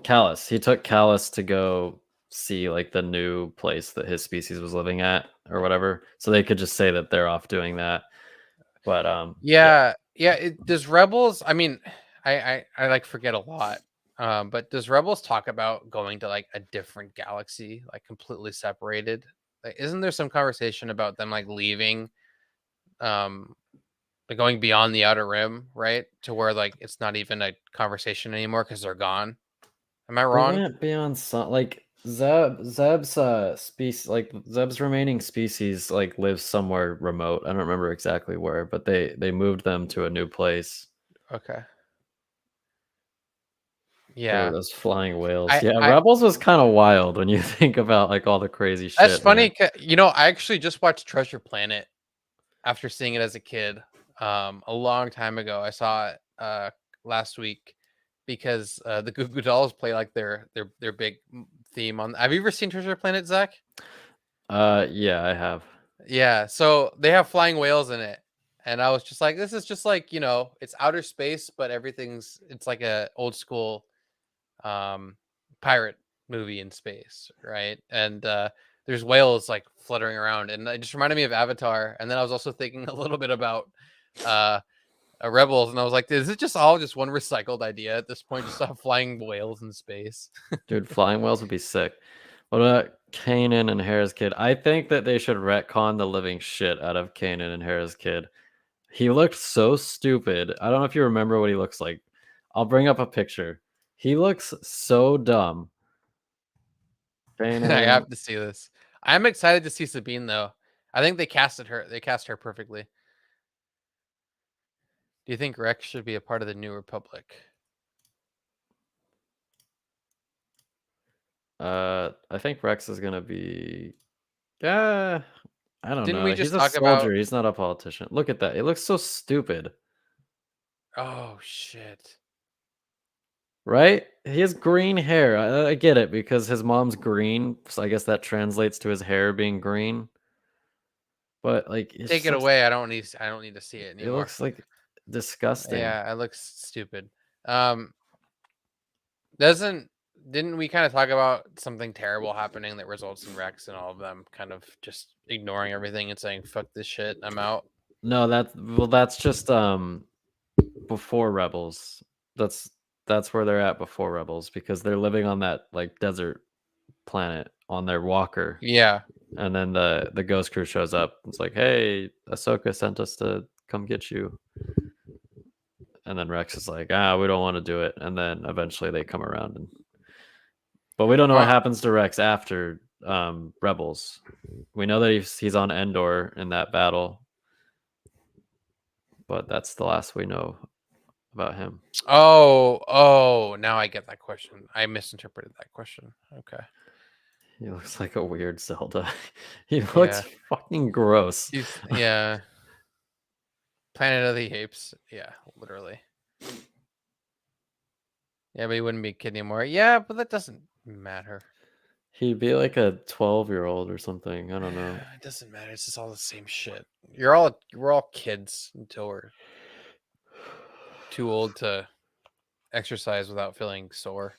Callus. He took Callus to go see like the new place that his species was living at or whatever. So they could just say that they're off doing that. But
Yeah. Does Rebels? I mean, I like forget a lot. But does Rebels talk about going to like a different galaxy, like completely separated? Like, isn't there some conversation about them like leaving, like going beyond the outer rim, right? To where like it's not even a conversation anymore because they're gone. Am I
they
wrong?
went beyond some like Zeb's species, like Zeb's remaining species like lives somewhere remote. I don't remember exactly where, but they moved them to a new place.
Okay.
There were
Yeah.
those flying whales.
I
Yeah,
I
Rebels was kind of wild when you think about like all the crazy
That's
shit in
funny.
it.
I actually just watched Treasure Planet after seeing it as a kid, a long time ago. I saw it last week because the Goo Goo Dolls play like their big theme on. Have you ever seen Treasure Planet, Zach?
Yeah, I have.
Yeah, so they have flying whales in it, and I was just like, this is just like it's outer space, but it's like a old school um pirate movie in space, right? And there's whales like fluttering around, and it just reminded me of Avatar. And then I was also thinking a little bit about uh Rebels, and I was like, is it just all just one recycled idea at this point, just to have flying whales in space?
Dude, flying whales would be sick. What about Kanan and Hera's kid? I think that they should retcon the living shit out of Kanan and Hera's kid. He looked so stupid. I don't know if you remember what he looks like. I'll bring up a picture. He looks so dumb.
I
Kanan.
have to see this. I'm excited to see Sabine though. I think they cast her perfectly. Do you think Rex should be a part of the New Republic?
I think Rex is gonna be. Uh, I don't
Didn't we
know. He's
just
a
talk about?
soldier. He's not a politician. Look at that. It looks so stupid,
Oh shit!
right? He has green hair. I get it because his mom's green, so I guess that translates to his hair being green. But like, it
Take
just
it
looks.
away. I don't need to see it
It
anymore.
looks like disgusting.
Yeah, it looks stupid. Um, doesn't didn't we kind of talk about something terrible happening that results in Rex and all of them kind of just ignoring everything and saying fuck this shit, I'm out?
No, that's just before Rebels. That's that's where they're at before Rebels because they're living on that like desert planet on their walker.
Yeah.
And then the ghost crew shows up. It's like, hey, Ahsoka sent us to come get you. And then Rex is like, we don't want to do it. And then eventually they come around and but we don't know what
Well,
happens to Rex after Rebels. We know that he's on Endor in that battle, but that's the last we know about him.
oh, now I get that question. I misinterpreted that question. Okay.
He looks like a weird Zelda. He looks
Yeah.
fucking gross.
Yeah. Planet of the Apes. Yeah, literally. Yeah, but he wouldn't be a kid anymore. Yeah, but that doesn't matter.
He'd be like a 12-year-old or something. I don't know.
It doesn't matter. It's just all the same shit. We're all kids until we're too old to exercise without feeling sore.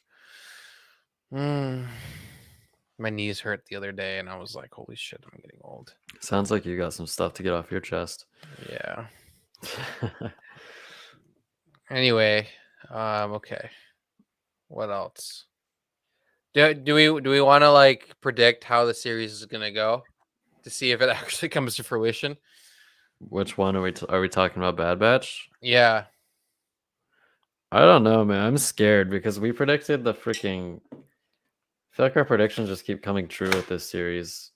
My knees hurt the other day, and I was like, "Holy shit, I'm getting old."
Sounds like you got some stuff to get off your chest.
Yeah. Anyway, okay. What else? Do we want to like predict how the series is gonna go to see if it actually comes to fruition?
Which one are are we talking about? Bad Batch?
Yeah.
I don't know, man. I'm scared because we predicted the freaking. I feel like our predictions just keep coming true with this series.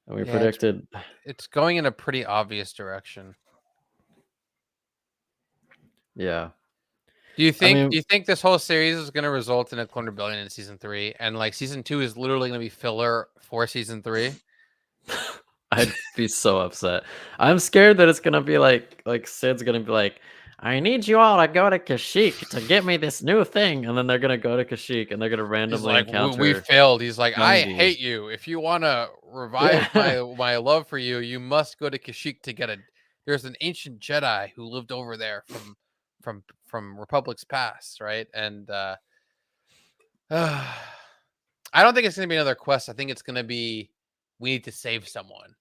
And we
Yeah,
predicted.
it's going in a pretty obvious direction.
Yeah.
Do you
I
think
mean,
this whole series is going to result in a Clone Rebellion in season 3, and like season 2 is literally going to be filler for season 3?
I'd be so upset. I'm scared that it's gonna be like Sid's gonna be like, I need you all to go to Kashyyyk to get me this new thing, and then they're gonna go to Kashyyyk and they're gonna
He's
randomly
like, we
encounter
failed. He's like, I
Gungi.
hate you. If you want to revive
Yeah.
my love for you, you must go to Kashyyyk to get a. There's an ancient Jedi who lived over there from Republic's past, right? And I don't think it's gonna be another quest. I think it's gonna be we need to save someone,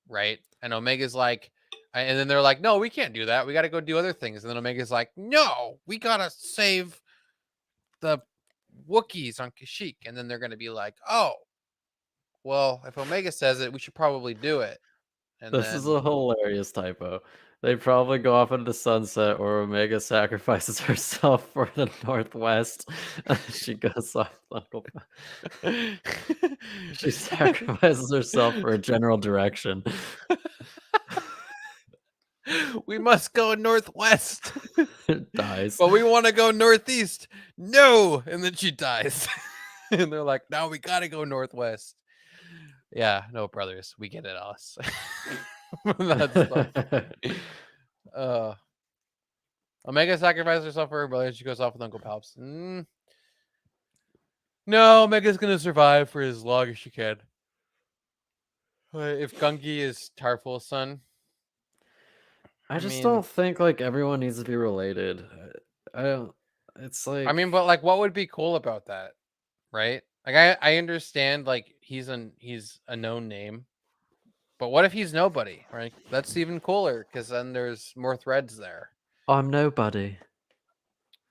right? And Omega's like, and then they're like, no, we can't do that. We got to go do other things. And then Omega's like, no, we gotta save the Wookiees on Kashyyyk. And then they're gonna be like, oh, well, if Omega says it, we should probably do it. And
This is
then
a hilarious typo. They probably go off into the sunset, or Omega sacrifices herself for the Northwest. She goes off. She sacrifices herself for a general direction.
we must go northwest,
Dies.
but we want to go northeast. No, and then she dies. And they're like, "No, we gotta go northwest." Yeah, no, brothers, we get it, us. That's Omega sacrifices herself for her brother. She goes off with Uncle Palps. No, Omega's gonna survive for as long as she can. If Gungi is Tarful's son,
I just
mean,
don't think like everyone needs to be related. I don't. It's like
I mean, but like, what would be cool about that, right? Like, I understand like he's a known name, but what if he's nobody, right? That's even cooler because then there's more threads there.
I'm nobody.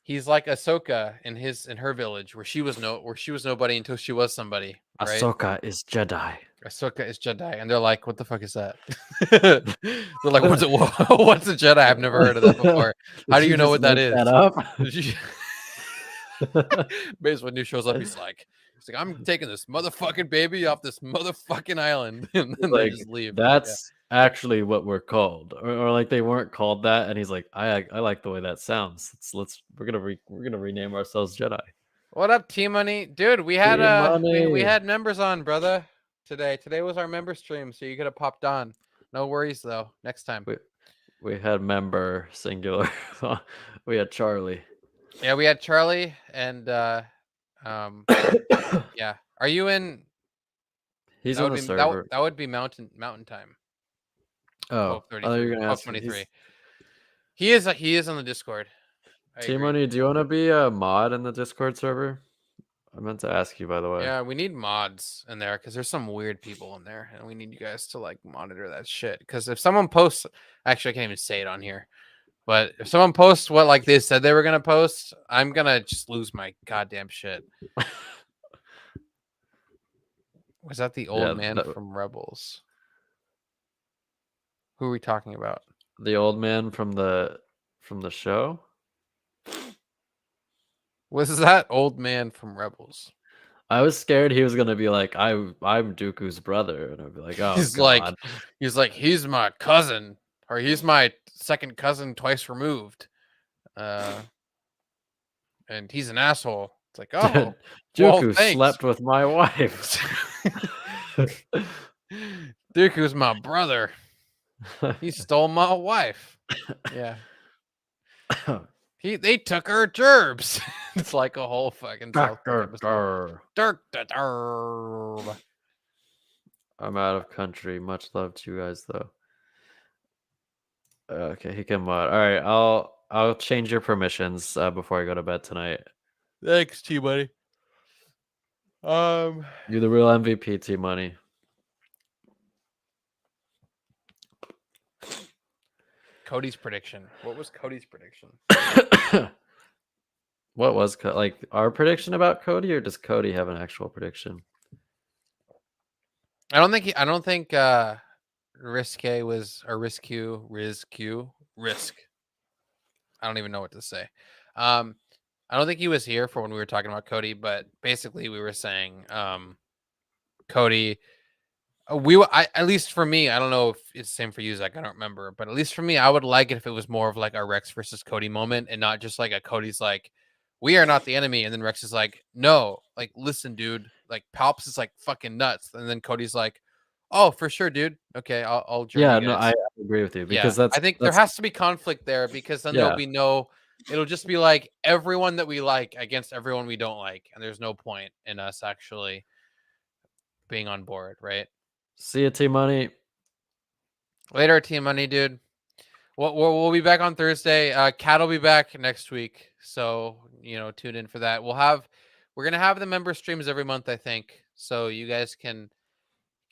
He's like Ahsoka in her village where she was nobody until she was somebody, right?
Ahsoka is Jedi.
Ahsoka is Jedi, and they're like, "What the fuck is that?" They're like, "What's a what's a Jedi? I've never heard of that before. How do you know what that is?"
That up?
Basically, when he shows up, he's like, "I'm taking this motherfucking baby off this motherfucking island," and then they
Like,
just leave.
that's actually what we're called, or like they weren't called that, and he's like, I like the way that sounds. We're gonna rename ourselves Jedi.
What up, T Money, dude? We had we had members on, brother. Today was our member stream, so you could have popped on. No worries though. Next time.
We had member singular. We had Charlie.
Yeah, we had Charlie and yeah. Are you in?
He's
That
on
would
the
be
server.
that would be mountain time.
Oh, I thought you were gonna ask.
12:23. He is on the Discord.
T Money, do you want to be a mod in the Discord server? I meant to ask you, by the way.
Yeah, we need mods in there because there's some weird people in there, and we need you guys to like monitor that shit. Because if someone posts, actually, I can't even say it on here, but if someone posts what like they said they were gonna post, I'm gonna just lose my goddamn shit. Was that the old man from Rebels? Who are we talking about?
The old man from the show?
Was that old man from Rebels?
I was scared he was gonna be like, I'm Dooku's brother, and I'd be like, oh,
he's
God.
like, he's my cousin, or he's my second cousin twice removed, and he's an asshole. It's like, oh,
Dooku slept with my wife.
Dooku's my brother. He stole my wife. Yeah. They took her gerbs. It's like a whole fucking South Park episode.
I'm out of country. Much love to you guys, though. Okay, he can mod. All right, I'll change your permissions before I go to bed tonight.
Thanks, T Money.
You're the real MVP, T Money.
Cody's prediction. What was Cody's prediction?
What was like our prediction about Cody, or does Cody have an actual prediction?
I don't think Risk. I don't even know what to say. I don't think he was here for when we were talking about Cody, but basically we were saying Cody. At least for me, I don't know if it's the same for you, Zach. I don't remember, but at least for me, I would like it if it was more of like a Rex versus Cody moment, and not just like a Cody's like, we are not the enemy, and then Rex is like, no, like listen, dude, like Palps is like fucking nuts, and then Cody's like, oh, for sure, dude. Okay, I'll join you guys.
No, I agree with you because
I think there has to be conflict there because then there'll be it'll just be like everyone that we like against everyone we don't like, and there's no point in us actually being on board, right?
See you, T Money.
Later, T Money, dude. We'll be back on Thursday. Cat will be back next week, so tune in for that. we're gonna have the member streams every month, I think, so you guys can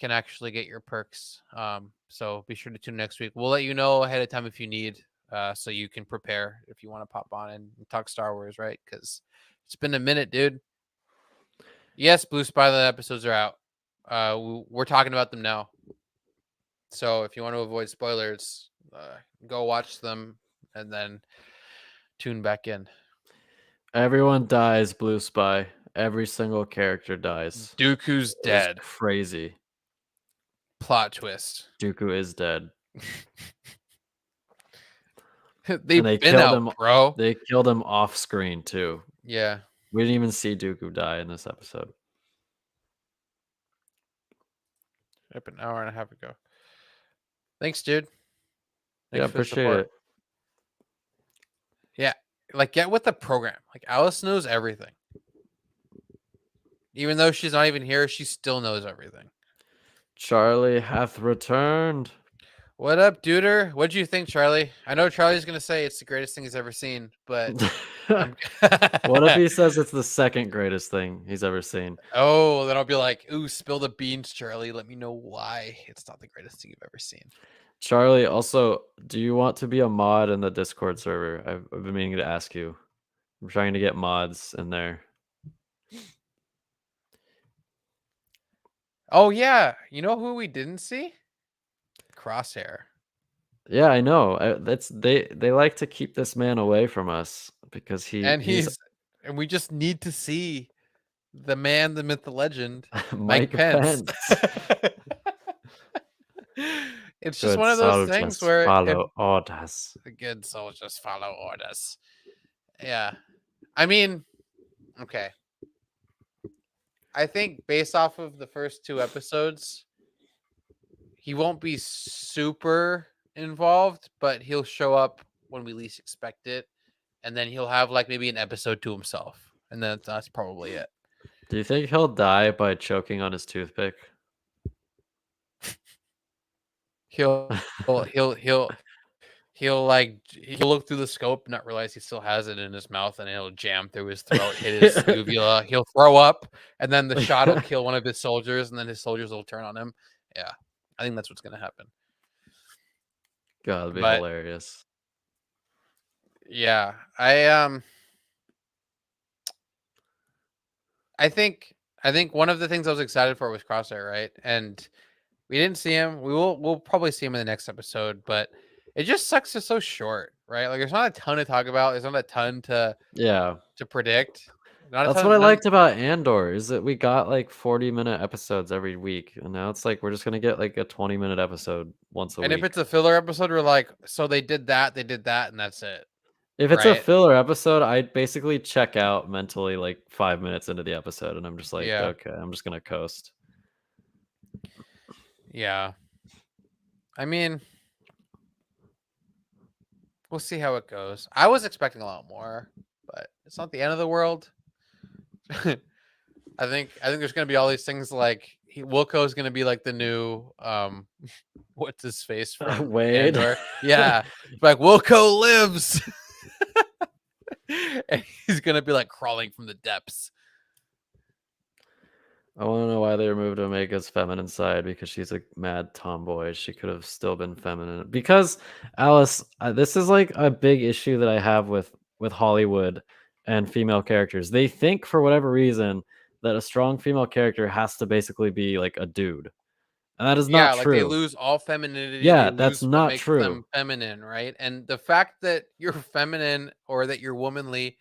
actually get your perks. So be sure to tune next week. We'll let you know ahead of time if you need, so you can prepare if you want to pop on and talk Star Wars, right? Because it's been a minute, dude. Yes, Blue Spotlight episodes are out. We're talking about them now. So if you want to avoid spoilers, go watch them and then tune back in.
Everyone dies, Blue Spy. Every single character dies.
Dooku's
It was
dead.
crazy.
Plot twist.
Dooku is dead.
They've
And they
been
killed
out,
him.
bro.
They killed him off screen too.
Yeah.
We didn't even see Dooku die in this episode.
Yep, an hour and a half ago. Thanks, dude.
Yeah,
Thanks for the
appreciate
support.
it.
Yeah, like get with the program. Like Alice knows everything. Even though she's not even here, she still knows everything.
Charlie hath returned.
What up, duder? What'd you think, Charlie? I know Charlie's gonna say it's the greatest thing he's ever seen, but
What if he says it's the second greatest thing he's ever seen?
Oh, then I'll be like, ooh, spill the beans, Charlie. Let me know why it's not the greatest thing you've ever seen.
Charlie, also, do you want to be a mod in the Discord server? I've been meaning to ask you. I'm trying to get mods in there.
Oh yeah, you know who we didn't see? Crosshair.
Yeah, I know. They like to keep this man away from us because
And
he's
and we just need to see the man, the myth, the legend,
Mike
Pence. It's just
Good
one of those things
soldiers
where
follow orders.
good soldiers follow orders. Yeah. I mean, okay. I think based off of the first 2 episodes, he won't be super involved, but he'll show up when we least expect it. And then he'll have like maybe an episode to himself. And then that's probably it.
Do you think he'll die by choking on his toothpick?
He'll look through the scope, not realize he still has it in his mouth, and it'll jam through his throat, hit his uvula. He'll throw up, and then the shot will kill one of his soldiers, and then his soldiers will turn on him. Yeah, I think that's what's gonna happen.
God, that'd be
But-
hilarious.
Yeah, I think one of the things I was excited for was Crosshair, right? And we didn't see him. We'll probably see him in the next episode, but it just sucks it's so short, right? Like there's not a ton to talk about. There's not a ton to predict.
That's what I liked about Andor is that we got like 40-minute episodes every week, and now it's like we're just gonna get like a 20-minute episode once a week.
And if it's a filler episode, we're like, so they did that, and that's it.
If it's a
right?
filler episode, I basically check out mentally like 5 minutes into the episode, and I'm just like,
Yeah.
okay, I'm just gonna coast.
Yeah. I mean, we'll see how it goes. I was expecting a lot more, but it's not the end of the world. I think there's gonna be all these things like Wilco is gonna be like the new what's his face from
Wade.
Andor. Yeah, like Wilco lives, and he's gonna be like crawling from the depths.
I want to know why they removed Omega's feminine side, because she's a mad tomboy. She could have still been feminine. Because Alice, this is like a big issue that I have with Hollywood and female characters. They think for whatever reason that a strong female character has to basically be like a dude, and that is not true.
Like they lose all femininity.
Yeah,
they
that's
lose
not
what makes
true.
them feminine, right? And the fact that you're feminine or that you're womanly,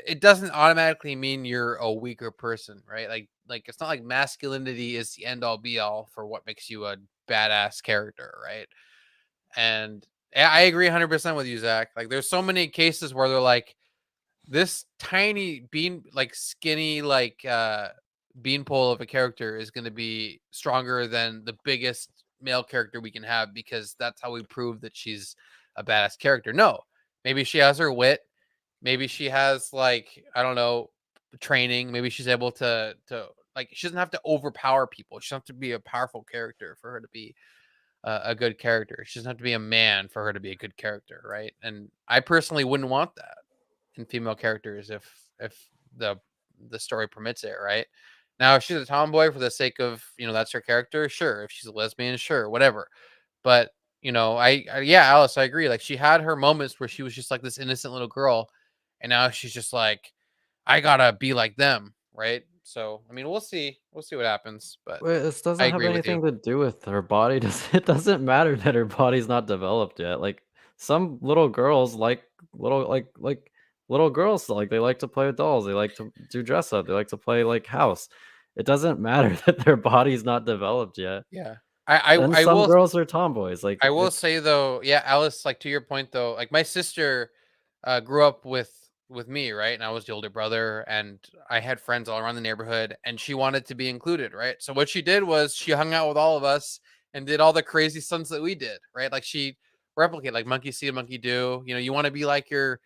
it doesn't automatically mean you're a weaker person, right? Like it's not like masculinity is the end all be all for what makes you a badass character, right? And I agree 100% with you, Zach. Like there's so many cases where they're like this tiny skinny beanpole of a character is going to be stronger than the biggest male character we can have, because that's how we prove that she's a badass character. No, maybe she has her wit. Maybe she has like, I don't know, training. Maybe she's able to like, she doesn't have to overpower people. She doesn't have to be a powerful character for her to be a good character. She doesn't have to be a man for her to be a good character, right? And I personally wouldn't want that in female characters if the the story permits it, right? Now, if she's a tomboy for the sake of, that's her character, sure. If she's a lesbian, sure, whatever. But, yeah, Alice, I agree. Like, she had her moments where she was just like this innocent little girl, and now she's just like, I gotta be like them, right? So, I mean, we'll see. We'll see what happens, but
Wait, this
I
doesn't have
agree with you.
anything to do with her body. It doesn't matter that her body's not developed yet. Like some little girls like little girls like they like to play with dolls. They like to do dress up. They like to play like house. It doesn't matter that their body's not developed yet.
Yeah. I I,
And
I
some
will
girls are tomboys. Like
I will
it's
say though, yeah, Alice, like to your point though, like my sister grew up with me, right? And I was the older brother, and I had friends all around the neighborhood, and she wanted to be included, right? So what she did was she hung out with all of us and did all the crazy stunts that we did, right? Like she replicated like monkey see, monkey do. You want to be like your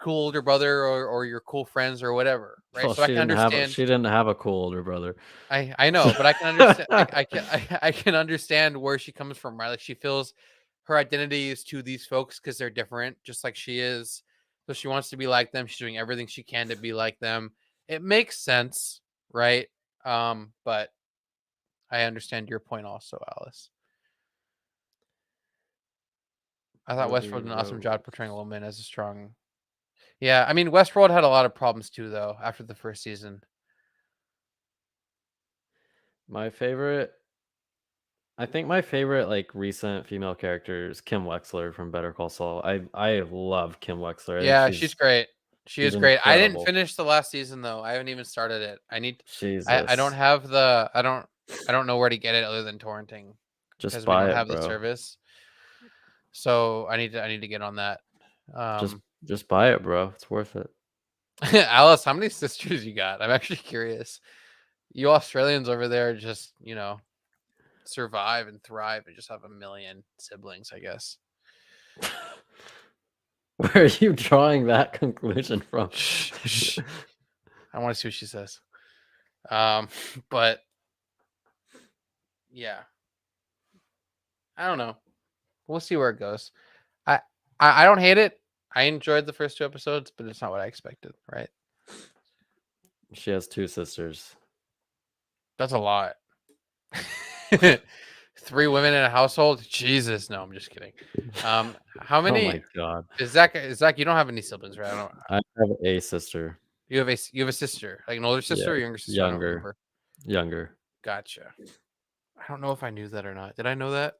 cool older brother or your cool friends or whatever, right?
well,
So I can understand.
she didn't have a cool older brother.
I know, but I can understand. I can understand where she comes from, right? Like she feels her identity is to these folks because they're different, just like she is. So she wants to be like them. She's doing everything she can to be like them. It makes sense, right? But I understand your point also, Alice. I thought Westworld
Ruby
did an awesome job
Rose.
portraying a woman as a strong. Yeah, I mean Westworld had a lot of problems too, though. After the first season,
My favorite I think my favorite like recent female character is Kim Wexler from Better Call Saul. I love Kim Wexler. I think
yeah, she's great. She
she's
is great. I didn't
incredible.
finish the last season though. I haven't even started it. I don't
Jesus.
have the I don't know where to get it other than torrenting
Just
because we don't
buy it,
have the
bro.
service. So I need to get on that.
Just
Um
just buy it, bro. It's worth it.
Alice, how many sisters you got? I'm actually curious. You Australians over there just, survive and thrive and just have a million siblings, I guess.
Where are you drawing that conclusion from?
Shh, shh. I want to see what she says. But yeah, I don't know. We'll see where it goes. I I don't hate it. I enjoyed the first two episodes, but it's not what I expected, right?
She has two sisters.
That's a lot. Three women in a household? Jesus, no, I'm just kidding. How
Oh
many
my god.
is Zach, you don't have any siblings, right? I don't
I have a sister.
you have a sister, like an older
Yeah,
sister or younger sister? I don't
younger.
remember.
Younger.
Gotcha. I don't know if I knew that or not. Did I know that?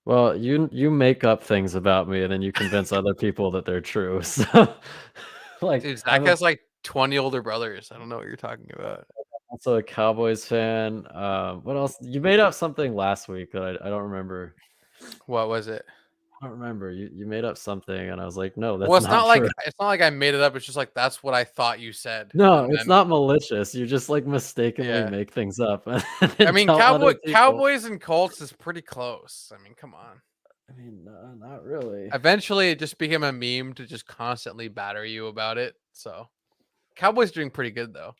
Well, you make up things about me and then you convince other people that they're true. So like
Dude, Zach
I'm a
has like 20 older brothers. I don't know what you're talking about.
also a Cowboys fan. What else? You made up something last week that I don't remember.
What was it?
I don't remember. You made up something, and I was like, no,
Well,
that's not true.
it's not like I made it up. It's just like that's what I thought you said.
No,
And
it's
then
not malicious. You just like mistakenly
yeah.
make things up and
I
then
mean
tell other people.
Cowboys and Colts is pretty close. I mean, come on.
I mean, no, not really.
Eventually it just became a meme to just constantly batter you about it. So Cowboys doing pretty good though.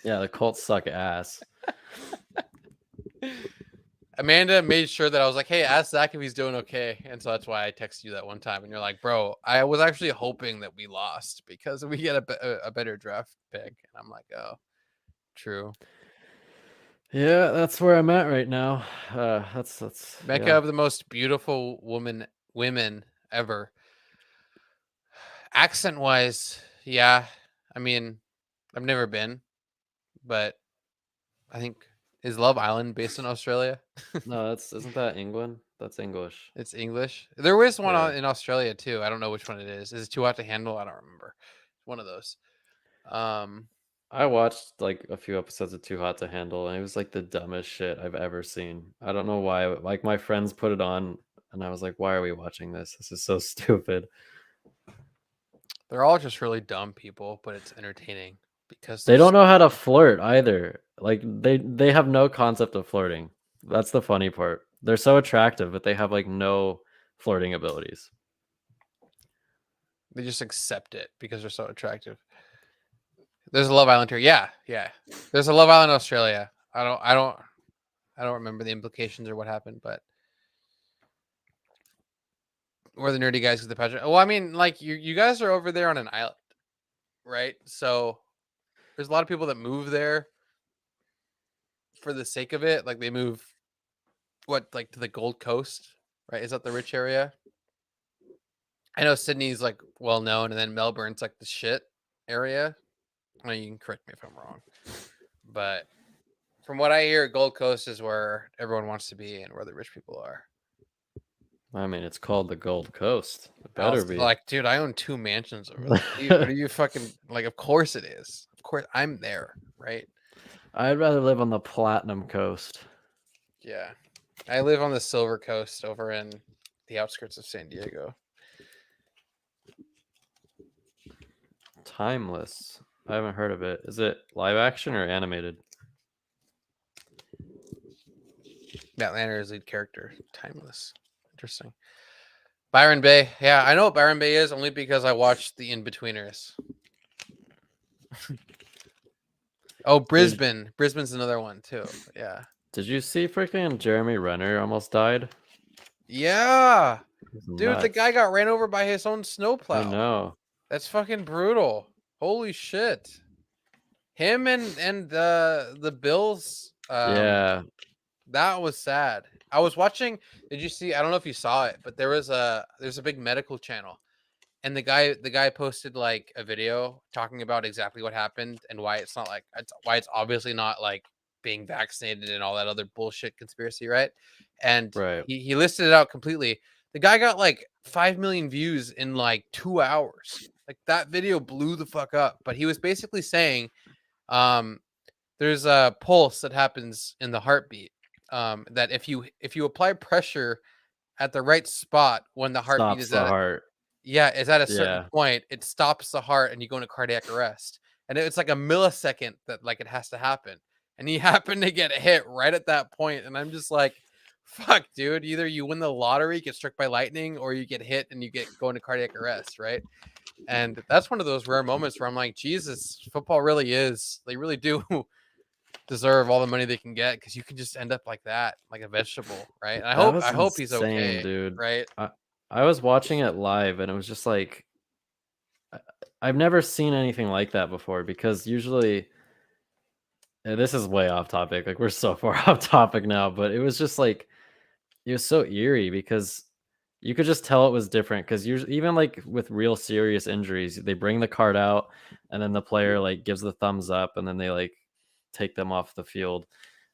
Yeah, the Colts suck ass.
Amanda made sure that I was like, hey, ask Zach if he's doing okay. And so that's why I texted you that one time. And you're like, bro, I was actually hoping that we lost because we get a better draft pick. And I'm like, oh, true.
Yeah, that's where I'm at right now. That's
Mecca
yeah.
of the most beautiful women ever. Accent wise, yeah. I mean, I've never been, but I think is Love Island based in Australia?
No, that's isn't that England? That's English.
It's English. There was one
Yeah.
in Australia too. I don't know which one it is. Is it Too Hot to Handle? I don't remember. One of those. Um,
I watched like a few episodes of Too Hot to Handle, and it was like the dumbest shit I've ever seen. I don't know why. Like my friends put it on, and I was like, "Why are we watching this? This is so stupid."
they're all just really dumb people, but it's entertaining because
They
there's
don't know how to flirt either. Like they have no concept of flirting. That's the funny part. They're so attractive, but they have like no flirting abilities.
they just accept it because they're so attractive. There's a Love Island here. Yeah, yeah. There's a Love Island Australia. I don't remember the implications or what happened, but we're the nerdy guys with the pageant. Well, I mean, like you guys are over there on an island, right? So there's a lot of people that move there for the sake of it. Like they move like to the Gold Coast, right? Is that the rich area? I know Sydney's like well known, and then Melbourne's like the shit area. I mean, you can correct me if I'm wrong, but from what I hear, Gold Coast is where everyone wants to be and where the rich people are.
I mean, it's called the Gold Coast. It
I was
better be.
like, dude, I own 2 mansions over there. What are you fucking like? Of course it is. Of course I'm there, right?
I'd rather live on the Platinum Coast.
Yeah, I live on the Silver Coast over in the outskirts of San Diego.
Timeless. I haven't heard of it. Is it live action or animated?
Matt Lanner is lead character. Timeless. Interesting. Byron Bay. Yeah, I know what Byron Bay is only because I watched the In-Betweeners. Oh, Brisbane. Brisbane's another one too. Yeah.
Did you see freaking Jeremy Renner almost died?
Yeah.
It was
Dude, the
nuts.
guy got ran over by his own snowplow.
I know.
That's fucking brutal. Holy shit. Him and the Bills.
Yeah.
That was sad. I was watching. Did you see? I don't know if you saw it, but there's a big medical channel, and the guy posted like a video talking about exactly what happened and why it's not like why it's obviously not like being vaccinated and all that other bullshit conspiracy, right? And
Right.
he listed it out completely. The guy got like 5 million views in like 2 hours. Like that video blew the fuck up. But he was basically saying, there's a pulse that happens in the heartbeat. That if you apply pressure at the right spot when the heartbeat
Stops
is
the
at
heart.
is at a certain
Yeah.
point, it stops the heart and you go into cardiac arrest. And it's like a millisecond that like it has to happen. And he happened to get hit right at that point. And I'm just like, fuck, dude. Either you win the lottery, get struck by lightning, or you get hit and you go into cardiac arrest, right? And that's one of those rare moments where I'm like, Jesus, football really is. They really do deserve all the money they can get because you can just end up like that, like a vegetable, right? And
That was
I hope he's
insane,
okay,
dude.
right?
I was watching it live and it was just like I've never seen anything like that before because usually this is way off topic. Like we're so far off topic now, but it was just like it was so eerie because you could just tell it was different because usually even like with real serious injuries, they bring the card out and then the player like gives the thumbs up and then they like take them off the field.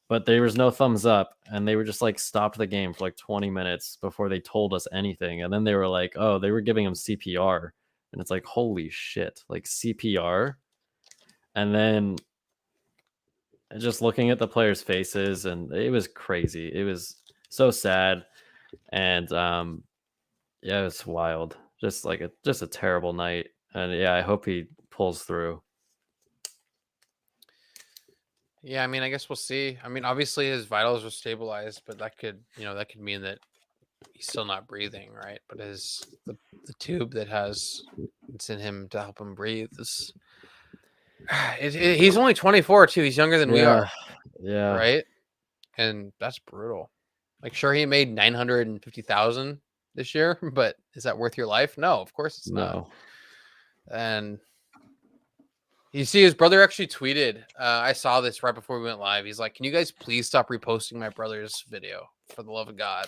But there was no thumbs up and they were just like stopped the game for like 20 minutes before they told us anything. And then they were like, oh, they were giving him CPR. And it's like, holy shit, like CPR. And then just looking at the players' faces and it was crazy. It was so sad. And yeah, it was wild. Just like just a terrible night. And yeah, I hope he pulls through.
Yeah, I mean, I guess we'll see. I mean, obviously his vitals are stabilized, but that could mean that he's still not breathing, right? But the tube that has it's in him to help him breathe is he's only 24 too. He's younger than we are,
Yeah.
right? And that's brutal. Like, sure, he made 950,000 this year, but is that worth your life? No, of course it's not.
No.
And you see, his brother actually tweeted. I saw this right before we went live. He's like, "Can you guys please stop reposting my brother's video for the love of God?"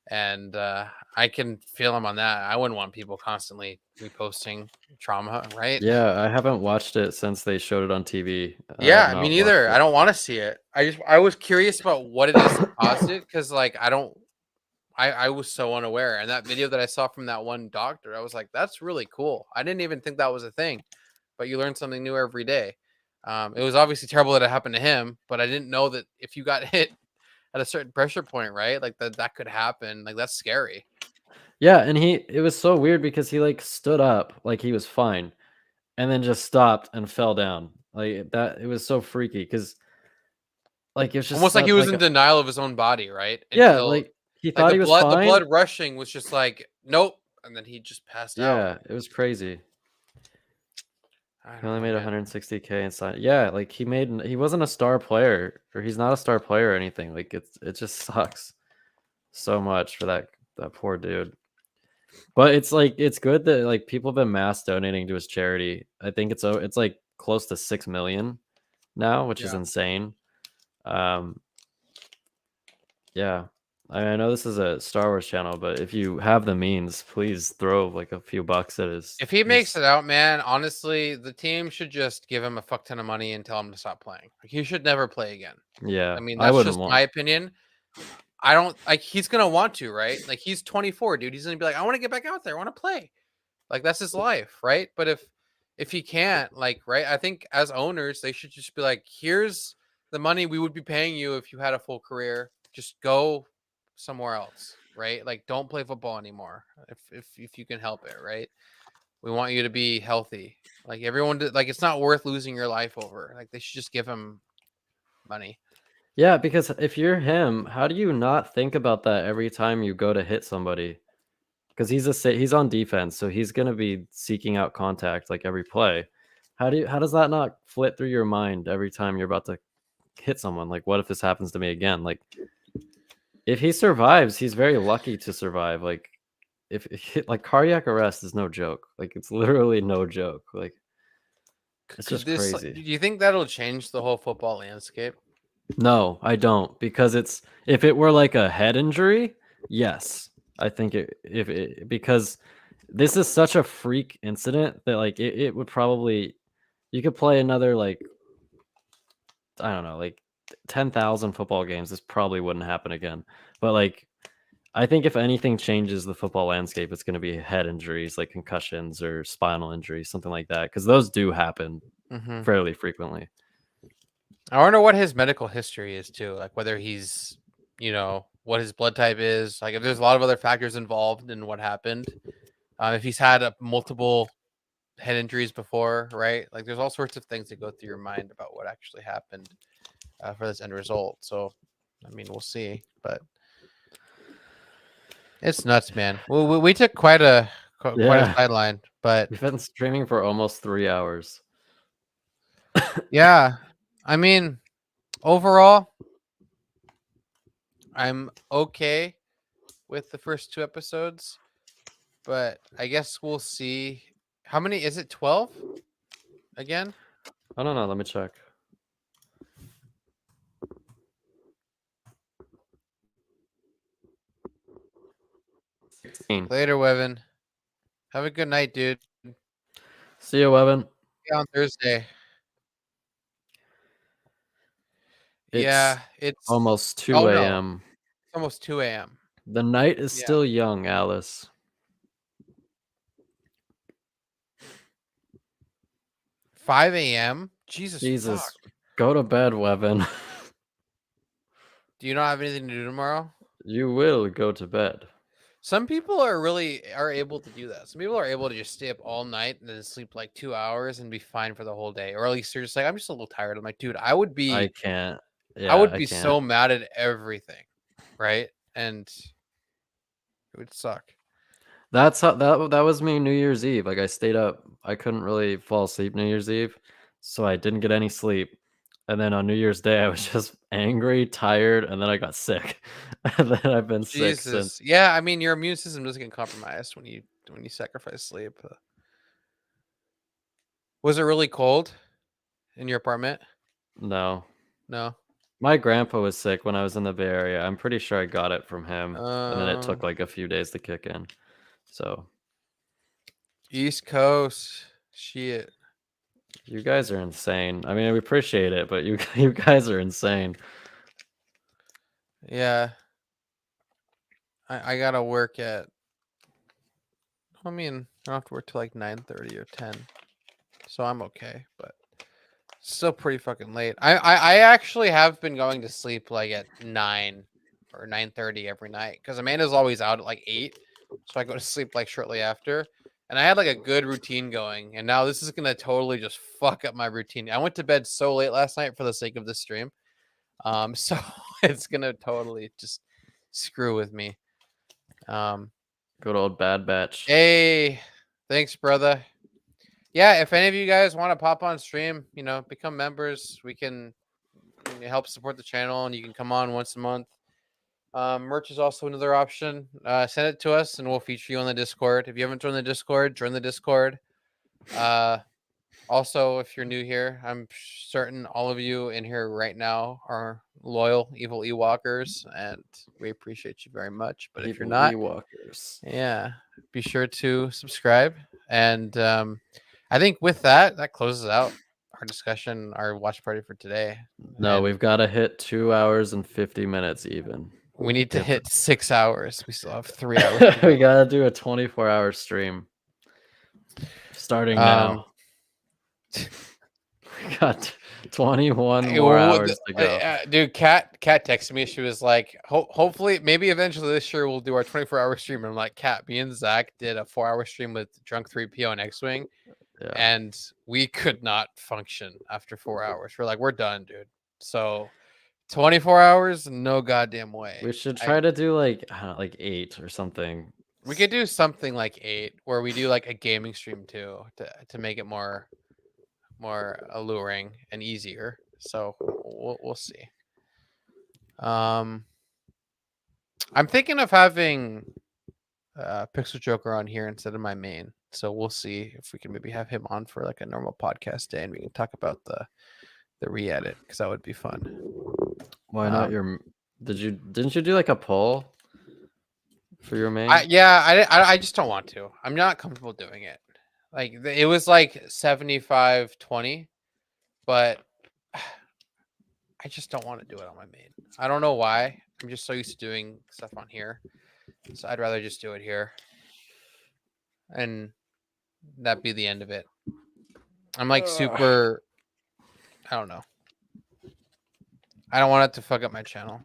And I can feel him on that. I wouldn't want people constantly reposting trauma, right?
Yeah, I haven't watched it since they showed it on TV. I have
Yeah, me
not watched
neither.
it.
I don't want to see it. I was curious about what it is that caused it because like I was so unaware. And that video that I saw from that one doctor, I was like, that's really cool. I didn't even think that was a thing, but you learn something new every day. It was obviously terrible that it happened to him, but I didn't know that if you got hit at a certain pressure point, right? Like that could happen. Like that's scary.
Yeah, and it was so weird because he like stood up like he was fine and then just stopped and fell down. Like that it was so freaky because like it was just
Almost like he was
like
in denial of his own body, right?
yeah,
Until
like he thought
the
he was
blood
fine.
rushing was just like, nope. And then he just passed out.
Yeah, it was crazy.
I
He
don't
only
know,
made
man.
160K inside. Yeah, like he wasn't a star player or he's not a star player or anything. Like it just sucks so much for that poor dude. But it's like it's good that like people have been mass donating to his charity. I think it's like close to 6 million now, which is
Yeah.
insane. Yeah. I know this is a Star Wars channel, but if you have the means, please throw like a few bucks at
If he makes
his
it out, man, honestly, the team should just give him a fuck ton of money and tell him to stop playing. Like, he should never play again.
yeah.
I mean,
I
that's
wouldn't
just my
want.
opinion. I don't like he's gonna want to, right? Like he's 24, dude. He's gonna be like, I want to get back out there, I want to play. Like that's his life, right? But if he can't, like, right, I think as owners, they should just be like, here's the money we would be paying you if you had a full career. Just go somewhere else, right? Like don't play football anymore if you can help it, right? We want you to be healthy. Like everyone did, like it's not worth losing your life over. Like they should just give him money.
Yeah, because if you're him, how do you not think about that every time you go to hit somebody? Because he's on defense, so he's gonna be seeking out contact like every play. How does that not flit through your mind every time you're about to hit someone? Like, what if this happens to me again? Like, if he survives, he's very lucky to survive. Like, if like cardiac arrest is no joke. Like, it's literally no joke. Like, it's
Could
just
this?
crazy.
Do you think that'll change the whole football landscape?
No, I don't, because it's if it were like a head injury, yes. I think because this is such a freak incident that like it would probably you could play another like I don't know, like 10,000 football games. This probably wouldn't happen again. But like I think if anything changes the football landscape, it's going to be head injuries like concussions or spinal injuries, something like that, because those do happen
Mm-hmm.
fairly frequently.
I wonder what his medical history is too. Like whether he's, what his blood type is. Like if there's a lot of other factors involved in what happened. If he's had multiple head injuries before, right? Like there's all sorts of things that go through your mind about what actually happened for this end result. So, I mean, we'll see, but it's nuts, man. We took quite a
Yeah,
sideline, but
we've been streaming for almost 3 hours.
yeah, I mean, overall, I'm okay with the first 2 episodes, but I guess we'll see. How many is it? 12 again?
I don't know. Let me check.
Later, Wevin. Have a good night, dude.
See you, Evan.
See you on Thursday.
It's
Yeah, it's
almost 2
oh no,
a.m.
it's almost 2 a.m.
The night is
Yeah.
still young, Alice.
5 a.m. Jesus
Jesus.
fuck.
Go to bed, Wevin.
Do you not have anything to do tomorrow?
You will go to bed.
Some people are able to do that. Some people are able to just stay up all night and then sleep like 2 hours and be fine for the whole day. Or at least they're just like, I'm just a little tired. I'm like, dude, I would
I
be
can't.
I
Yeah,
would
I
be
can't.
so mad at everything, right? And it would suck.
That's how that was me New Year's Eve. Like I stayed up. I couldn't really fall asleep New Year's Eve, so I didn't get any sleep. And then on New Year's Day, I was just angry, tired, and then I got sick. And then I've been sick since.
Jesus. Yeah, I mean your immune system doesn't get compromised when you sacrifice sleep. Was it really cold in your apartment?
No.
No.
My grandpa was sick when I was in the Bay Area. I'm pretty sure I got it from him. And then it
Uh,
took like a few days to kick in. So
East Coast. Shit.
you guys are insane. I mean, we appreciate it, but you you guys are insane.
Yeah. I gotta work at I mean, I don't have to work till like 9:30 or 10. So I'm okay, but still pretty fucking late. I actually have been going to sleep like at 9 or 9:30 every night because Amanda's always out at like 8. So I go to sleep like shortly after. And I had like a good routine going. And now this is gonna totally just fuck up my routine. I went to bed so late last night for the sake of this stream. So it's gonna totally just screw with me.
Good old Bad Batch.
Hey, thanks, brother. Yeah, if any of you guys want to pop on stream, become members. We can help support the channel, and you can come on once a month. Merch is also another option. Send it to us, and we'll feature you on the Discord. If you haven't joined the Discord, join the Discord. Also, if you're new here, I'm certain all of you in here right now are loyal evil Ewalkers, and we appreciate you very much. But if you're
Evil
not,
Ewalkers.
yeah, be sure to subscribe. And I think with that, that closes out our discussion, our watch party for today.
No,
And
we've got to hit 2 hours and 50 minutes even.
we need to
If-
hit 6 hours. We still have 3 hours to
we
go.
got to do a 24-hour stream starting now. We got 21 more hours to go.
Dude, Kat texted me. She was like, hopefully, maybe eventually this year we'll do our 24-hour stream. And I'm like, Kat, me and Zach did a 4-hour stream with Drunk 3PO and X-Wing,
Yeah.
and we could not function after 4 hours. We're like, we're done, dude. So 24 hours, no goddamn way.
We should try to do like 8 or something.
We could do something like 8, where we do like a gaming stream too, to make it more alluring and easier. So we'll see. I'm thinking of having Pixel Joker on here instead of my main. So we'll see if we can maybe have him on for like a normal podcast day, and we can talk about the re-edit, because that would be fun.
Why not your? Didn't you do like a poll for your main?
I just don't want to. I'm not comfortable doing it. Like it was like 75-20, but I just don't want to do it on my main. I don't know why. I'm just so used to doing stuff on here. So I'd rather just do it here. And that'd be the end of it. I'm like super, I don't know. I don't want it to fuck up my channel.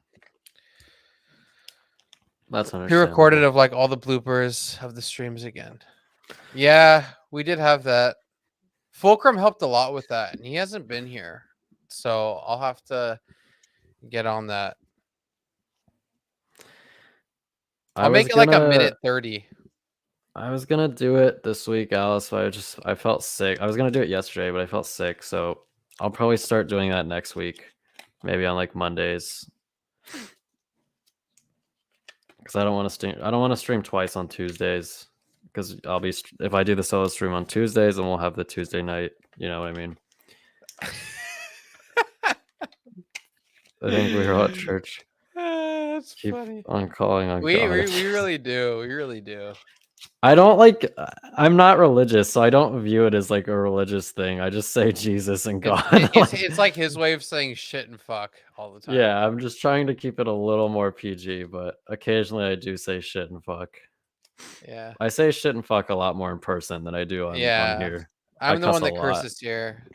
That's understandable.
Pre-recorded of like all the bloopers of the streams again. Yeah, we did have that. Fulcrum helped a lot with that, and he hasn't been here. So I'll have to get on that. I'll make it like a minute 30.
I was gonna do it this week, Alice, but I felt sick. I was gonna do it yesterday, but I felt sick, so I'll probably start doing that next week, maybe on like Mondays, because I don't want to stream twice on Tuesdays, because I'll be if I do the solo stream on Tuesdays, then we'll have the Tuesday night. You know what I mean? I think we were at church.
That's
Keep
funny.
on calling on
We
God.
really do. We really do.
I don't like. I'm not religious, so I don't view it as like a religious thing. I just say Jesus and God.
It's like his way of saying shit and fuck all the time.
Yeah, I'm just trying to keep it a little more PG, but occasionally I do say shit and fuck.
Yeah.
I say shit and fuck a lot more in person than I do on here.
I'm the one that curses here.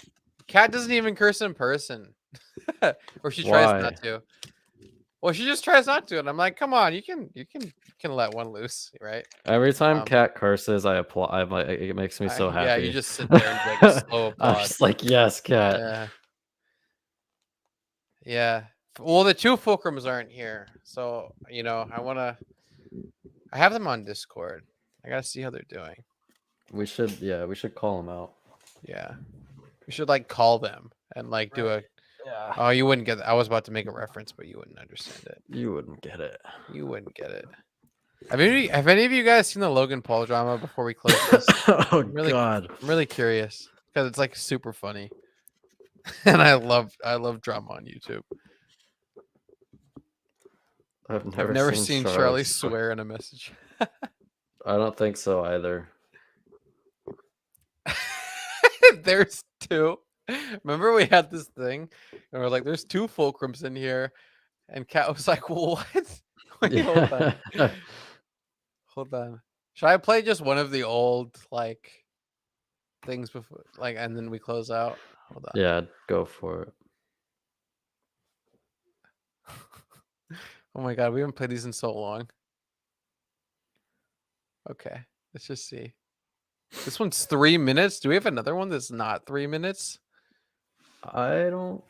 Kat doesn't even curse in person. Or she tries not to. Well, she just tries not to, and I'm like, come on, you can let one loose, right?
Every time Kat curses, I applaud. I'm like, it makes me so happy.
Yeah, you just sit there and like slow applaud.
I'm just like, yes, Kat.
Yeah. Well, the two fulcrums aren't here, so I have them on Discord. I gotta see how they're doing.
We should call them out.
Yeah, we should like call them and like do a.
Yeah.
Oh, you wouldn't get that. I was about to make a reference, but you wouldn't understand it.
You wouldn't get it.
You wouldn't get it. Have any of you guys seen the Logan Paul drama before we close this?
Oh God,
I'm really curious because it's like super funny, and I love drama on YouTube.
I've
never seen Charlie swear in a message.
I don't think so either.
There's two. Remember we had this thing and we're like, there's two fulcrums in here, and Kat was like, what? Wait,
Yeah.
hold on. Should I play just one of the old like things before, like, and then we close out? Hold on.
Yeah, go for it.
Oh my God, we haven't played these in so long. Okay, let's just see. This one's 3 minutes. Do we have another one that's not 3 minutes?
I don't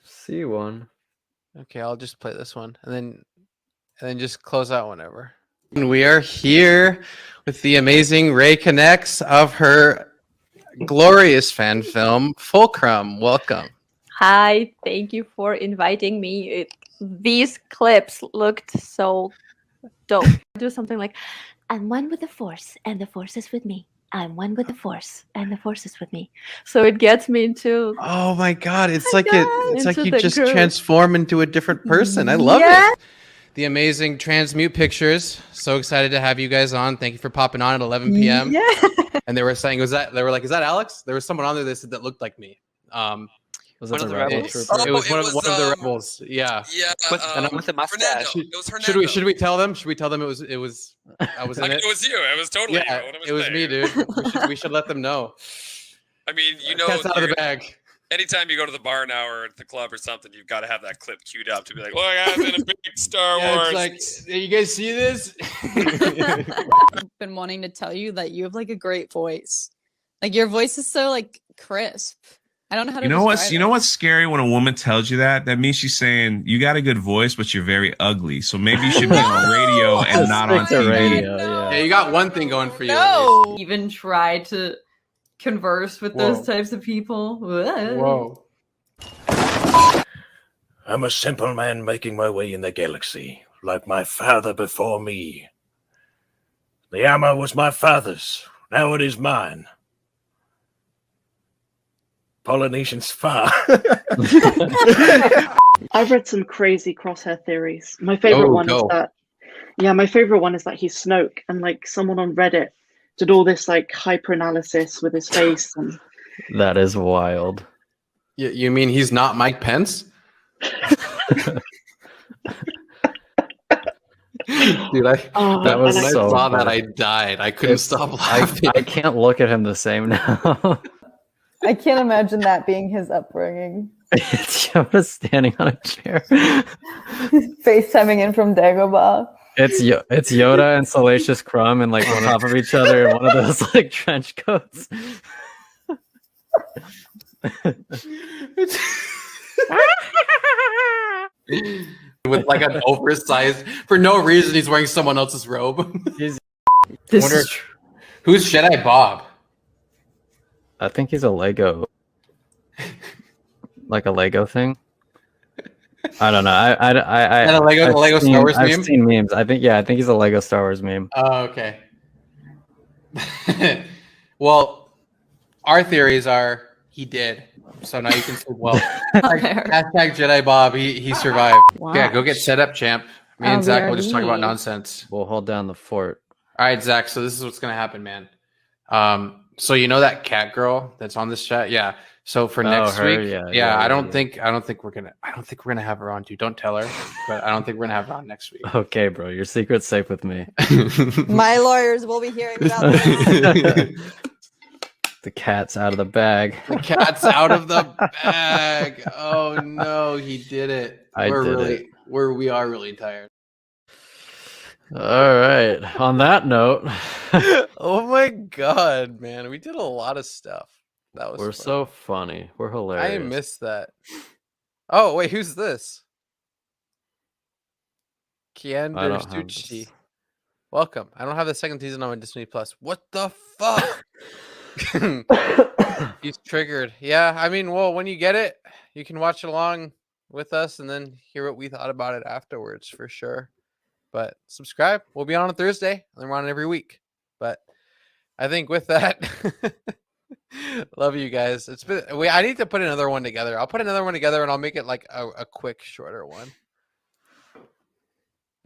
see one.
Okay, I'll just play this one and then just close out whenever. And we are here with the amazing Ray Connects of her glorious fan film Fulcrum. Welcome.
Hi, thank you for inviting me. These clips looked so dope. Do something like, I'm one with the Force, and the Force is with me. I'm one with the Force, and the Force is with me. So it gets me into
Oh my god, it's
my
like
God.
it's like
Into
you
the
just
group.
transform into a different person. I love
Yeah.
it. The amazing Transmute Pictures. So excited to have you guys on. Thank you for popping on at 11 p.m.
Yeah.
And they were saying, they were like, is that Alex? There was someone on there that looked like me.
Was
One
it
of
the
the
rebel
rebels?
trooper?
It was
Oh,
one
it
of one of the
was,
rebels. Yeah.
Yeah,
With a mustache.
Fernando. It was Fernando.
Should we tell them? Should we tell them it was I was in
I mean,
it?
it was you. It was totally
Yeah,
you. What am I
it was
saying?
me, dude. We should let them know.
I mean, you know,
Cat's out of the bag.
anytime you go to the bar now or at the club or something, you've got to have that clip queued up to be like, "Look, I was in a big Star
Yeah,
Wars."
it's like, you guys see this?
I've been wanting to tell you that you have like a great voice. Like your voice is so like crisp. I don't know how to describe
You know
it.
what's scary when a woman tells you that? That means she's saying you got a good voice, but you're very ugly. So maybe you should be on radio and not on
Stick to
TV.
radio,
Yeah,
yeah.
you got one thing going for you. at least.
No.
Even try to converse with
Whoa.
those types of people.
Whoa.
I'm a simple man making my way in the galaxy, like my father before me. The armor was my father's, now it is mine. Polynesian Spa.
I've read some crazy crosshair theories. My favorite one is that, my favorite one is that he's Snoke, and like someone on Reddit did all this like hyper analysis with his face, and
That is wild.
You mean he's not Mike Pence? Dude,
That was
when I
so
saw that,
funny.
I died. I couldn't stop
I
laughing.
can't look at him the same now.
I can't imagine that being his upbringing.
It's Yoda standing on a chair.
FaceTiming in from Dagobah.
It's Yoda and Salacious Crumb and like on top of each other in one of those like trench coats.
With like an oversized, for no reason, he's wearing someone else's robe.
This
Wonder-
is
Who's Jedi Bob?
I think he's a Lego. Like a Lego thing. I don't know.
And a Lego Star Wars meme?
I've seen memes. I think he's a Lego Star Wars meme.
Oh, okay. Well, our theories are he did. So now you can say, well, hashtag Jedi Bob, he survived.
Wow.
Yeah, go get set up, champ. Me and Zach will just talk about nonsense.
We'll hold down the fort.
All right, Zach. So this is what's gonna happen, man. So you know that cat girl that's on this chat? Yeah. So for next
her,
week,
yeah,
I don't think we're gonna have her on, dude. Don't tell her, but I don't think we're gonna have her on next week.
Okay, bro. Your secret's safe with me.
My lawyers will be hearing about this.
The cat's out of the bag.
The cat's out of the bag. Oh no, he did it.
We
are really tired.
All right. On that note,
Oh my god, man, we did a lot of stuff. That was
we're
fun.
so funny. We're hilarious.
I missed that. Oh wait, who's this? Kiander
don't have
Suchi.
this.
Welcome. I don't have the second season on my Disney Plus. What the fuck? He's triggered. Yeah, I mean, well, when you get it, you can watch it along with us and then hear what we thought about it afterwards for sure. But subscribe. We'll be on Thursday, and then we're on every week. But I think with that, love you guys. It's been. I need to put another one together. I'll put another one together, and I'll make it like a quick, shorter one.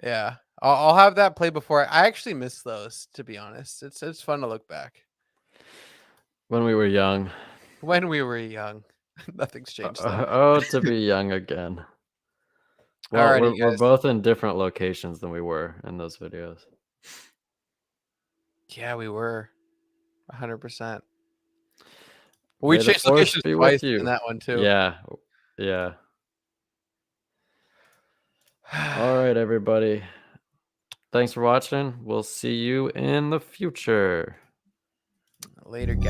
Yeah, I'll have that play before. I actually miss those, to be honest. It's fun to look back.
When we were young.
When we were young, nothing's changed.
To be young again. Well,
Alrighty,
we're
guys.
both in different locations than we were in those videos.
Yeah, we were 100%. We
May the
changed
force
locations
be with
twice
you.
in that one too.
Yeah. All right, everybody. Thanks for watching. We'll see you in the future.
Later, guys.